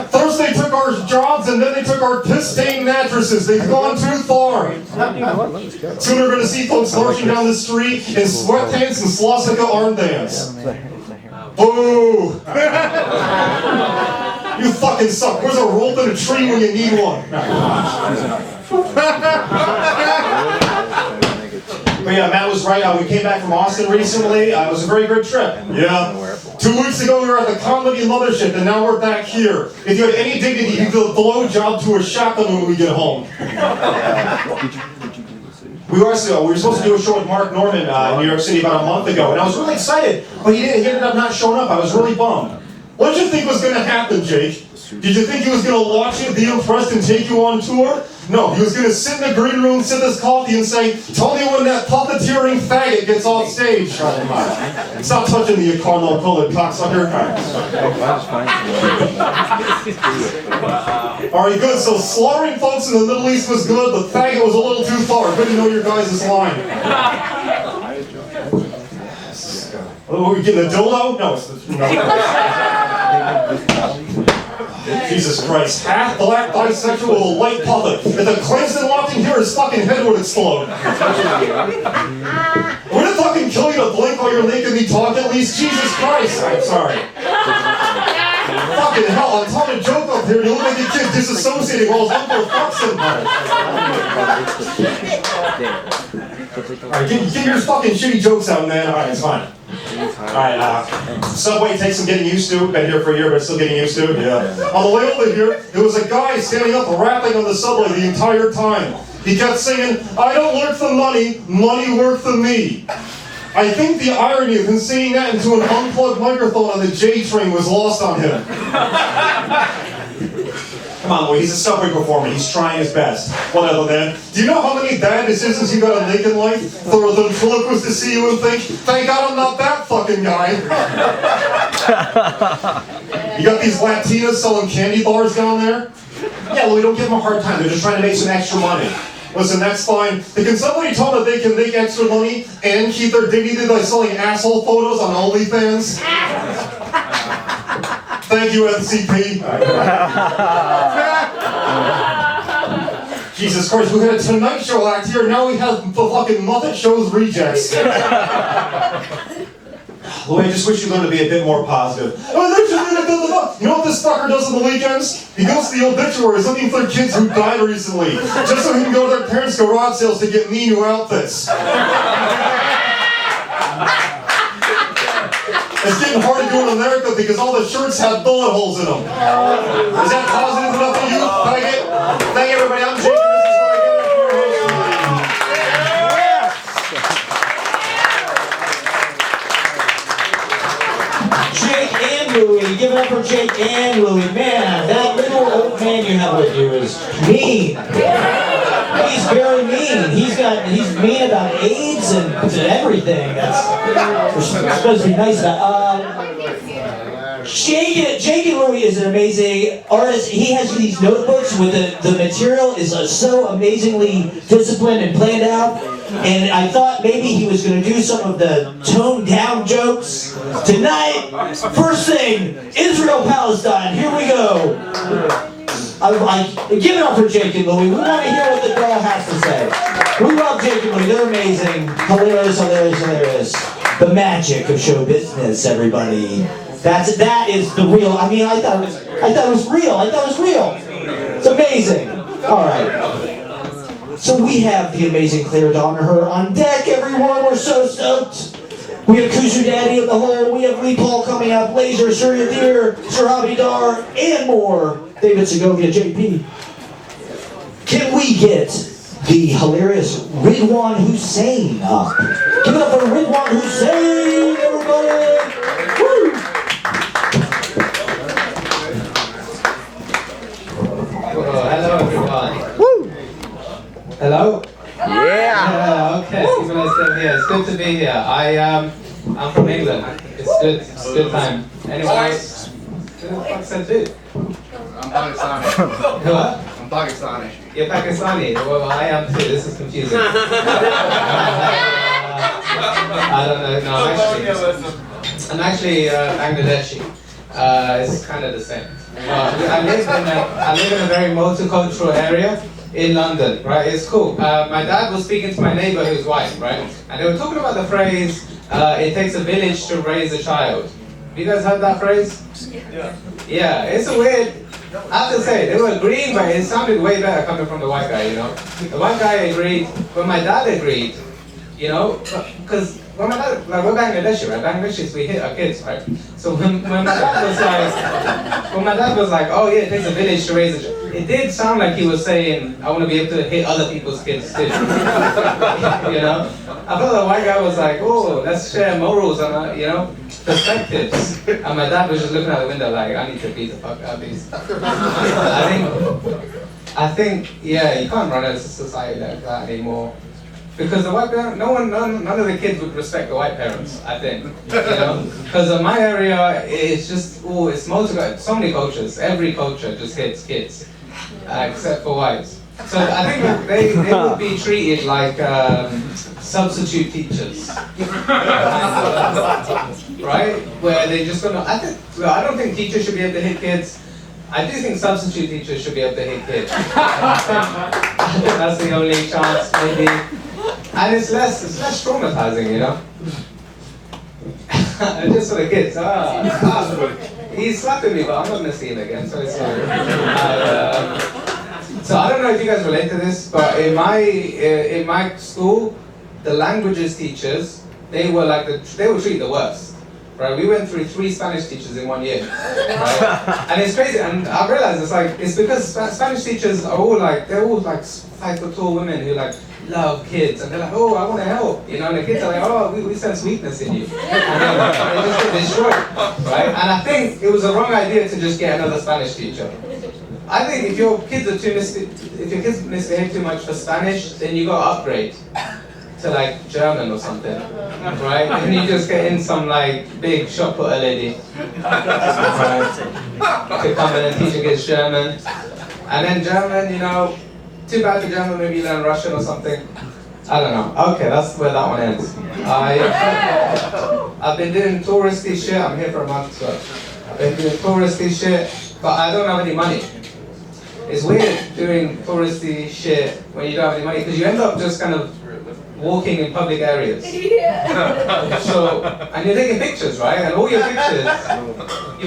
First they took our jobs, and then they took our piss-stained mattresses. They've gone too far. Soon we're going to see folks marching down the street in sweatpants and swastika armbands. Boo! You fucking suck. Where's a rope in a tree when you need one? But yeah, Matt was right. We came back from Austin recently. It was a very good trip. Yeah. 2 weeks ago, we were at the comedy mothership, and now we're back here. If you had any dignity, you'd do a blowjob to a shotgun when we get home. We were supposed to do a show with Mark Norman in New York City about a month ago, and I was really excited, but he ended up not showing up. I was really bummed. What did you think was going to happen, Jake? Did you think he was going to watch it, be impressed, and take you on tour? No, he was going to sit in the green room, sip his coffee, and say, "Tell me when that puppeteering faggot gets off stage." Stop touching the caramel-colored cocksucker. Alright, good. So slaughtering folks in the Middle East was good, but faggot was a little too far. Good to know your guys' line. What are we getting, a dildo? No, it's the... Jesus Christ. Half black, bisexual, with a light puppet. If the Klansman walked in here, his fucking head would explode. Would it fucking kill you to blink while you're making me talk at least? Jesus Christ. I'm sorry. Fucking hell, I'm telling a joke up here. You look like a kid disassociating while his uncle fucks him. Alright, get your fucking shitty jokes out, man. Alright, it's fine. Alright, Subway takes some getting used to. Been here for a year, but still getting used to. Yeah. On the way over here, there was a guy standing up rapping on the subway the entire time. He kept singing, "I don't work for money, money work for me." I think the irony of him singing that into an unplugged microphone on the J train was lost on him. Come on, Louie, he's a subway performer. He's trying his best. Whatever, man. Do you know how many bad decisions you got to make in life for the ventriloquist to see you and think, "Thank God I'm not that fucking guy"? You got these Latinas selling candy bars down there? Yeah, Louie, don't give them a hard time. They're just trying to make some extra money. Listen, that's fine. But can somebody tell them that they can make extra money and keep their dignity by selling asshole photos on OnlyFans? Thank you, NCP. Jesus Christ, we had a Tonight Show act here, now we have the fucking Muppet Show's rejects. Louie, I just wish you learned to be a bit more positive. You know what this fucker does on the weekends? He goes to the obituaries looking for kids who died recently, just so he can go to their parents' garage sales to get me new outfits. It's getting hard to do in America because all the shirts have bullet holes in them. Is that positive enough for you, faggot? Thank you, everybody. I'm Jake. Jake and Louie, give it up for Jake and Louie. Man, that little old man you have with you is mean. He's very mean. mean. He's mean about AIDS and everything. We're supposed to be nice about. Jake and Louie is an amazing artist. He has these notebooks with the material is so amazingly disciplined and planned out. And I thought maybe he was going to do some of the toned down jokes tonight. First thing, Israel-Palestine. Here we go. Give it up for Jake and Louie. We want to hear what the girl has to say. We love Jake and Louie. They're amazing. Hilarious, hilarious, hilarious. The magic of show business, everybody. That is the real. I mean, I thought it was real. It's amazing. All right. So we have the amazing Clare Donaher on deck, everyone. We're so stoked. We have Kuzu Daddy of the Hole. We have Lee Paul coming up. Lazer, Surya, sarabhi, dahr, and more. David Segovia, JP. Can we get the hilarious Ridwan Hussein up? Give it up for Ridwan Hussein, everybody. Woo! Hello, everyone. Woo! Hello? Yeah. Okay. People are still here. It's good to be here. I'm from England. It's good time. Anyway, who the fuck said dude? I'm Pakistani. What? I'm Pakistani. You're Pakistani? Well, I am too. This is confusing. I don't know. No, I'm actually Bangladeshi. It's kind of the same. I live in a very multicultural area in London, right? It's cool. My dad was speaking to my neighbor who's white, right? And they were talking about the phrase, it takes a village to raise a child. Have you guys heard that phrase? Yeah. Yeah, it's a weird, I have to say, they were agreeing, but it sounded way better coming from the white guy, you know? The white guy agreed, but my dad agreed, you know? Because when my dad, like we're Bangladeshi, right? Bangladeshis, we hit our kids, right? So when my dad was like, oh yeah, it takes a village to raise a child. It did sound like he was saying, I want to be able to hit other people's kids too. You know? I thought the white guy was like, oh, let's share morals and, you know, perspectives. And my dad was just looking out the window like, I need to beat the fuck out of these. I think, yeah, you can't run a society like that anymore. Because the white parent, none of the kids would respect the white parents, I think. You know? Because in my area, it's just, it's so many cultures. Every culture just hits kids, except for whites. So I think they would be treated like substitute teachers. Right? Where they just gonna, I don't think teachers should be able to hit kids. I do think substitute teachers should be able to hit kids. I think that's the only chance, maybe. And it's less traumatizing, you know? Just for the kids. He's slapping me, but I'm not gonna see him again, so it's so I don't know if you guys relate to this, but in my school, the languages teachers, they were treated the worst. Right? We went through 3 Spanish teachers in 1 year. Right? And it's crazy, and I realized it's because Spanish teachers are all they're all 5-foot-tall women who love kids, and they're like, oh, I want to help, you know, and the kids are like, oh, we sense weakness in you, and they just get destroyed, right? And I think it was a wrong idea to just get another Spanish teacher. I think if your kids misbehave too much for Spanish, then you got to upgrade to German or something, right? And you just get in some big shot putter lady right, to come in and teach your kids German, and then German, you know. Too bad for German, maybe you learn Russian or something. I don't know. Okay, that's where that one ends. I've been doing touristy shit. I'm here for a month, so I've been doing touristy shit, but I don't have any money. It's weird doing touristy shit when you don't have any money, because you end up just kind of walking in public areas. Yeah. So, and you're taking pictures, right? And all your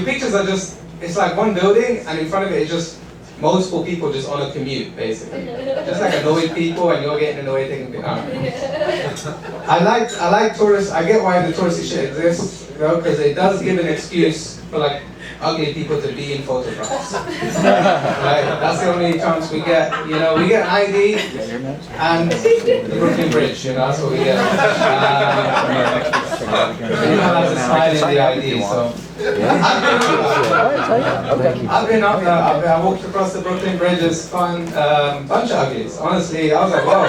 pictures are just, it's like one building, and in front of it is just multiple people just on a commute, basically. Just annoyed people, and you're getting annoyed taking pictures. I like tourists. I get why the touristy shit exists, you know, because it does give an excuse for ugly people to be in photographs. Right? That's the only chance we get. You know, we get an ID and the Brooklyn Bridge. You know, that's what we get. Anyone has a smile in the ID, so I walked across the Brooklyn Bridge, it's fun, bunch of uglies. Honestly, I was like, wow.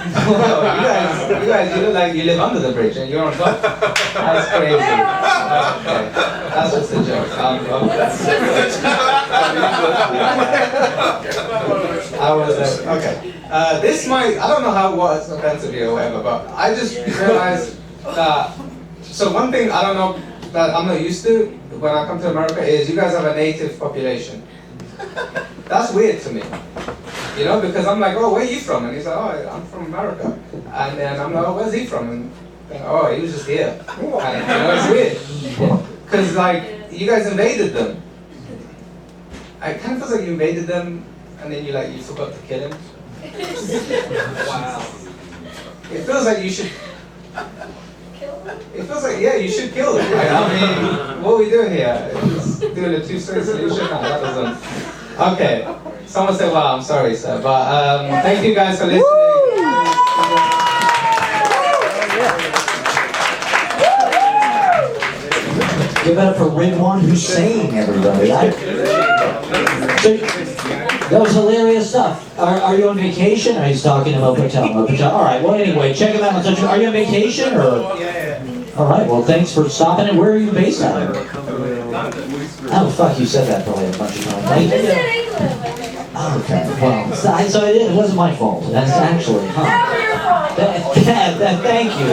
Wow, you guys, you look like you live under the bridge and you're on top. That's crazy. Okay. That's just a joke. I was like, okay. This might, I don't know how it was offensive or whatever, but I just realized that, so one thing I don't know that I'm not used to when I come to America is you guys have a native population. That's weird to me. You know, because I'm like, oh, where are you from? And he's like, oh, I'm from America. And then I'm like, oh, where's he from? And oh, he was just here. And, you know, it's weird. Because, like, you guys invaded them. It kind of feels like you invaded them and then you forgot to kill him. Wow. It feels like you should... It feels like, yeah, you should kill them. Right? I mean, what are we doing here? Just doing a two-story solution? No, that doesn't... Okay. Someone said, wow, I'm sorry, sir. But thank you guys for listening. Give it up for Ridwan Hussein, everybody. That was hilarious stuff. Are you on vacation? Or he's talking about Patel. All right, well, anyway, check him out on social. Are you on vacation? Or? Yeah. All right, well, thanks for stopping. And where are you based out of? Oh, fuck, you said that probably a bunch of times. Okay, well, so it wasn't my fault. That's actually, thank you.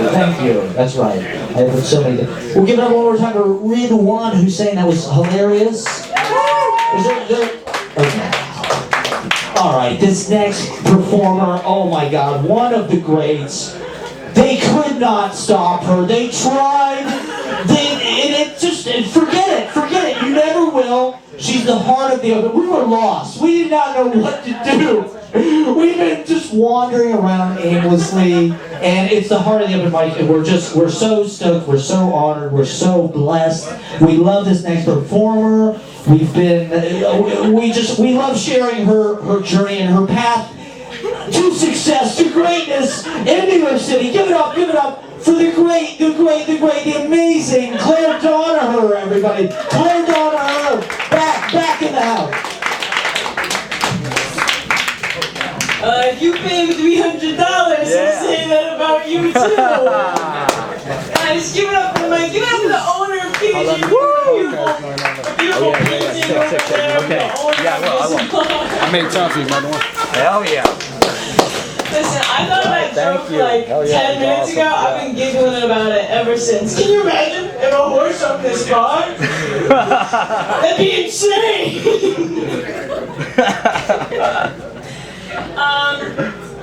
That's right. I have so many. We'll give it up one more time for Ridwan Hussein. That was hilarious. Okay. All right, this next performer, oh my God, one of the greats. They could not stop her. They tried. Forget it. You never will. She's the heart of the open. We were lost. We did not know what to do. We've been just wandering around aimlessly, and it's the heart of the open mic, and we're so stoked, we're so honored, we're so blessed. We love this next performer. We love sharing her journey and her path to success, to greatness in New York City. Give it up for the great, the amazing Clare Donaher, everybody. Clare Donaher, back in the house. If you pay me $300, I'll say that about you too. Guys, give it up for the owner of PG. Beautiful painting over there. Okay. Yeah, I will. I made time for you, man. Hell yeah. Listen, I thought of that joke like 10 minutes ago. I've been giggling about it ever since. Can you imagine if a horse owned this car? That'd be insane!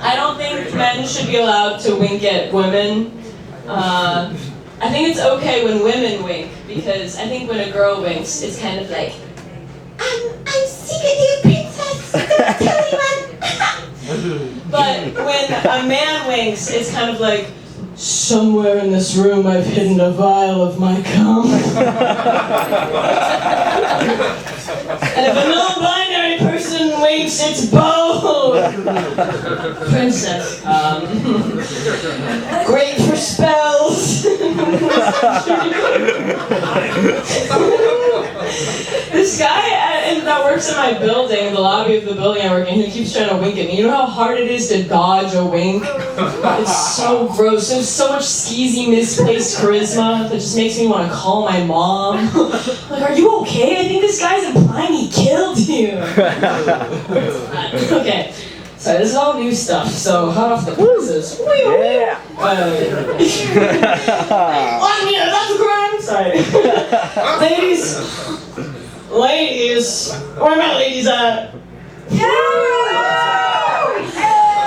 I don't think men should be allowed to wink at women. I think it's okay when women wink, because I think when a girl winks, it's kind of like, I'm secret princess, don't tell anyone. But when a man winks, it's kind of like, somewhere in this room I've hidden a vial of my cum. And if a non-binary person winks, it's both. Princess. Great for spells. This guy that works in my building, the lobby of the building I work in, he keeps trying to wink at me. You know how hard it is to dodge a wink? It's so gross. There's so much skeezy, misplaced charisma that just makes me want to call my mom. Like, are you okay? I think this guy's implying he killed you. Okay. So this is all new stuff, so hot off the presses. Yeah! That's a crime! Sorry. Ladies, where are my ladies at?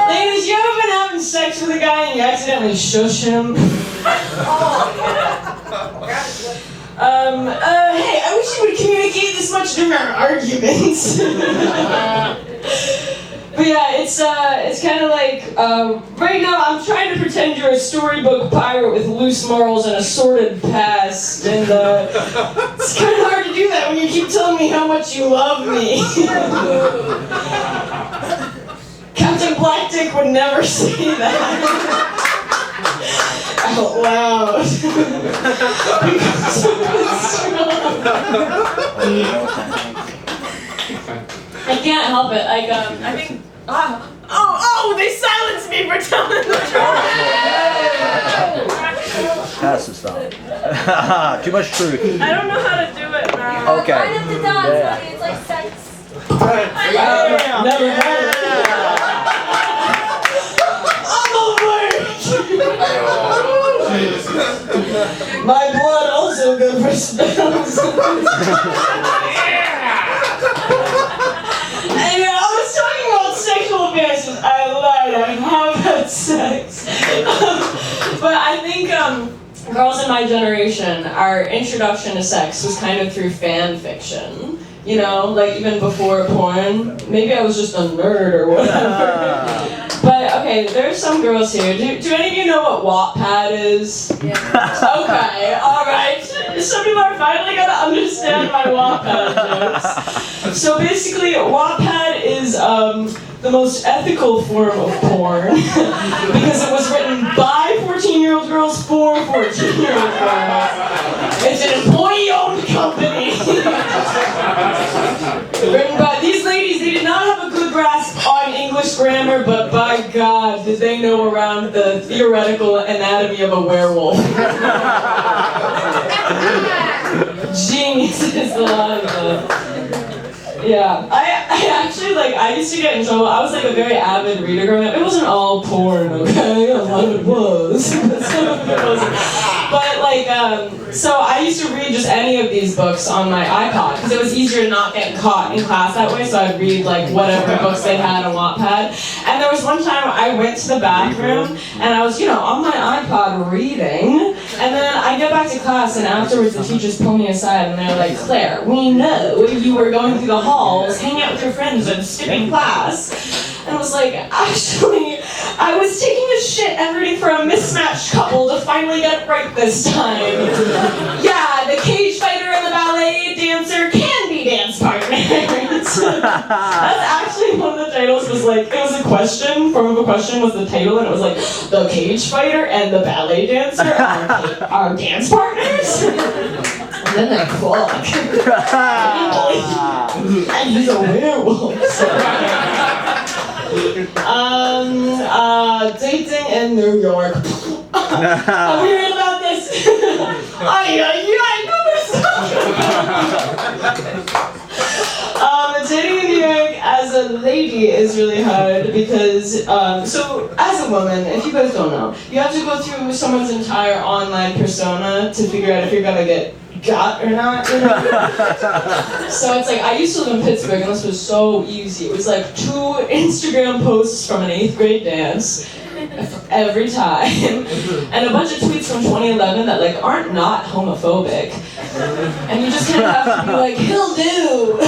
Ladies, you ever been having sex with a guy and you accidentally shush him? Hey, I wish you would communicate this much during our arguments. But yeah, it's kind of like, right now I'm trying to pretend you're a storybook pirate with loose morals and a sordid past, and it's kind of hard to do that when you keep telling me how much you love me. Captain Black Dick would never say that. I out loud. I can't help it. Like, I think. Oh! They silenced me for telling the truth. Has to stop. Too much truth. I don't know how to do it now. Okay. Line up the dots, Yeah. honey. It's like sex. Never had it. I'm a virgin. My blood also good for spells. Anyway, I was talking about sexual advances. I lied. I have had sex. But I think girls in my generation, our introduction to sex was kind of through fan fiction. You know, like even before porn. Maybe I was just a nerd or whatever. But okay, there's some girls here. Do any of you know what Wattpad is? Yeah. Okay, alright. Some people are finally gonna understand my Wattpad jokes. So basically, Wattpad is the most ethical form of porn because it was written by 14-year-old girls for 14-year-old girls. It's an employee-owned company. Written by these ladies. They did not have a good grasp on English grammar, but by God, did they know around the theoretical anatomy of a werewolf. Geniuses, a lot of them. Yeah, I actually, like, I used to get in trouble. I was, like, a very avid reader growing up. It wasn't all porn, okay? A lot of it was. Some of it wasn't. But, like, so I used to read just any of these books on my iPod, because it was easier to not get caught in class that way, so I'd read, like, whatever books they had on Wattpad. And there was one time I went to the bathroom, and I was, you know, on my iPod reading, and then I get back to class, and afterwards the teachers pull me aside, and they're like, Claire, we know you were going through the halls, hanging out with your friends, and skipping class. And I was like, actually, I was taking a shit and rooting for a mismatched couple to finally get it right this time. Yeah, the cage fighter and the ballet dancer can be dance partners. That's actually one of the titles was like, it was a question, form of a question was the title, and it was like, the cage fighter and the ballet dancer are dance partners? And then they fuck. And he's a werewolf. Dating in New York. Have you heard about this? I know this. Dating in New York as a lady is really hard because, so as a woman, if you guys don't know, you have to go through someone's entire online persona to figure out if you're gonna get got or not, you know? So it's like, I used to live in Pittsburgh and this was so easy. It was like 2 Instagram posts from an 8th grade dance every time, and a bunch of tweets from 2011 that like aren't not homophobic. And you just kind of have to be like, he'll do.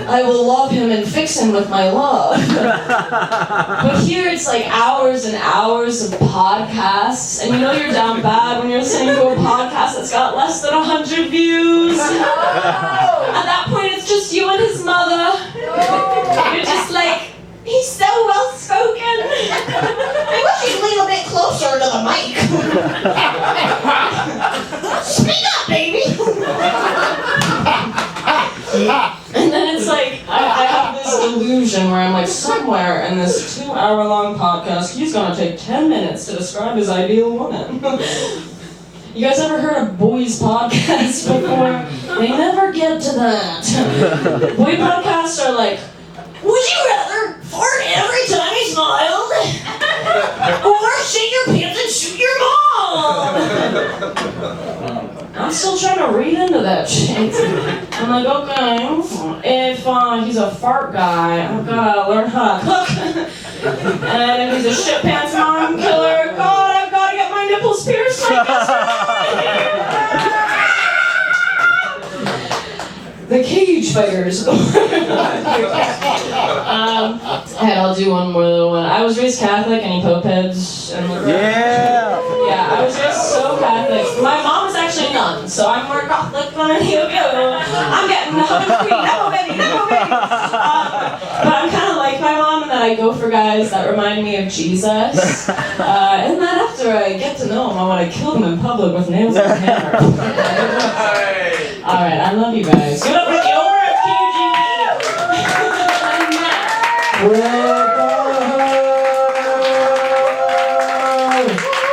I will love him and fix him with my love. But here it's like hours and hours of podcasts, and you know you're down bad when you're listening to a podcast that's got less than 100 views. At that point it's just you and his mother. You're just like, he's so well spoken. I wish he'd lean a bit closer to the mic. Speak up, baby. And then it's like, I have this delusion where I'm like, somewhere in this 2-hour-long podcast, he's gonna take 10 minutes to describe his ideal woman. You guys ever heard of boys' podcasts before? They never get to that. Boy podcasts are like, would you rather fart every time he smiled? Or shit your pants and shoot your mom? I'm still trying to read into that shit. I'm like, okay, if he's a fart guy, I've gotta learn how to cook. And if he's a shit pants mom killer, God, I've gotta get my nipples pierced like this. The cage fighters. I'll do one more little one. I was raised Catholic. Any Pope heads? Yeah, I was raised so Catholic. My mom was actually a nun, so I'm more Catholic than any of you. I'm getting the hug free. No, baby, no, baby. But I'm kind of like my mom in that I go for guys that remind me of Jesus. And then after I get to know him, I want to I killed him in public with nails and a hammer. Alright, I love you guys. Give it up for the owner of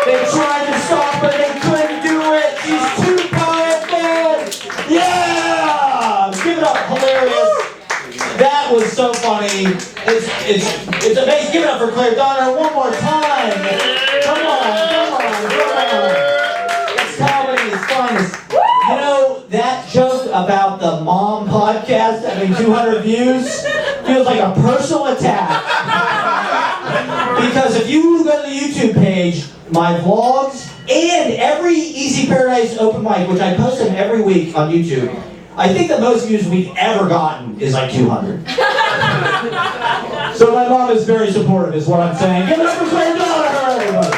They tried to stop her, they couldn't do it. She's too powerful. Yeah! Give it up, hilarious. That was so funny. It's amazing. Give it up for Clare Donaher one more time. Come on. It's comedy, it's fun. You know, that joke about the mom podcast having 200 views feels like a personal attack. Because if you go to the YouTube page, my vlogs, and every Easy Paradise open mic, which I post them every week on YouTube, I think the most views we've ever gotten is like 200. So my mom is very supportive, is what I'm saying. Give it up for Clare Donaher, everybody.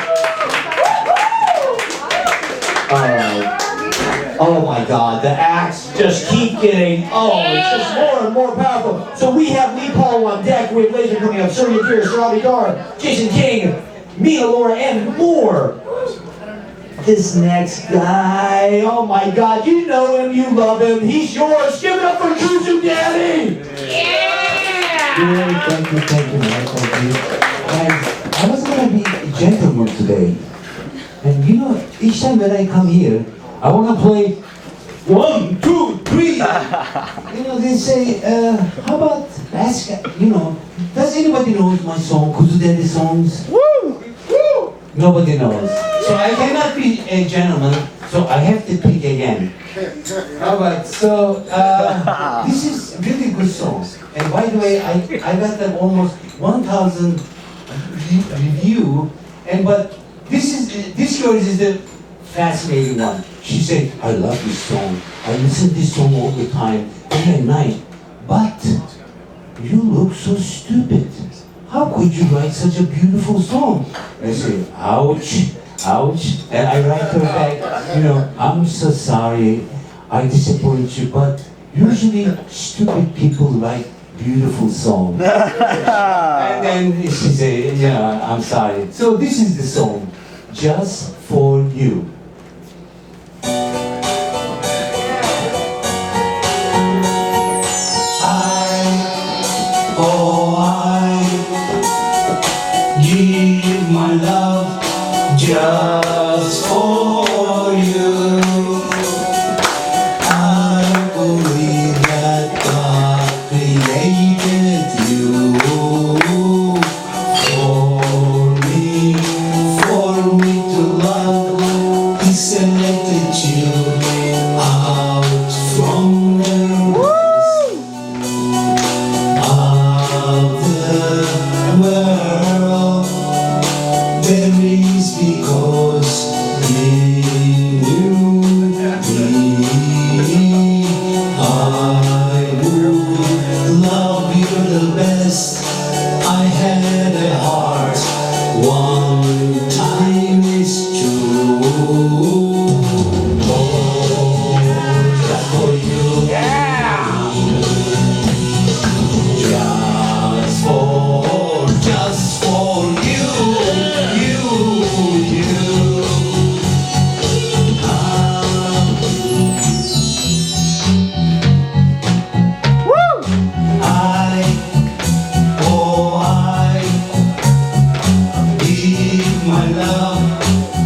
Oh my God, the acts just keep getting, it's just more and more powerful. So we have Lee Paul on deck, we have Lazer coming up, Surya, sarabhi, dahr, Jason King, Mena, Lora, and more. This next guy, oh my God, you know him, you love him, he's yours. Give it up for Kuzu Daddy! Yeah, thank you, man, thank you. And I was gonna be a gentleman today. And you know, each time that I come here, I wanna play 1, 2, 3. You know, they say, how about basket? You know, does anybody know my song, Kuzu Daddy songs? Woo! Woo! Nobody knows. So I cannot be a gentleman, so I have to pick again. Alright, so this is really good songs. And by the way, I got them almost 1,000 review. But this yours is the fascinating one. She said, I love this song. I listen to this song all the time, day and night. But you look so stupid. How could you write such a beautiful song? I say, ouch, ouch. And I write her back, you know, I'm so sorry, I disappoint you, but usually stupid people write beautiful songs. And then she say, yeah, I'm sorry. So this is the song, Just For You. Give my love just for you. I believe that God created you for me to love. He selected you out from the rest of the world. There is because you knew me. I would love you the best. I had a heart, one time is true. Oh, just for you. Just for you. My love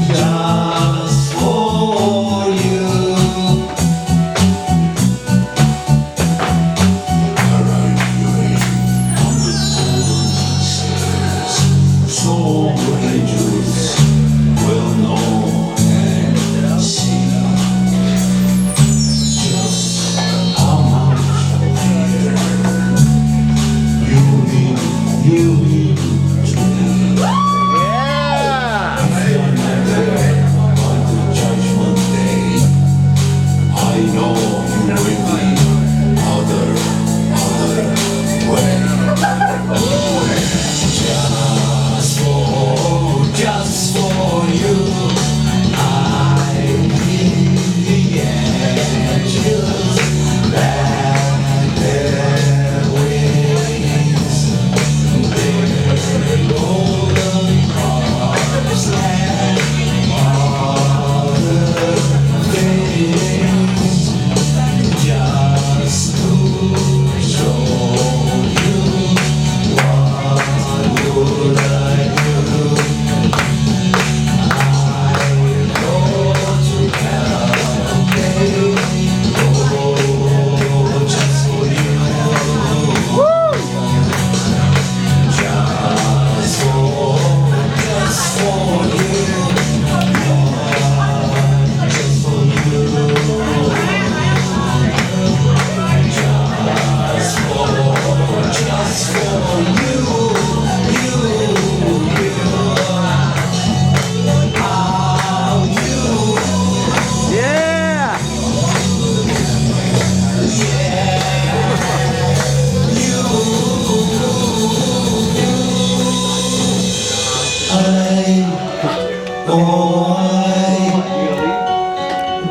just for you. So angels will know and see just how much you mean to me. Just for you, I need the angels that their wings, their golden arms and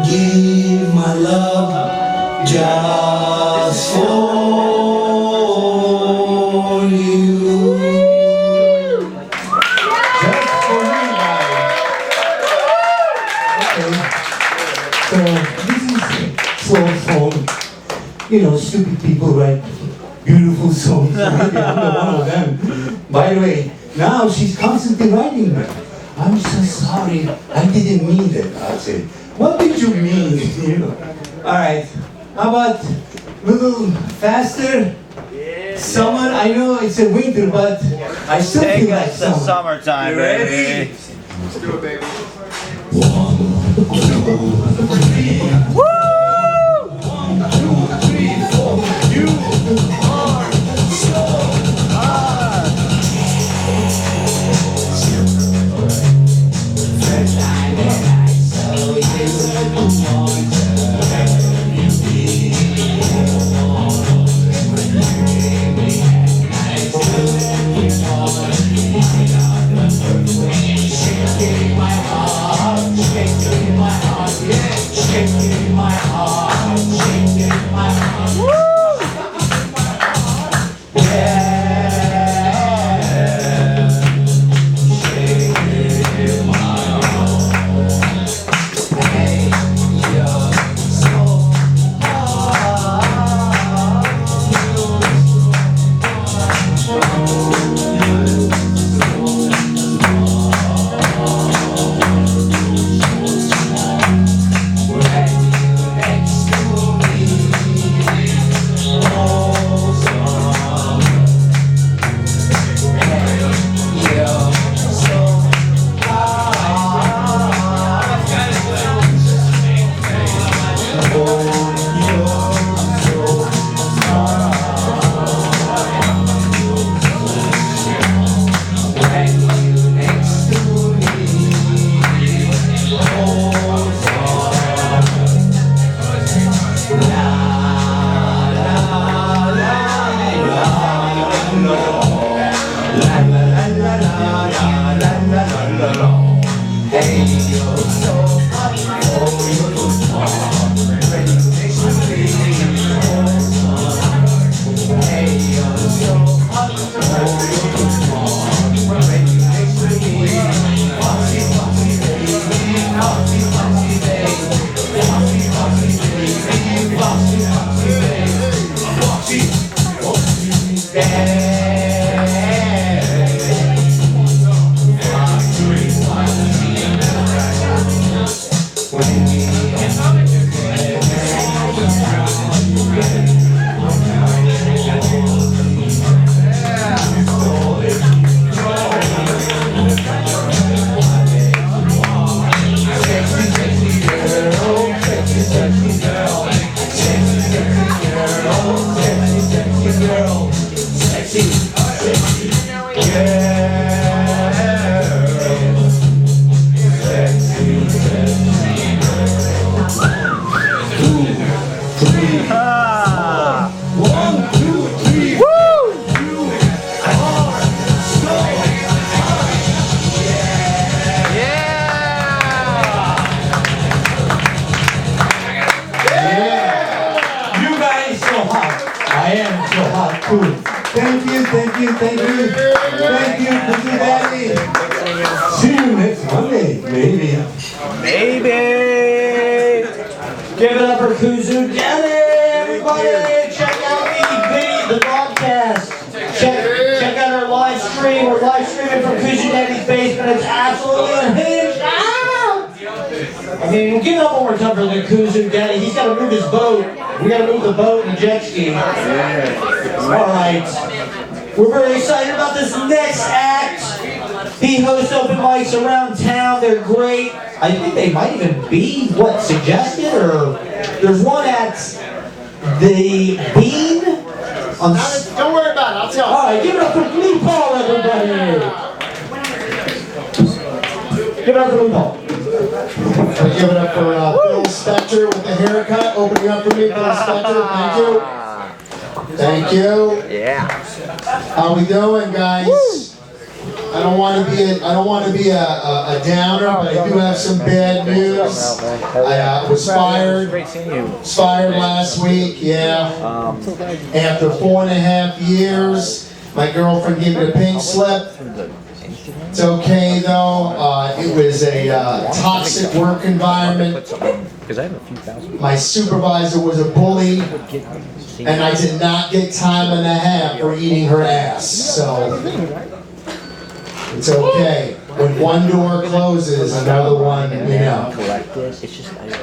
give my love just for you. Just for you guys. Okay. So this is slow song. You know, stupid people write beautiful songs. So maybe I'm not one of them. By the way, now she's constantly writing them. I'm so sorry. I didn't mean that. I said, what did you mean? You know. All right. How about a little faster? Summer. I know it's a winter, but I still feel like It's the summer. summertime, baby. Let's do it, baby. Thank you, thank you, thank you. Thank you, Kuzu Daddy. See you next Monday, maybe. Maybe. Give it up for Kuzu Daddy, everybody. Check out the broadcast. Check out our live stream. We're live streaming from Kuzu Daddy's basement. It's absolutely unhinged. I mean, we'll give it up one more time for the Kuzu Daddy. He's got to move his boat. We got to move the boat and the jet ski. All right. We're very excited about this next act. He hosts open mics around town. They're great. I think they might even be, suggested? Or there's one at the Bean. Don't worry about it. I'll tell you. All right, give it up for Blue Paul, everybody. Give it up for Blue Paul. Give it up for Bill Spector with the haircut. Opening up for me, Bill Spector. Thank you. Thank you. Yeah. How we doing, guys? I don't want to be a downer, but I do have some bad news. I was fired last week. Yeah. After 4.5 years, my girlfriend gave me the pink slip. It's okay though. It was a toxic work environment. My supervisor was a bully, and I did not get time and a half for eating her ass. So it's okay. When one door closes, another one,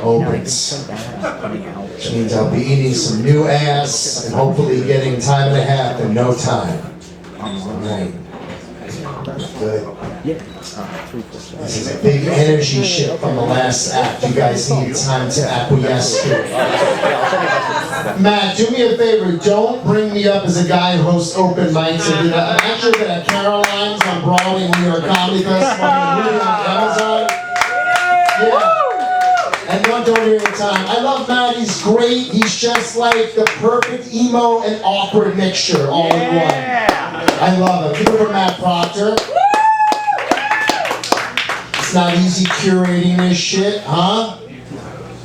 opens. Which means I'll be eating some new ass and hopefully getting time and a half in no time. Right. Good. This is a big energy shift from the last act. You guys need time to acquiesce to it. Matt, do me a favor. Don't bring me up as a guy who hosts open mics. I'm actually been at Caroline's on Broadway New York Comedy Festival. Really on Amazon. Yeah. And one donaher at a time. I love Matt. He's great. He's just like the perfect emo and awkward mixture all in one. I love him. Give it for Matt Proctor. It's not easy curating this shit, huh?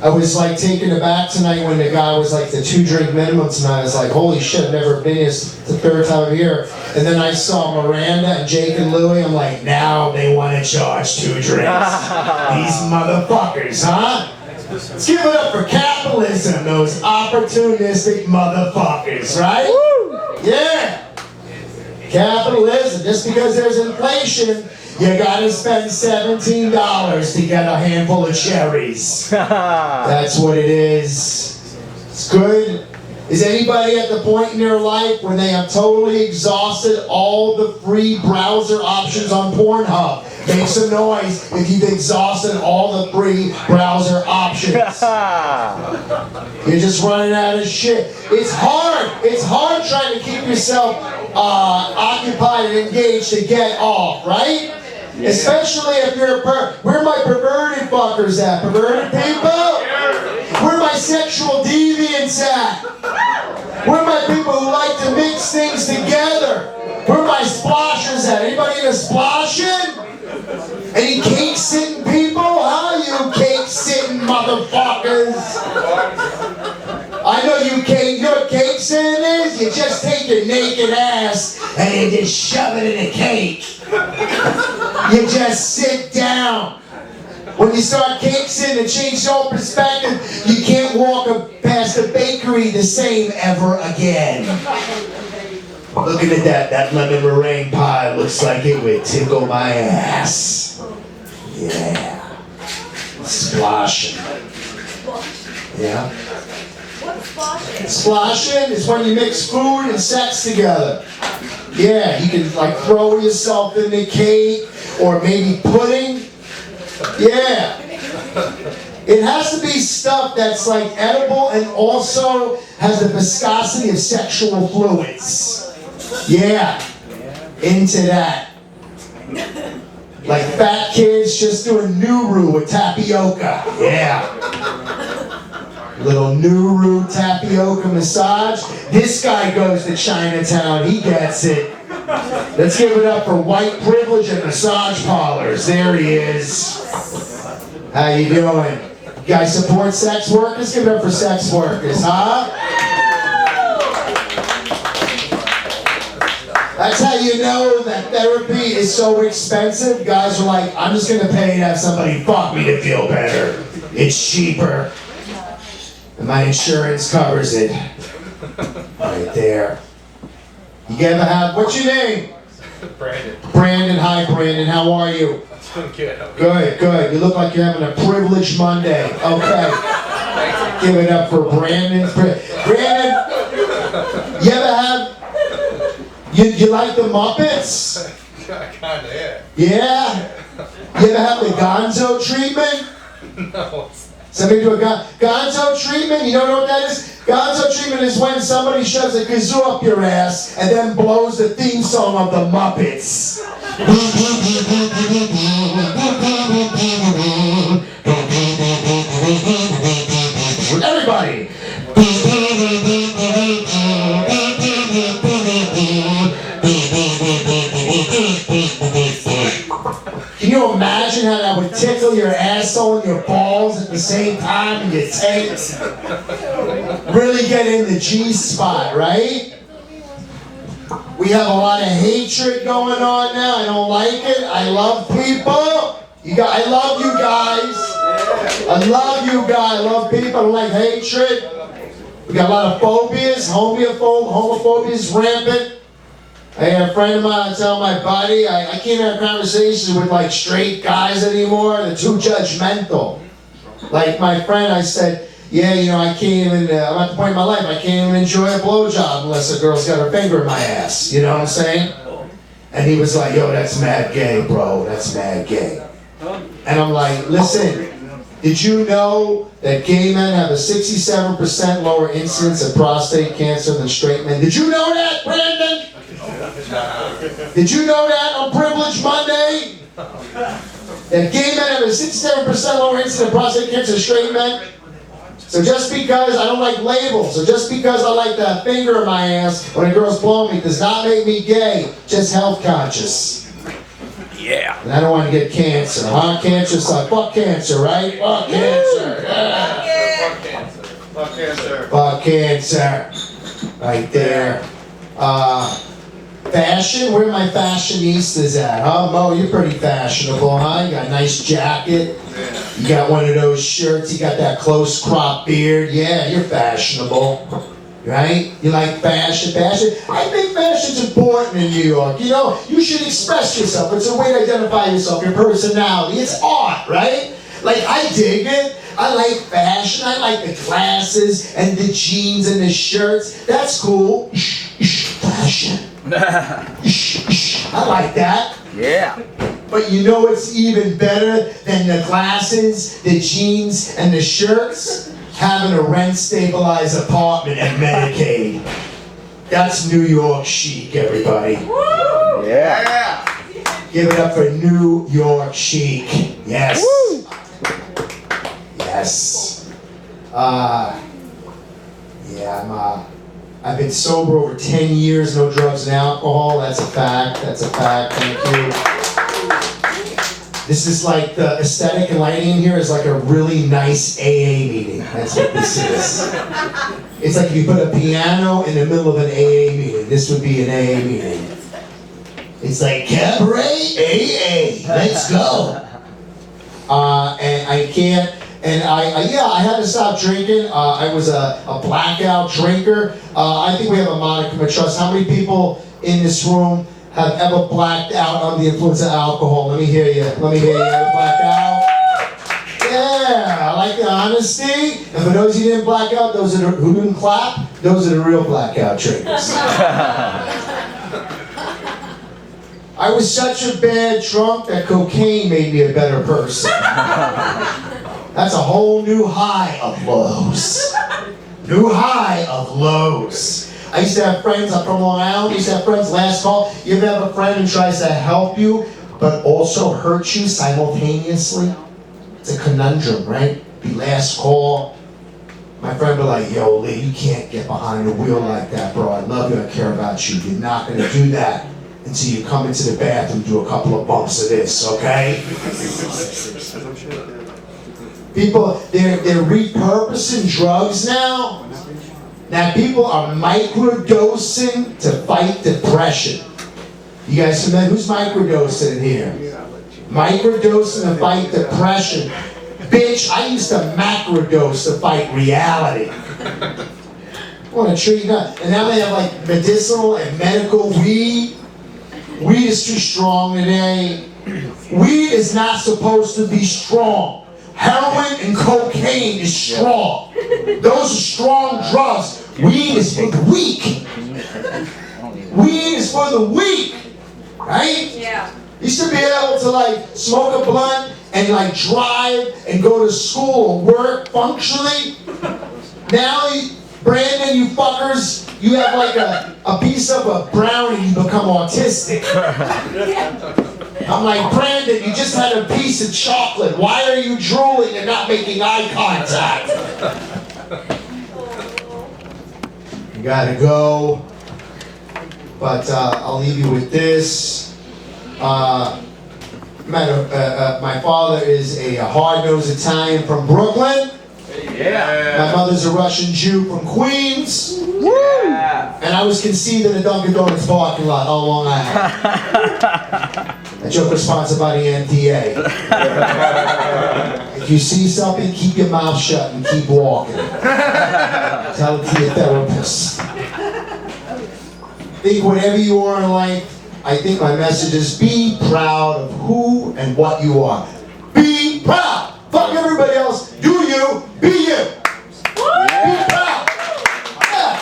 I was like taken aback tonight when the guy was like the 2-drink minimum tonight. I was like, holy shit, I've never been here. It's the 3rd time of year. And then I saw Miranda and Jake and Louie. I'm like, now they want to charge 2 drinks. These motherfuckers, huh? Let's give it up for capitalism, those opportunistic motherfuckers, right? Yeah. Capitalism. Just because there's inflation, you gotta spend $17 to get a handful of cherries. That's what it is. It's good. Is anybody at the point in their life when they have totally exhausted all the free browser options on Pornhub? Make some noise if you've exhausted all the free browser options. You're just running out of shit. It's hard. It's hard trying to keep yourself occupied and engaged to get off, right? Yeah. Especially if you're where are my perverted fuckers at? Perverted people? Where are my sexual deviants at? Where are my people who like to mix things together? Where are my sploshers at? Anybody into sploshing? Any cake-sitting people? Huh? You cake-sitting motherfuckers. I know you know what cake-sitting is? You just take your naked ass and you just shove it in a cake. You just sit down. When you start cake-sitting and change your whole perspective, you can't walk past the bakery the same ever again. Looking at that lemon meringue pie looks like it would tickle my ass. Yeah. Splashing. Yeah. Splashing is when you mix food and sex together. Yeah, you can like throw yourself in the cake or maybe pudding. Yeah. It has to be stuff that's like edible and also has the viscosity of sexual fluids. Yeah. Into that. Like fat kids just doing Nuru with tapioca. Yeah. Little Nuru tapioca massage. This guy goes to Chinatown. He gets it. Let's give it up for white privilege and massage parlors. There he is. How you doing? You guys support sex workers? Give it up for sex workers, huh? That's how you know that therapy is so expensive. Guys are like, I'm just gonna pay to have somebody fuck me to feel better. It's cheaper. And my insurance covers it. Right there. You ever have, what's your name? Brandon. Brandon, hi Brandon, how are you? I'm good. Good, good. You look like you're having a privileged Monday. Okay. Give it up for Brandon. Brandon, you ever have, you like the Muppets? Kinda, yeah. Yeah? You ever have the Gonzo treatment? No. Somebody do a Gonzo treatment? You don't know what that is? Gonzo treatment is when somebody shoves a kazoo up your ass and then blows the theme song of the Muppets. Everybody. asshole and your balls at the same time and your tanks. Really get in the G spot, right? We have a lot of hatred going on now. I don't like it. I love people. I love you guys. I love you guys. I love people. I don't like hatred. We got a lot of phobias. Homophobia is rampant. I had a friend of mine tell my buddy, I can't have conversations with like straight guys anymore. They're too judgmental. Like my friend, I said, yeah, you know, I can't even, I'm at the point in my life, I can't even enjoy a blowjob unless a girl's got her finger in my ass. You know what I'm saying? And he was like, yo, that's mad gay, bro. That's mad gay. And I'm like, listen, did you know that gay men have a 67% lower incidence of prostate cancer than straight men? Did you know that, Brandon? Did you know that on Privilege Monday? That gay men have a 67% lower incidence of prostate cancer than straight men? So just because I don't like labels, or just because I like that finger in my ass when a girl's blowing me does not make me gay, just health conscious. Yeah. And I don't want to get cancer. Huh? Cancer sucks. Fuck cancer, right? Fuck cancer. Yeah. Fuck cancer. Fuck cancer. Fuck cancer. Right there. Fashion? Where are my fashionistas at? Huh, Mo? You're pretty fashionable, huh? You got a nice jacket. You got one of those shirts. You got that close crop beard. Yeah, you're fashionable. Right? You like fashion? Fashion? I think fashion's important in New York. You know, you should express yourself. It's a way to identify yourself, your personality. It's art, right? Like, I dig it. I like fashion. I like the glasses and the jeans and the shirts. That's cool. Fashion. I like that. Yeah. But you know what's even better than the glasses, the jeans, and the shirts? Having a rent-stabilized apartment at Medicaid. That's New York chic, everybody. Woo! Yeah. Give it up for New York chic. Yes. Woo! Yes. Yeah, I've been sober over 10 years, no drugs and alcohol. That's a fact. That's a fact. Thank you. This is like the aesthetic and lighting in here is like a really nice AA meeting. That's what this is. It's like if you put a piano in the middle of an AA meeting. This would be an AA meeting. It's like cabaret AA. Let's go. And I can't. And I had to stop drinking. I was a blackout drinker. I think we have a modicum of trust. How many people in this room have ever blacked out under the influence of alcohol? Let me hear you. Let me hear you. Ever blacked out? Yeah, I like the honesty. And for those who didn't black out, who didn't clap, those are the real blackout drinkers. I was such a bad drunk that cocaine made me a better person. That's a whole new high of lows. New high of lows. I used to have friends, I'm from Long Island, I used to have friends, last call. You ever have a friend who tries to help you, but also hurt you simultaneously? It's a conundrum, right? Be last call. My friend would be like, yo, Lee, you can't get behind the wheel like that, bro. I love you, I care about you. You're not gonna do that until you come into the bathroom, do a couple of bumps of this, okay? People, they're repurposing drugs now. Now people are microdosing to fight depression. You guys familiar? Who's microdosing in here? Microdosing to fight depression. Bitch, I used to macrodose to fight reality. I want to treat you. And now they have like medicinal and medical weed. Weed is too strong today. Weed is not supposed to be strong. Heroin and cocaine is strong. Those are strong drugs. Weed is for the weak. Weed is for the weak. Right? Yeah. You should be able to like smoke a blunt and like drive and go to school or work functionally. Now, Brandon, you fuckers, you have like a piece of a brownie, you become autistic. I'm like, Brandon, you just had a piece of chocolate. Why are you drooling and not making eye contact? You gotta go. But I'll leave you with this. My father is a hard-nosed Italian from Brooklyn. Yeah. My mother's a Russian Jew from Queens. Yeah. And I was conceived in a Dunkin' Donuts parking lot on Long Island. A joke was sponsored by the NTA. If you see something, keep your mouth shut and keep walking. Tell it to your therapist. Think whatever you are in life, I think my message is be proud of who and what you are. Be proud! Fuck everybody else, do you, be you! Be proud! Yeah.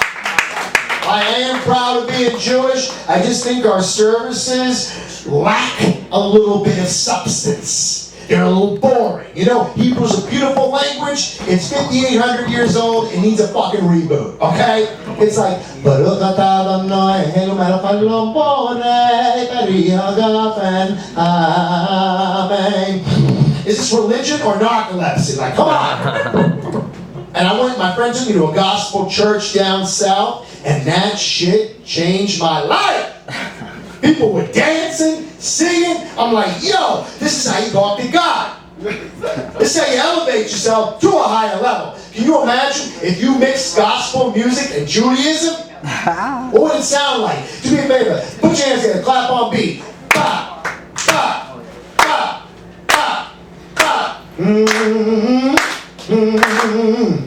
I am proud of being Jewish. I just think our services lack a little bit of substance. They're a little boring. You know, Hebrew's a beautiful language. It's 5,800 years old. It needs a fucking reboot, okay? It's like, is this religion or narcolepsy? Like, come on. And my friend took me to a gospel church down south, and that shit changed my life. People were dancing, singing. I'm like, yo, this is how you talk to God. This is how you elevate yourself to a higher level. Can you imagine if you mix gospel music and Judaism? What would it sound like? Do me a favor. Put your hands together. Clap on beat. Ba, ba, ba, ba, ba. Mm-hmm. Mm-hmm. Mm-hmm.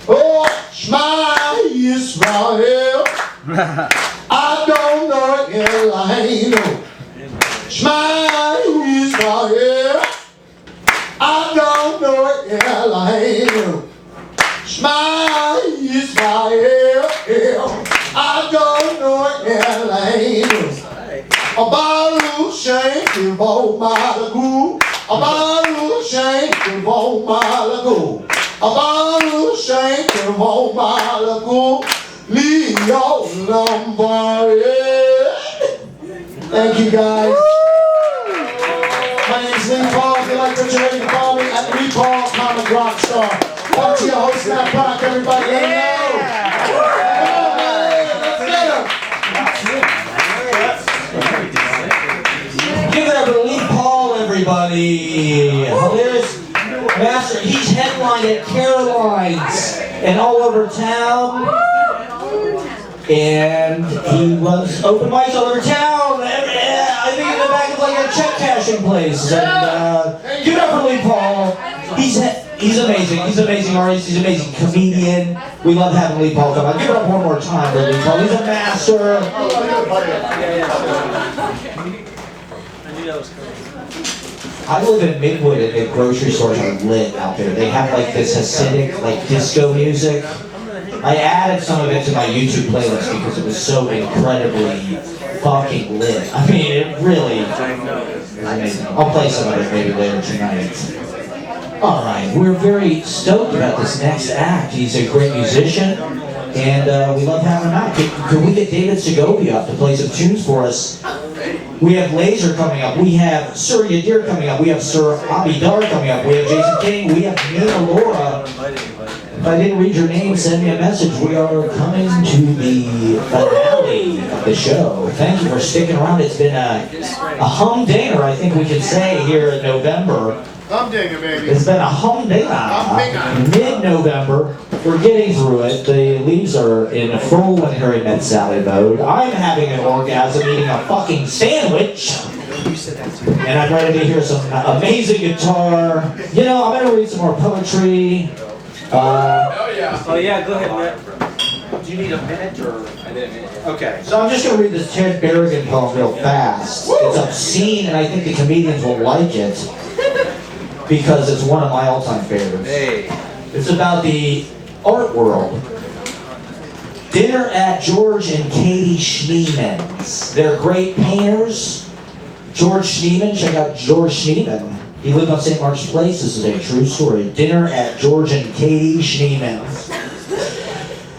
Oh, Shema Yisrael. I don't know Elaine. Shema Yisrael. I don't know Elaine. Shema Yisrael. I don't know Elaine. Abalu Shank Kivo Malagu. Abalu Shank Kivo Malagu. Abalu Shank Kivo Malagu. Leo Lombard. Thank you guys. My name's Lee Paul. If you like what you're ready to call me, at Lee Paul, comic rock star. Back to your host, Snap Rock, everybody. Let me know. Give it up to Lee Paul, everybody. There's Master. He's headlined at Caroline's and all over town. And he runs open mics all over town. I think in the back of like a check cashing place. And give it up for Lee Paul. He's amazing. He's an amazing artist. He's an amazing comedian. We love having Lee Paul come out. Give it up one more time for Lee Paul. He's a master. I live in Midwood and the grocery stores are lit out there. They have like this Hasidic, like disco music. I added some of it to my YouTube playlist because it was so incredibly fucking lit. I mean, it really is amazing. I'll play some of it maybe later tonight. Alright, we're very stoked about this next act. He's a great musician, and we love having him out. Could we get David Segovia up to play some tunes for us? We have Lazer coming up. We have Surya coming up. We have sarabhi dahr coming up. We have Jason King. We have Mena, Lora. If I didn't read your name, send me a message. We are coming to the finale of the show. Thank you for sticking around. It's been a humdinger, I think we can say, here in November. Humdinger, baby. It's been a humdinger. Mid-November. We're getting through it. The leaves are in full Harry Met Sally mode. I'm having an orgasm eating a fucking sandwich. And I'm ready to hear some amazing guitar. You know, I'm going to read some more poetry. Oh yeah, go ahead, Matt. Do you need a minute or? I need a minute. Okay. So I'm just going to read this Ted Berrigan poem real fast. It's obscene, and I think the comedians will like it because it's one of my all-time favorites. Hey. It's about the art world. Dinner at George and Katie Schneeman's. They're great painters. George Schneeman, check out George Schneeman. He lived on St. Mark's Place. This is a true story. Dinner at George and Katie Schneeman's.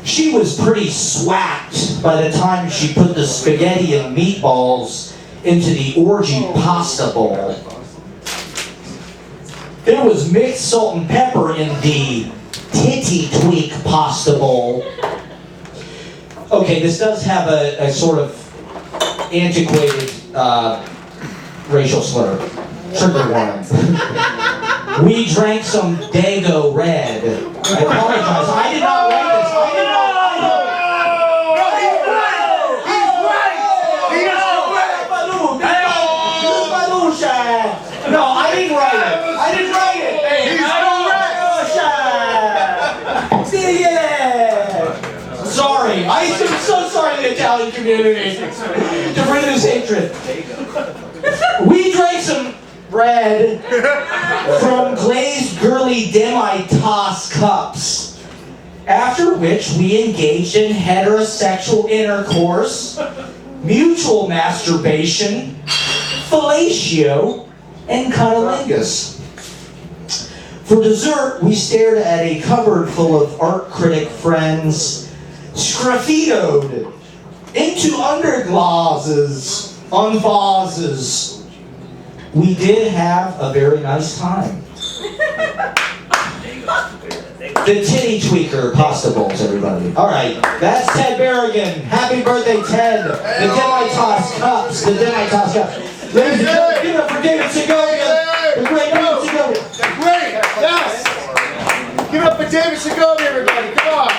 She was pretty swacked by the time she put the spaghetti and meatballs into the orgy pasta bowl. There was mixed salt and pepper in the titty tweak pasta bowl. Okay, this does have a sort of antiquated racial slur. Trigger warning. We drank some Dago Red. I apologize. I did not write this. I did not. No, I didn't write it. I didn't write it. He's yeah. Sorry. I'm so sorry to the Italian community. To bring this hatred. We drank some red from glazed girly demi-toss cups. After which we engaged in heterosexual intercourse, mutual masturbation, fellatio, and cunnilingus. For dessert, we stared at a cupboard full of art critic friends, sgraffitoed into underglazes on vases. We did have a very nice time. The titty tweaker pasta bowls, everybody. All right, that's Ted Berrigan. Happy birthday, Ted. The demi-toss cups. The demi-toss cups. Ladies and gentlemen, give it up for David Segovia. The great David Segovia. Great, yes. Give it up for David Segovia, everybody. Come on.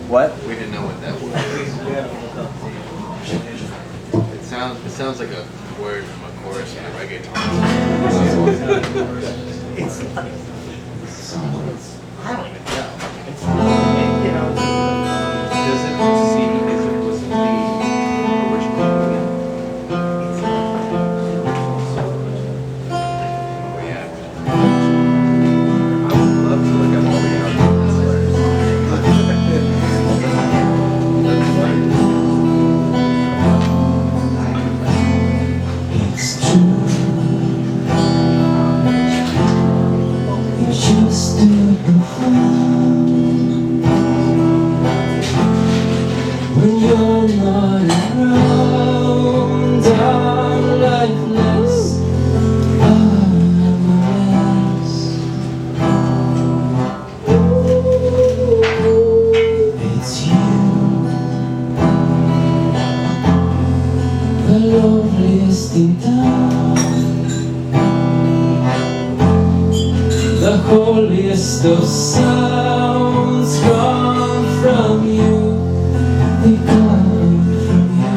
What? We didn't know what that was. It sounds like a word from a chorus in a reggaeton. It's like I don't even know. It's you know. Does it see? Is it was the original? Oh yeah. I would love to look up all the when you're not around, I'm lifeless, I'm a mess. It's you, the loveliest in town, the holiest of sounds come from you. They come from you.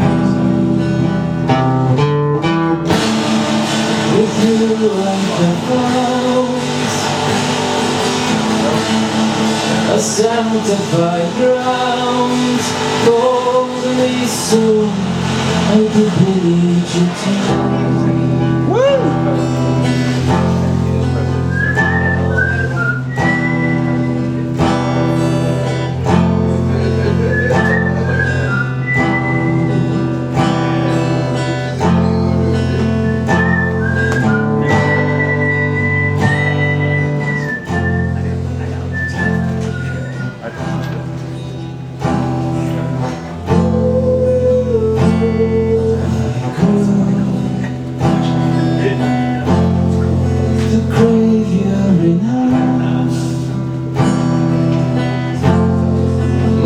With you like the clouds, a sanctified ground. Hold me soon, I could believe you too.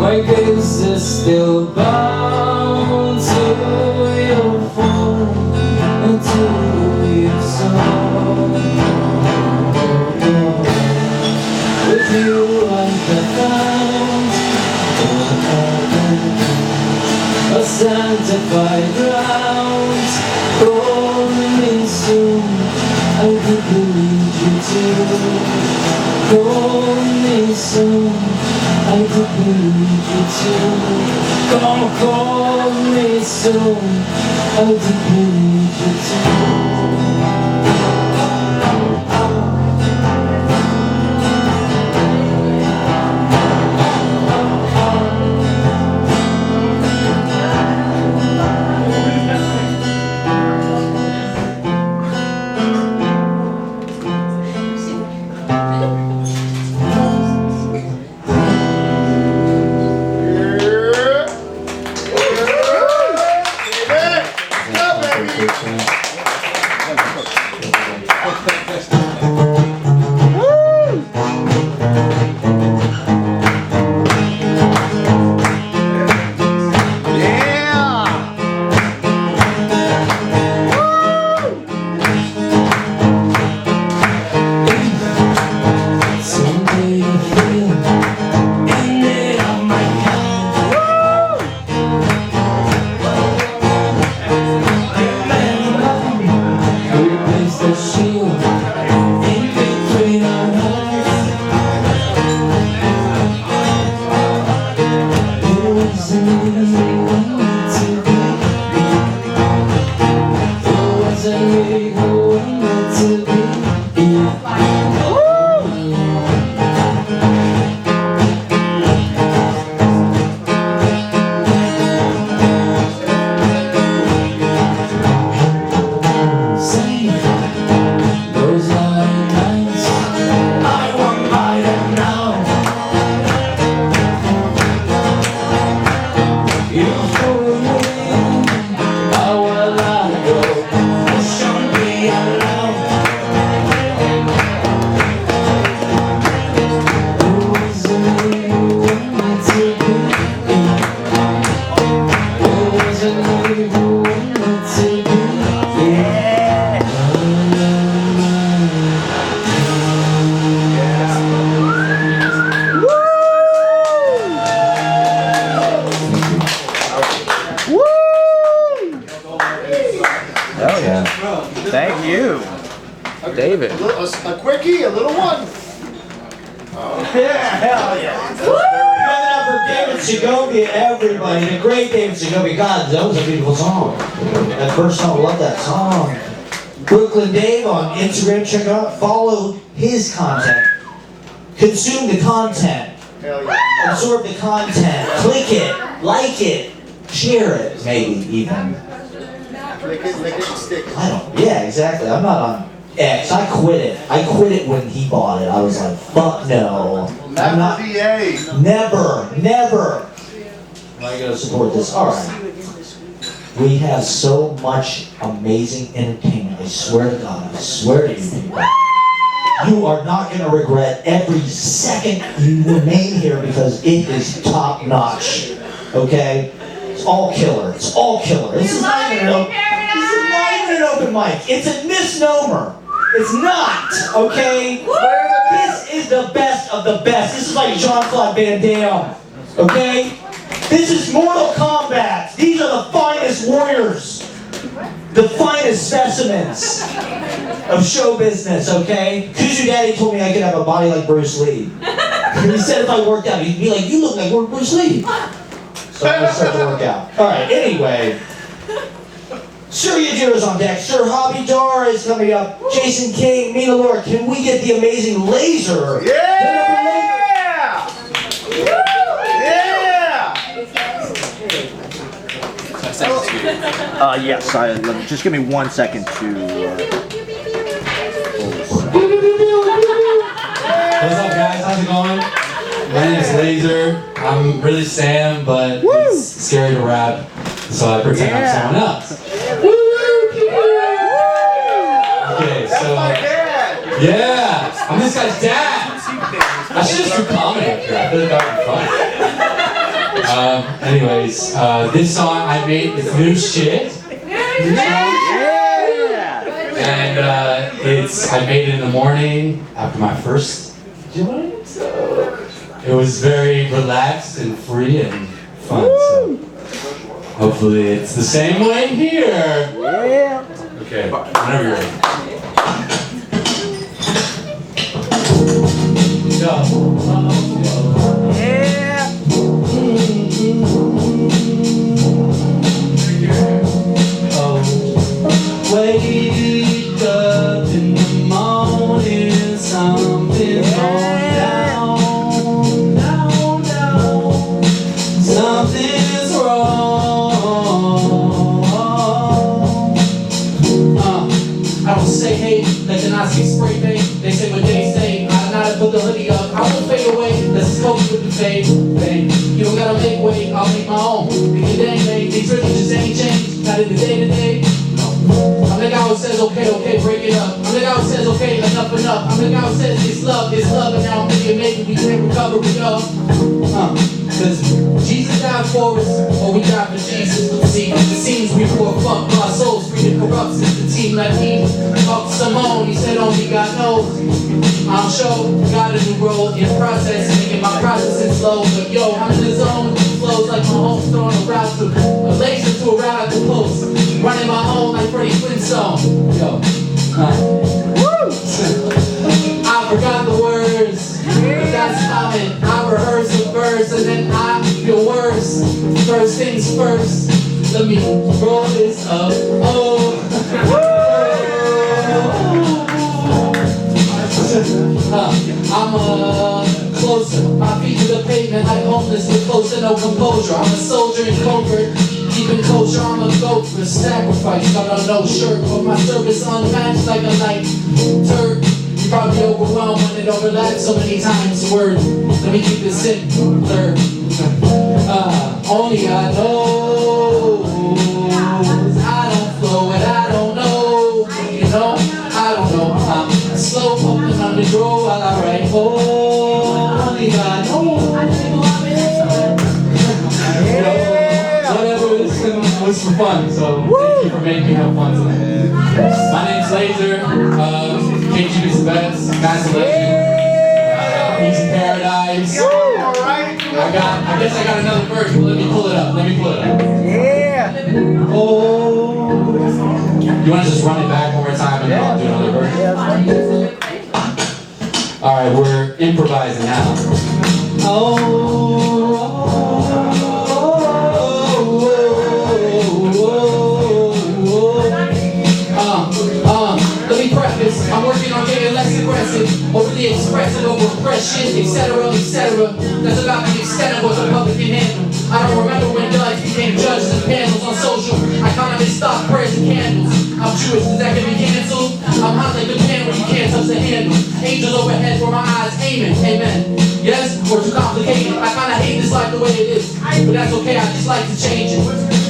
My gaze is still bound to your form and to your soul. With you I'm found a sanctified ground. Hold me soon, I could believe you too. Hold me soon, I could believe you too. Come call me soon, I could believe you Thank you, David. A quickie, a little one. Yeah, hell yeah. Give it up for David Segovia, everybody. The great David Segovia. God, that was a beautiful song. That first song, I love that song. Brooklyn Dave on Instagram, check out, follow his content. Consume the content. Hell yeah. Absorb the content. Click it, like it, share it, maybe even. Lick it, and stick it. I don't, yeah, exactly. I'm not on X. I quit it. I quit it when he bought it. I was like, fuck no. I'm not. Never. I'm not gonna support this. Alright. We have so much amazing entertainment. I swear to God. I swear to you people. You are not gonna regret every second you remain here because it is top notch. Okay? It's all killer. It's all killer. This is not even an open mic. It's a misnomer. It's not, okay? This is the best of the best. This is like Jean-Claude Van Damme, okay? This is Mortal Kombat. These are the finest warriors. The finest specimens of show business, okay? Kuzu Daddy told me I could have a body like Bruce Lee. He said if I worked out, he'd be like, you look like Bruce Lee. So I'm gonna start to work out. Alright, anyway. Surya Joe's on deck. Sir Hobby Dahr is coming up. Jason King, Mena Lora. Can we get the amazing Lazer? Yeah! Yes, just give me 1 second to... What's up, guys? How's it going? My name is Lazer. I'm really Sam, but it's scary to rap, so I pretend I'm someone else. Okay, so yeah, I'm this guy's dad. I should just do comedy up here. I feel like that would be fun. Anyways, this song I made with new shit. And I made it in the morning after my first joint, so it was very relaxed and free and fun. So hopefully it's the same way here. Okay, whenever you're ready. Go. Wake up in the morning, something's going down. Something's wrong. I don't say hey, like the Nazi spray paint. They say what they say. I gotta put the hoodie up. I won't fade away. Let's smoke with the fade. You don't gotta make weight. I'll make my own. Make it dang, mate. These rhythms just ain't changed. Not in the day to day. says, okay, break it up. I'm the guy who says, okay, enough. I'm the guy who says it's love, and now I'm thinking maybe we can recover it all. Cause Jesus died for us, or we died for Jesus. See, it seems we poor fuck our souls, free to corrupt since the team like me. Talk to Simone, he said only God knows. I'm sure got a new role in process, making my processing slow. But yo, I'm in the zone, it flows like my home's throwing a route to a laser to a route at the post. Running my own like Freddie Flintstone. Yo, I forgot the words, but that's common. I rehearse the verse and then I feel worse. First things first, let me roll this up. I'm closer, my feet to the pavement like homeless with close to no composure. I'm a soldier in covert, keeping kosher. I'm a goat for sacrifice. Got on no shirt, but my service unmatched like a light turd. You probably overwhelmed when it overlaps so many times. Word, let me keep it simpler. Only I know. I don't flow and I don't know. You know, I don't know. I'm slow open on the draw while I write. Only I know. Whatever, it was for fun. So thank you for making me have fun tonight. My name's Lazer. KG is the best. Guy's a legend. He's in paradise. Alright. I guess I got another verse, but let me pull it up. Yeah. Oh. You want to just run it back one more time and then I'll do another verse? Alright, we're improvising now. Let me preface, I'm working on getting less aggressive, overly expressive, over oppression, etc. That's about the extent of what the public can handle. I don't remember when judges became judges and panels on social. I kind of stock prayers and candles. I'm Jewish, does that get me canceled? I'm hot like the pan where you can't touch the handle. Angels overhead where my eyes aiming, amen. Yes, or too complicated. I kind of hate this life the way it is, but that's okay, I just like to change it.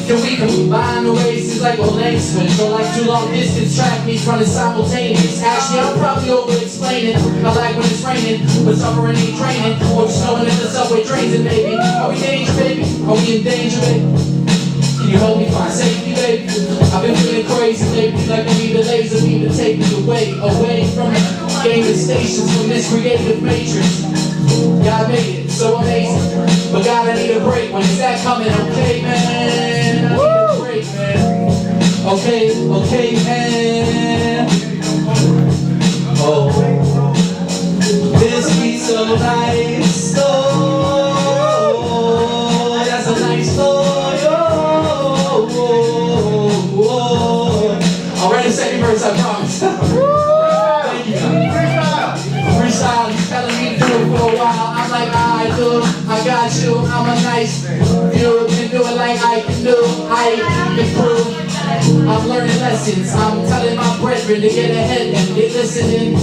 Can we combine the races like a lane switch, or like two long distance track meets running simultaneous? Actually, I'm probably over-explaining. I like when it's raining, but suffering ain't draining, or just knowing that the subway drains it, maybe. Are we danger, baby? Are we in danger, baby? Can you help me find safety, baby? I've been feeling crazy lately, like I need a laser beam to take me away from the gaming stations, from this creative matrix. God made it so amazing, but God, I need a break. When is that coming? Okay, man, I need a break, man. Okay, man. Oh, this beat's so nice. Oh, that's a nice story. I'll write a second verse, I promise. Thank you. Freestyle, he's telling me to do it for a while. I'm like, I do, I got you, I'm a nice you can do it like I can do, I improve. I'm learning lessons, I'm telling my brethren to get ahead and they listening.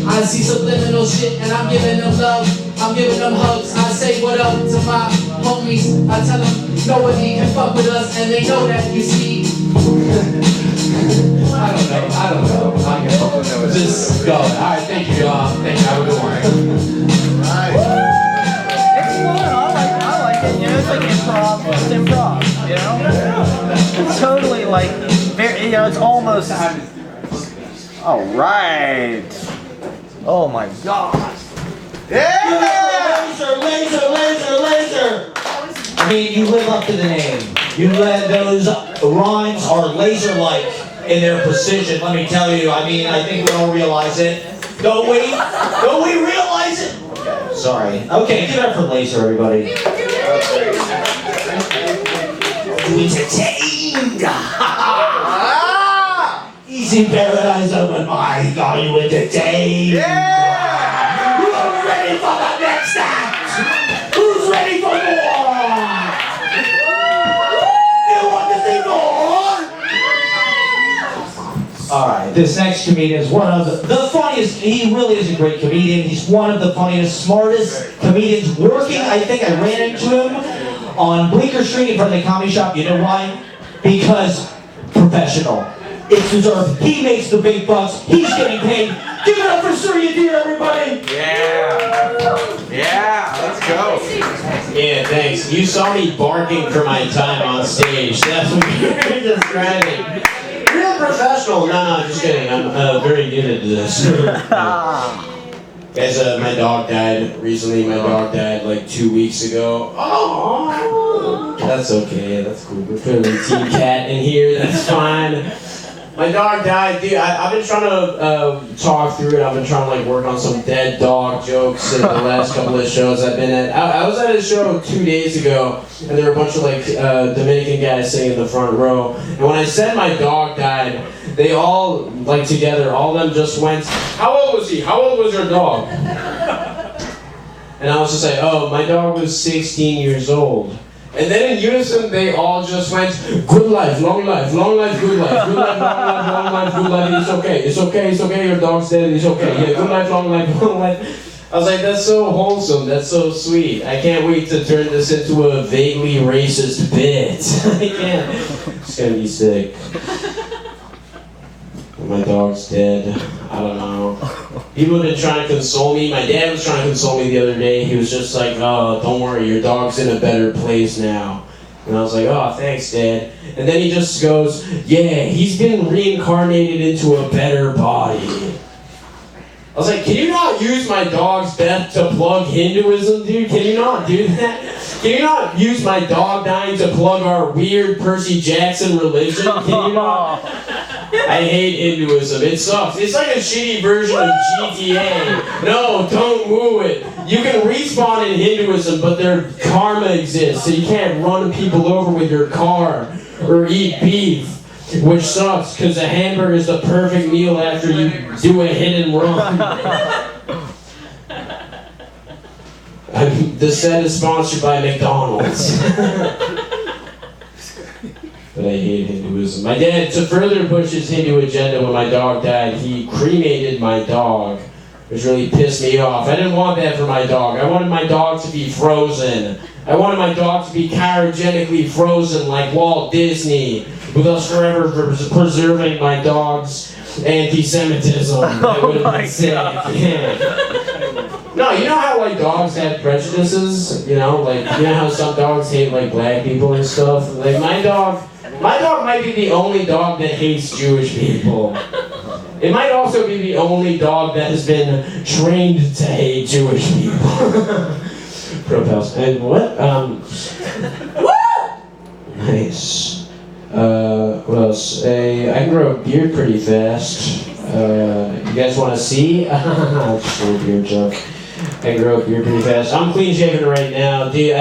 I see subliminal shit and I'm giving them love, I'm giving them hugs. I say what up to my homies, I tell them nobody can fuck with us and they know that, you see. I don't know. Just go. Alright, thank you y'all. Thank you, have a good one. It's fun, I like it, you know, it's like improv, you know? It's totally like, very, you know, it's almost, alright. Oh my god. Yeah! Lazer! I mean, you live up to the name. Those rhymes are laser-like in their precision, let me tell you. I mean, I think we all realize it. Don't we? Don't we realize it? Sorry. Okay, give it up for Lazer, everybody. Entertained! Easy paradise open mic. Are you entertained? Yeah! Who's ready for the next act? Who's ready for more? You want to see more? Alright, this next comedian is one of the funniest. He really is a great comedian. He's one of the funniest, smartest comedians working. I think I ran into him on Bleecker Street in front of the comedy shop. You know why? Because professional. It's deserved. He makes the big bucks. He's getting paid. Give it up for Surya, dear everybody. Yeah, let's go. Yeah, thanks. You saw me barking for my time on stage. That's what you're describing. Real professional. No, just kidding. I'm very good at this. Guys, my dog died recently. My dog died like 2 weeks ago. Oh, that's okay. That's cool. We're putting a team cat in here. That's fine. My dog died, dude. I've been trying to talk through it. I've been trying to like work on some dead dog jokes in the last couple of shows I've been at. I was at a show 2 days ago, and there were a bunch of like Dominican guys sitting in the front row. And when I said my dog died, they all like together, all of them just went, "How old was he? How old was your dog?" And I was just like, "Oh, my dog was 16 years old." And then in unison, they all just went, "Good life, long life, good life, good life, long life, good life, it's okay, your dog's dead, it's okay, yeah, good life, long life." I was like, that's so wholesome, that's so sweet. I can't wait to turn this into a vaguely racist bit. I can't. It's gonna be sick. My dog's dead. I don't know. People have been trying to console me. My dad was trying to console me the other day. He was just like, "Oh, don't worry, your dog's in a better place now." And I was like, "Oh, thanks, Dad." And then he just goes, "Yeah, he's been reincarnated into a better body." I was like, "Can you not use my dog's death to plug Hinduism, dude? Can you not do that? Can you not use my dog dying to plug our weird Percy Jackson religion? Can you not?" I hate Hinduism. It sucks. It's like a shitty version of GTA. No, don't woo it. You can respawn in Hinduism, but their karma exists, so you can't run people over with your car or eat beef, which sucks because a hamburger is the perfect meal after you do a hit and run. The set is sponsored by McDonald's. But I hate Hinduism. My dad, to further push his Hindu agenda when my dog died, he cremated my dog, which really pissed me off. I didn't want that for my dog. I wanted my dog to be frozen. I wanted my dog to be cryogenically frozen like Walt Disney, with us forever preserving my dog's anti-Semitism. That would have been sick. Yeah. No, you know how like dogs have prejudices? You know how some dogs hate like black people and stuff? Like my dog might be the only dog that hates Jewish people. It might also be the only dog that has been trained to hate Jewish people. Propels. And what? Nice. What else? I can grow a beard pretty fast. You guys want to see? Just a little beard joke. I grow a beard pretty fast. I'm clean shaven right now, dude.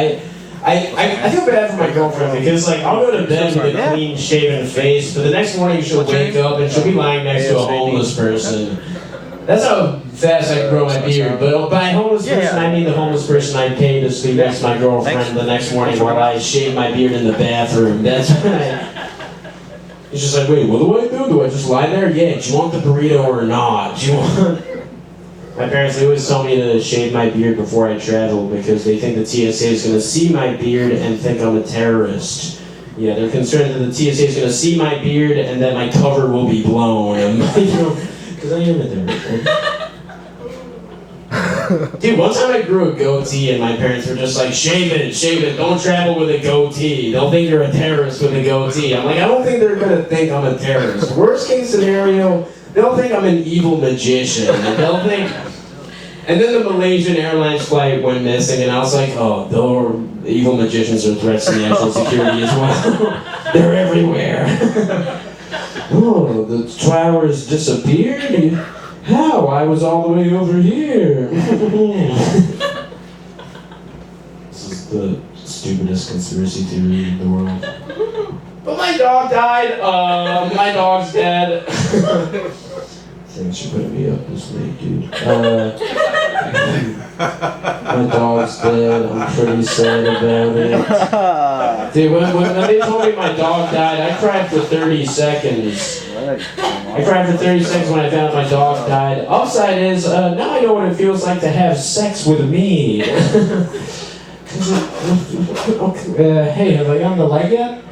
I feel bad for my girlfriend because like I'll go to bed with a clean shaven face, but the next morning she'll wake up and she'll be lying next to a homeless person. That's how fast I can grow my beard. But by homeless person, I mean the homeless person I pay to sleep next to my girlfriend the next morning while I shave my beard in the bathroom. That's right. It's just like, wait, what do I do? Do I just lie there? Yeah, do you want the burrito or not? Do you want... My parents, they always tell me to shave my beard before I travel because they think the TSA is going to see my beard and think I'm a terrorist. Yeah, they're concerned that the TSA is going to see my beard and that my cover will be blown. Because I am a terrorist. Dude, one time I grew a goatee and my parents were just like, shave it, don't travel with a goatee. They'll think you're a terrorist with a goatee. I'm like, I don't think they're gonna think I'm a terrorist. Worst case scenario, they'll think I'm an evil magician. And they'll think... And then the Malaysian Airlines flight went missing and I was like, oh, the evil magicians are threats to national security as well. They're everywhere. Oh, the towers disappeared? How? I was all the way over here. This is the stupidest conspiracy theory in the world. But my dog died. My dog's dead. Thanks for putting me up this late, dude. My dog's dead. I'm pretty sad about it. Dude, when they told me my dog died, I cried for 30 seconds. I cried for 30 seconds when I found out my dog died. Upside is, now I know what it feels like to have sex with me. Hey, have I gotten the leg yet?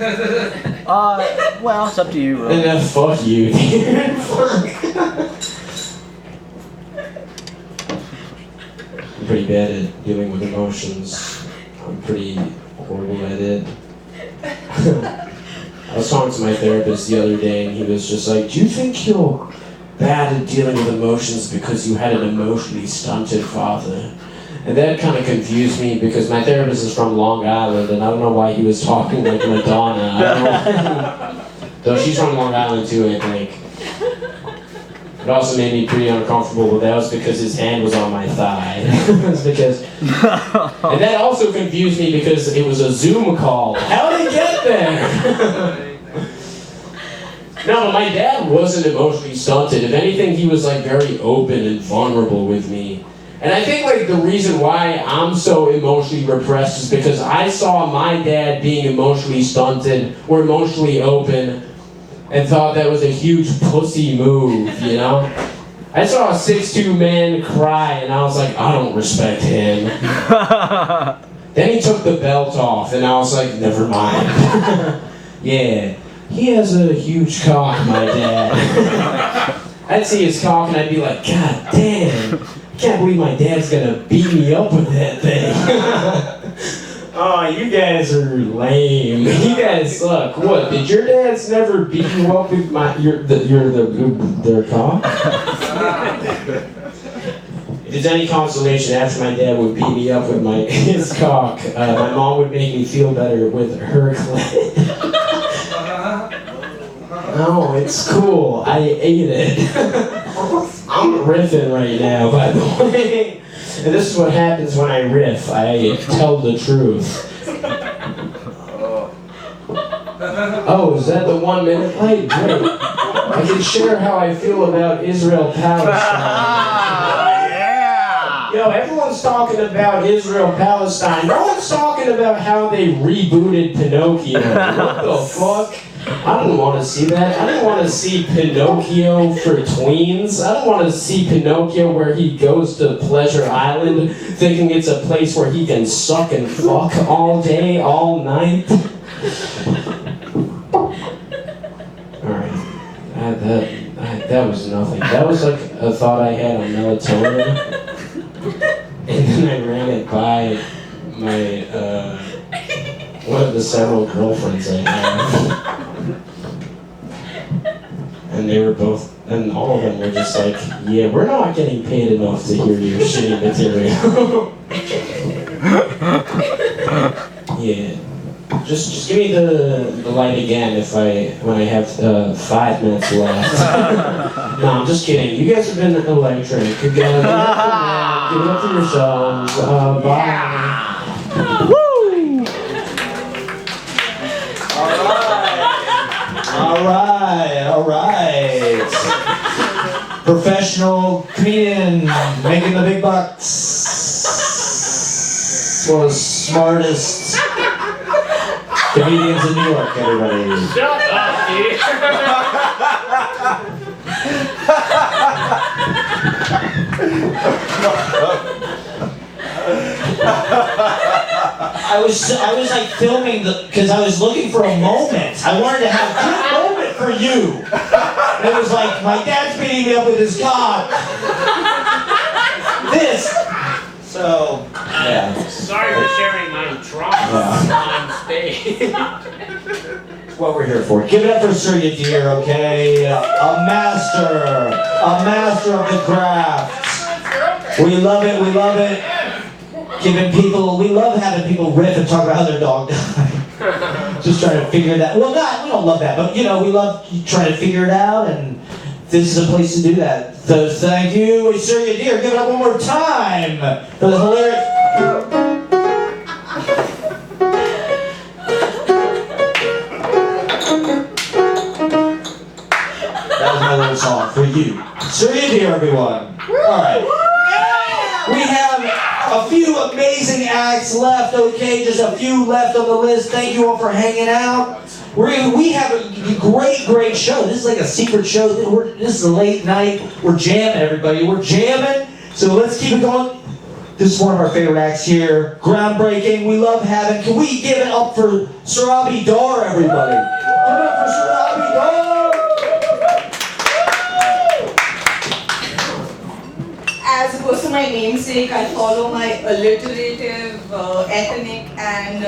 Well, it's up to you, And really. then fuck you, dude. Fuck. I'm pretty bad at dealing with emotions. I'm pretty horrible at it. I was talking to my therapist the other day, and he was just like, "Do you think you're bad at dealing with emotions because you had an emotionally stunted father?" And that kind of confused me because my therapist is from Long Island, and I don't know why he was talking like Madonna. I don't know. Though she's from Long Island too, I think. It also made me pretty uncomfortable, but that was because his hand was on my thigh. It's because, and that also confused me because it was a Zoom call. How did he get there? No, but my dad wasn't emotionally stunted. If anything, he was like very open and vulnerable with me. And I think like the reason why I'm so emotionally repressed is because I saw my dad being emotionally stunted or emotionally open and thought that was a huge pussy move, you know? I saw a 6'2" man cry and I was like, I don't respect him. Then he took the belt off and I was like, never mind. Yeah, he has a huge cock, my dad. I'd see his cock and I'd be like, God damn. I can't believe my dad's gonna beat me up with that thing. Oh, you guys are lame. You guys suck. What? Did your dads never beat you up with their cock? If it's any consolation, after my dad would beat me up with his cock, my mom would make me feel better with her clit. No, it's cool. I ate it. I'm riffing right now, by the way. And this is what happens when I riff. I tell the truth. Oh, is that the 1 minute light? Great. I can share how I feel about Israel-Palestine. Yeah! Yo, everyone's talking about Israel-Palestine. No one's talking about how they rebooted Pinocchio. What the fuck? I didn't want to see that. I didn't want to see Pinocchio for tweens. I don't want to see Pinocchio where he goes to Pleasure Island thinking it's a place where he can suck and fuck all day, all night. Alright. That was nothing. That was like a thought I had on melatonin. And then I ran it by my, one of the several girlfriends I have. And they were both, and all of them were just like, yeah, we're not getting paid enough to hear your shitty material. Yeah. Just give me the light again when I have 5 minutes left. No, I'm just kidding. You guys have been electric. Give it up for yourselves. Bye. Woo! All right. Professional comedian making the big bucks. One of the smartest comedians in New York, everybody. Shut up, dude. I was like filming because I was looking for a moment. I wanted to have a good moment for you. And it was like, my dad's beating me up with his cock. This. So, yeah. Sorry for sharing my trauma on stage. That's what we're here for. Give it up for Surya, dear, okay? A master of the craft. We love it, we love it. We love having people riff and talk about how their dog died. Just trying to figure that. Well, we don't love that, but we love trying to figure it out, and this is a place to do that. So thank you, Surya, dear. Give it up one more time for the hilarious. That was my little song for you. Surya, dear, everyone. All right. We have a few amazing acts left, okay? Just a few left on the list. Thank you all for hanging out. We have a great show. This is like a secret show. This is a late night. We're jamming, everybody. We're jamming. So let's keep it going. This is one of our favorite acts here. Groundbreaking. We love having. Can we give it up for Sarabhi Dahr, everybody? Give it up for Sarabhi Dahr. As opposed to my namesake, I follow my alliterative, ethnic, and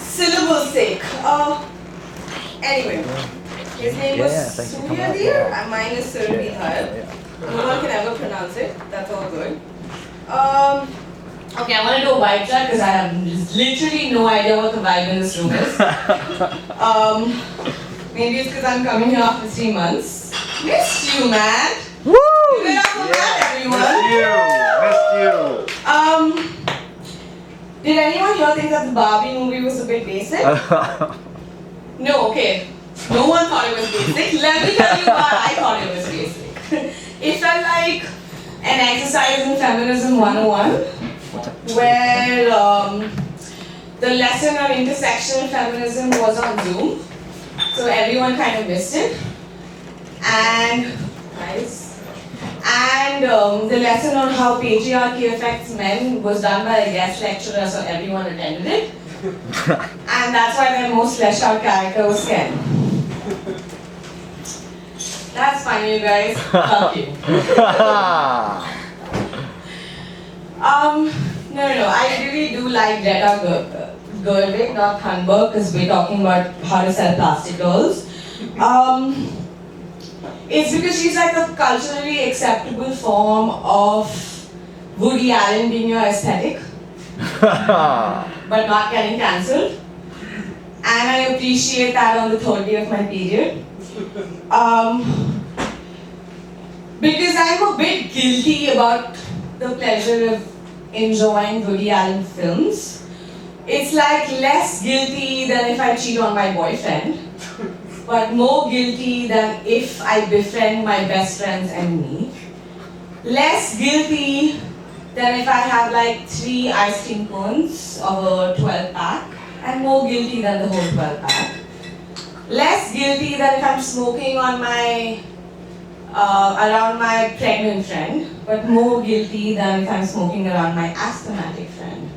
syllable sake. Anyway, his name was Surya dear, and mine is Surya. No one can ever pronounce it. That's all good. Okay, I'm gonna do a vibe check because I have literally no idea what the vibe in this room is. Maybe it's because I'm coming here after 3 months. Missed you, man. Woo! Give it up for that, everyone. Missed you. Did anyone here think that the Barbie movie was a bit basic? No, okay. No one thought it was basic. Let me tell you why I thought it was basic. It felt like an exercise in Feminism 101, where the lesson on intersectional feminism was on Zoom, so everyone kind of missed it. And the lesson on how patriarchy affects men was done by a guest lecturer, so everyone attended it. And that's why their most fleshed out character was Ken. That's funny, you guys. Love you. No, I really do like Greta Gerwig, not Thunberg, because we're talking about how to sell plastic dolls. It's because she's like a culturally acceptable form of Woody Allen being your aesthetic, but not getting cancelled. And I appreciate that on the 3rd day of my period. Because I'm a bit guilty about the pleasure of enjoying Woody Allen films. It's like less guilty than if I cheat on my boyfriend, but more guilty than if I befriend my best friends and me. Less guilty than if I have like 3 ice cream cones of a 12 pack, and more guilty than the whole 12 pack. Less guilty than if I'm smoking on my around my pregnant friend, but more guilty than if I'm smoking around my asthmatic friend.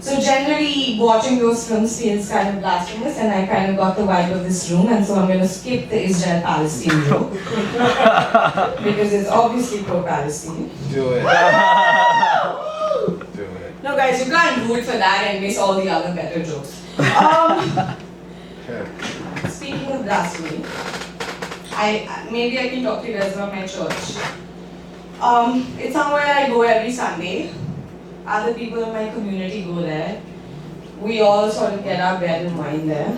So generally, watching those films feels kind of blasphemous, and I kind of got the vibe of this room, and so I'm going to skip the Israel-Palestine joke because it's obviously pro-Palestine. Do it. No, guys, you can't root for that and miss all the other better jokes. Speaking of blasphemy, maybe I can talk to you guys about my church. It's somewhere I go every Sunday. Other people in my community go there. We all sort of get our bread and wine there.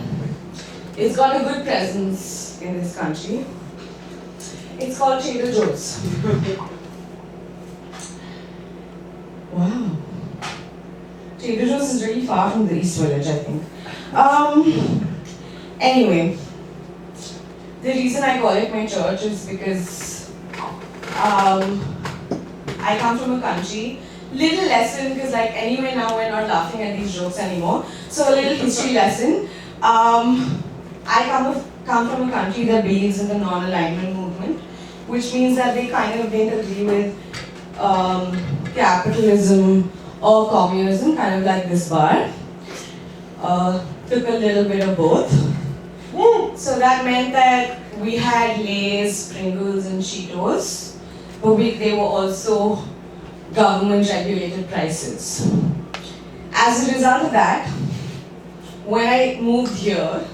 It's got a good presence in this country. It's called Trader Joe's. Wow. Trader Joe's is really far from the East Village, I think. Anyway, the reason I call it my church is because I come from a country. Little lesson, because like anyway now we're not laughing at these jokes anymore. So a little history lesson. I come from a country that believes in the non-alignment movement, which means that they kind of didn't agree with capitalism or communism, kind of like this bar. Took a little bit of both. So that meant that we had Lay's, Pringles, and Cheetos, but they were also government-regulated prices. As a result of that, when I moved here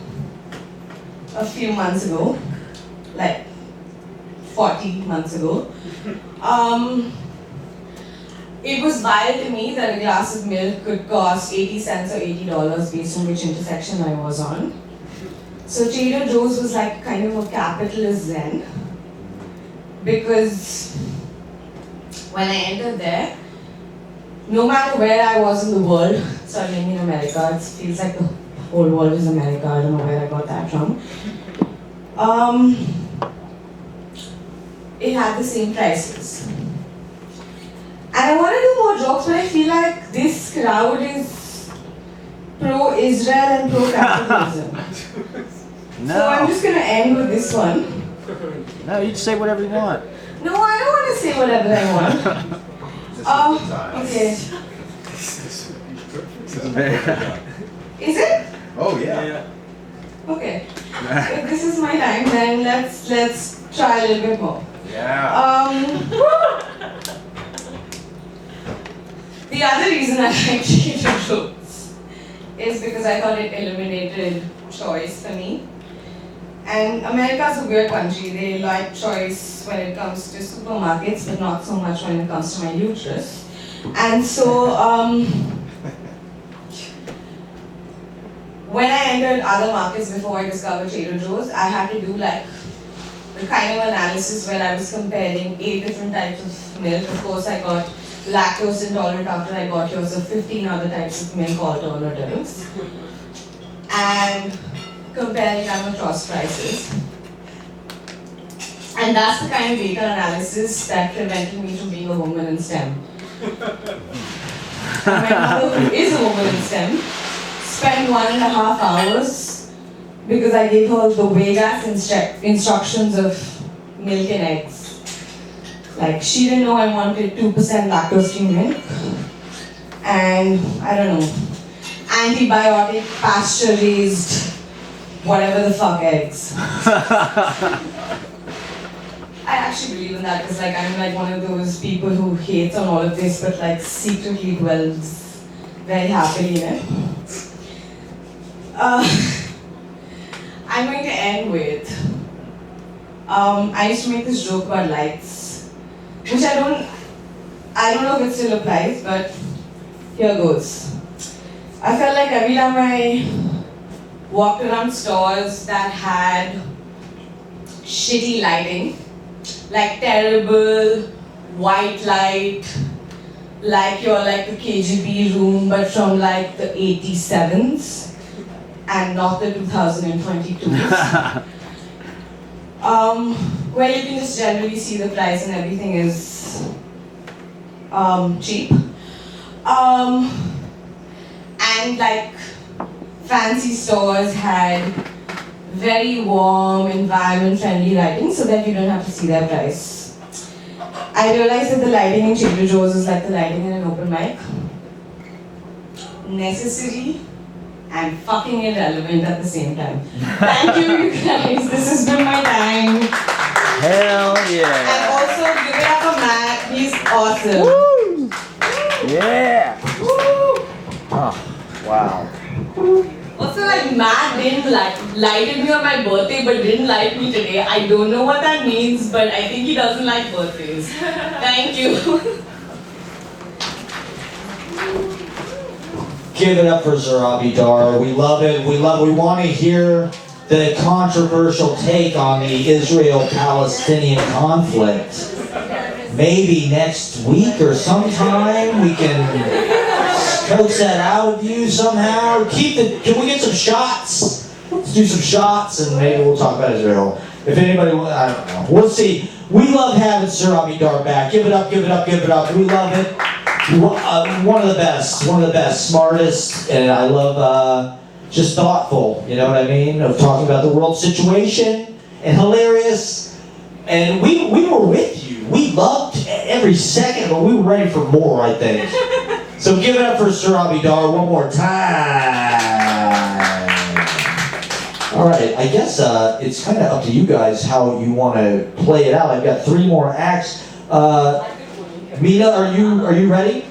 a few months ago, like 40 months ago, it was wild to me that a glass of milk could cost 80 cents or $80 based on which intersection I was on. So Trader Joe's was like kind of a capitalist zen, because when I entered there, no matter where I was in the world, sorry, I mean America, it feels like the whole world is America, I don't know where I got that from. It had the same prices. And I want to do more jokes, but I feel like this crowd is pro-Israel and pro-capitalism. No. So I'm just going to end with this one. No, you can say whatever you want. No, I don't want to say whatever I want. Okay. Is it? Oh yeah. Okay. If this is my time, then let's try a little bit more. Yeah. The other reason I like Trader Joe's is because I thought it eliminated choice for me. And America's a weird country. They like choice when it comes to supermarkets, but not so much when it comes to my uterus. And so, when I entered other markets before I discovered Trader Joe's, I had to do like the kind of analysis where I was comparing 8 different types of milk. Of course, I got lactose intolerant after I got here, so 15 other types of milk alternatives. And comparing them across prices. And that's the kind of data analysis that prevented me from being a woman in STEM. My mother, who is a woman in STEM, spent 1.5 hours because I gave her the Vegas instructions of milk and eggs. Like, she didn't know I wanted 2% lactose-free milk, and I don't know, antibiotic, pasture-raised, whatever the fuck eggs. I actually believe in that because like I'm like one of those people who hates on all of this but like secretly dwells very happily in it. I'm going to end with, I used to make this joke about lights, which I don't know if it still applies, but here goes. I felt like every time I walked around stores that had shitty lighting, like terrible white light, like you're like the KGB room but from like the 87s and not the 2022s. Where you can just generally see the price and everything is cheap. And like fancy stores had very warm, environment-friendly lighting so that you don't have to see their price. I realized that the lighting in Trader Joe's is like the lighting in an open mic. Necessary and fucking irrelevant at the same time. Thank you, you guys. This has been my time. Hell yeah. And also, give it up for Matt. He's awesome. Woo! Yeah. Woo! Oh, wow. Also, like, Matt didn't lighted me on my birthday but didn't like me today. I don't know what that means, but I think he doesn't like birthdays. Thank you. Give it up for Sarabhi Dahr. We love it. We want to hear the controversial take on the Israel-Palestinian conflict. Maybe next week or sometime we can coax that out of you somehow. Can we get some shots? Let's do some shots and maybe we'll talk about Israel. If anybody, I don't know. We'll see. We love having Sarabhi Dahr back. Give it up, give it up, give it up. We love it. One of the best, smartest, and I love just thoughtful, you know what I mean? Of talking about the world situation and hilarious. And we were with you. We loved every second, but we were ready for more, I think. So give it up for Sarabhi Dahr one more time. All right, I guess it's kind of up to you guys how you want to play it out. I've got 3 more acts. Mena, are you ready?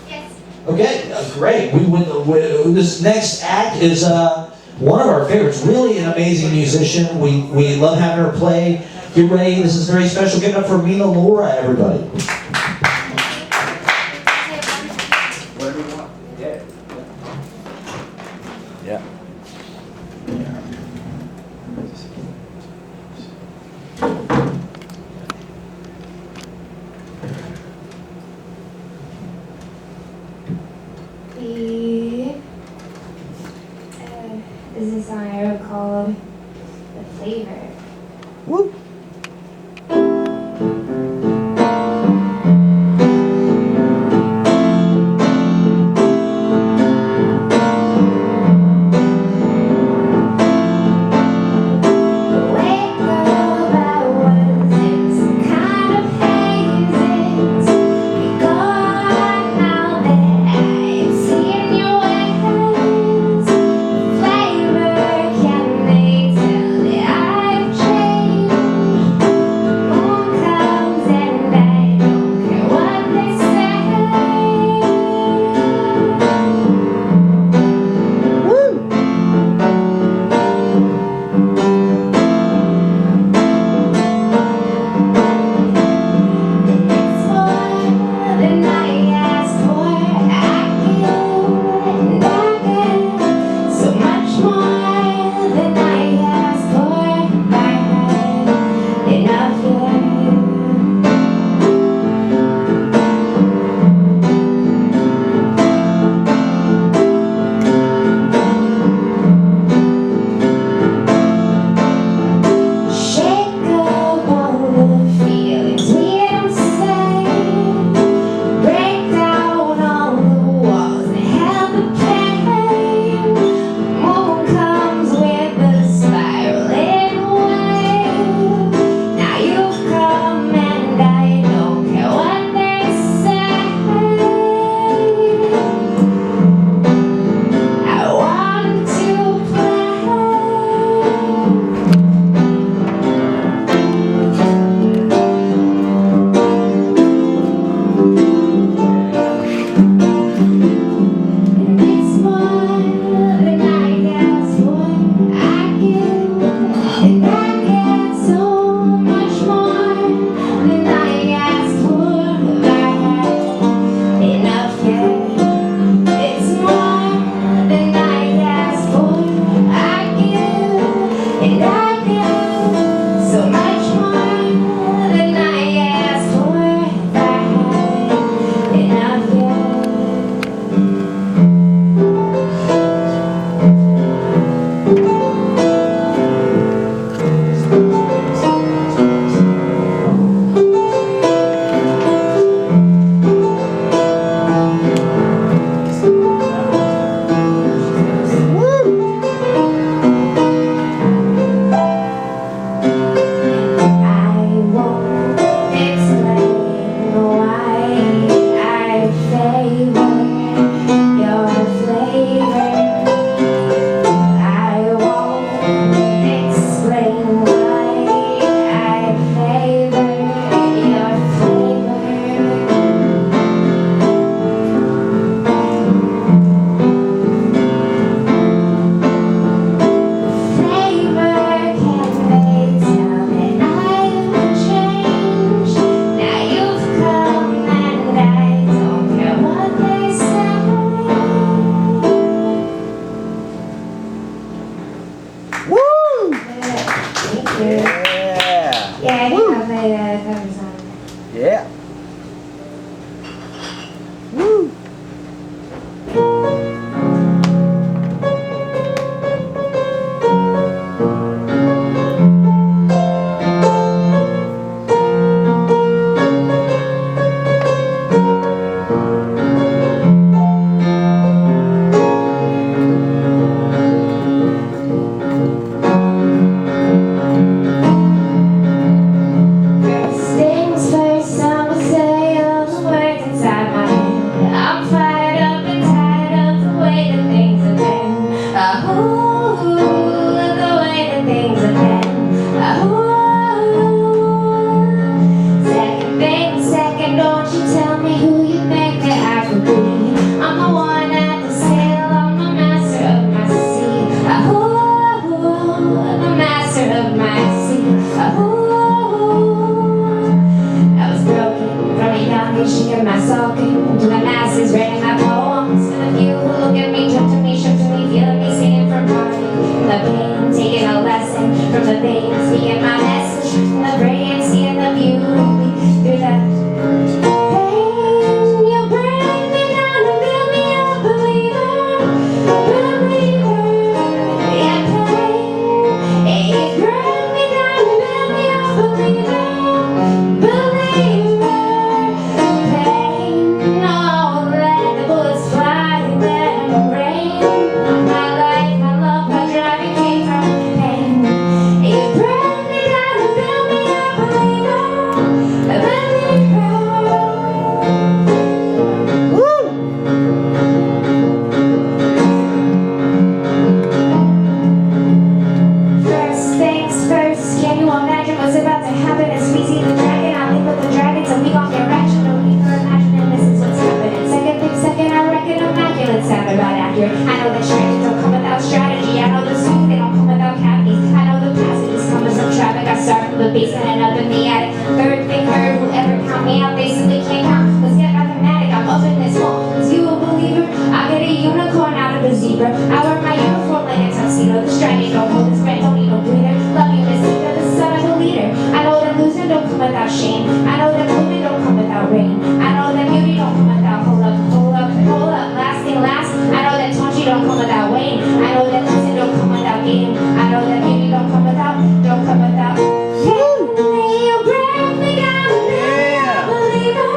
Yes. Okay, great. This next act is one of our favorites. Really an amazing musician. We love having her play. Get ready. This is very special. Give it up for Mena Lora, everybody. Whatever you want. Yeah. Yeah. This is a song I wrote called The Flavor. Woo! Go Yeah, I think I'll play the cover song. Yeah. First things first, I'ma say all the words inside my head. I'm fired up and tired of the way that things have been. The way that things have been. Second thing, second, don't you tell me who you think that I could be. I'm the one at the sail, I'm the master of my sea. The master of my sea. I was broken from a young age, shaking my sulking to the masses, writing my poems to the few who look at me, took to me, shook to me, feeling me, singing from poverty. From the pain, taking a lesson from the pain, speaking my message from the brain, seeing the beauty through the pain. You bring me down and build me up, believer, believer. Yeah, pain. You bring me down and build me up, believer. First things first, can you imagine what's about to happen as we see the dragon? I live with the dragon, so we gon' get ratchet. No need for imagining, this is what's happening. Second thing second, I reckon immaculate sound about accurate. I know that strangers don't come without strategy. I know the suits, they don't come without cavities. I know the passages come with some traffic. I start from the basement and up in the attic. Third thing heard, whoever count me out, they simply can't count. Let's get mathematic, I'm up in this hole. Is you a believer? I get a unicorn out of a zebra. I wear my uniform like a tuxedo. The dragon don't hold his breath, don't need no breather. Love you, Miss Eva, the son of a leader. I know that losing don't come without shame. I know that moving don't come without rain. I know that beauty don't come without hold up, hold up, hold up. Last thing last, I know that taunchy don't come without Wayne. I know that losing don't come without game. I know that beauty don't come without. You bring me down, believer, believer.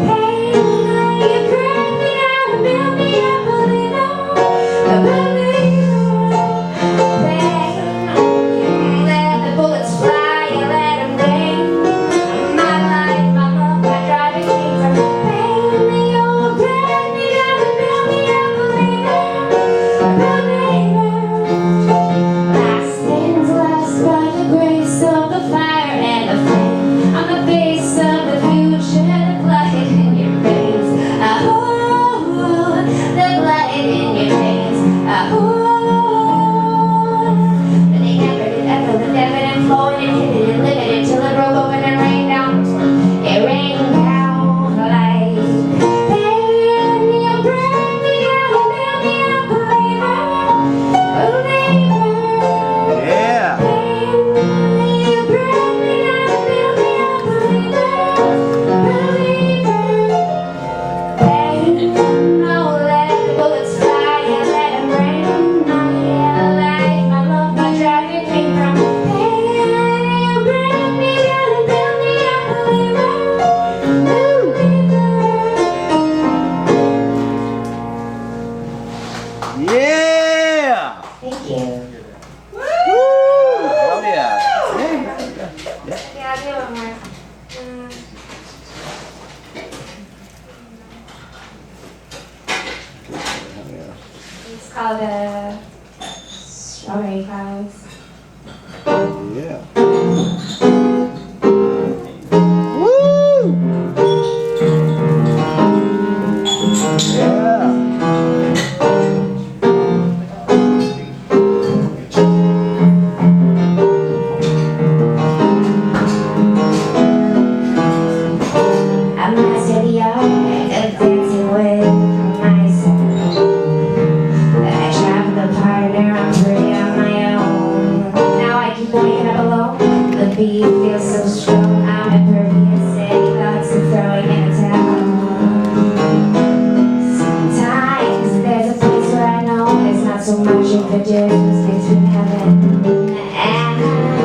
Pain, you bring me down and build me up, believer, believer. Pain, let the bullets fly, you let them rain. My life, my love, my driving came from pain. You bring me down and build me up, believer, believer. Last things last, by the grace of the fire and the flame. I'm the face of the future, the light in your veins. The light in your veins. But they never did ever lived ever and flowing and hidden and limited till it broke open and rained down. It rained down like pain. You bring me down and build me up, believer, believer. Yeah. You bring me down and build me up, believer, believer. Pain, oh, let the bullets fly and let them rain. My life, my love, my drive, it came from pain. You bring me down and build me up, believer, believer. Yeah. Thank you. Woo! Oh yeah. Yeah, I'll do one more. It's called Strawberry Clouds. Yeah. Woo! Yeah. I'm master the art of dancing with myself. I travel the partner, I'm free, I'm Maybe you feel so strong, I'm impervious, say thoughts of throwing in a towel. Sometimes there's a place where I know there's not so much of a difference between heaven and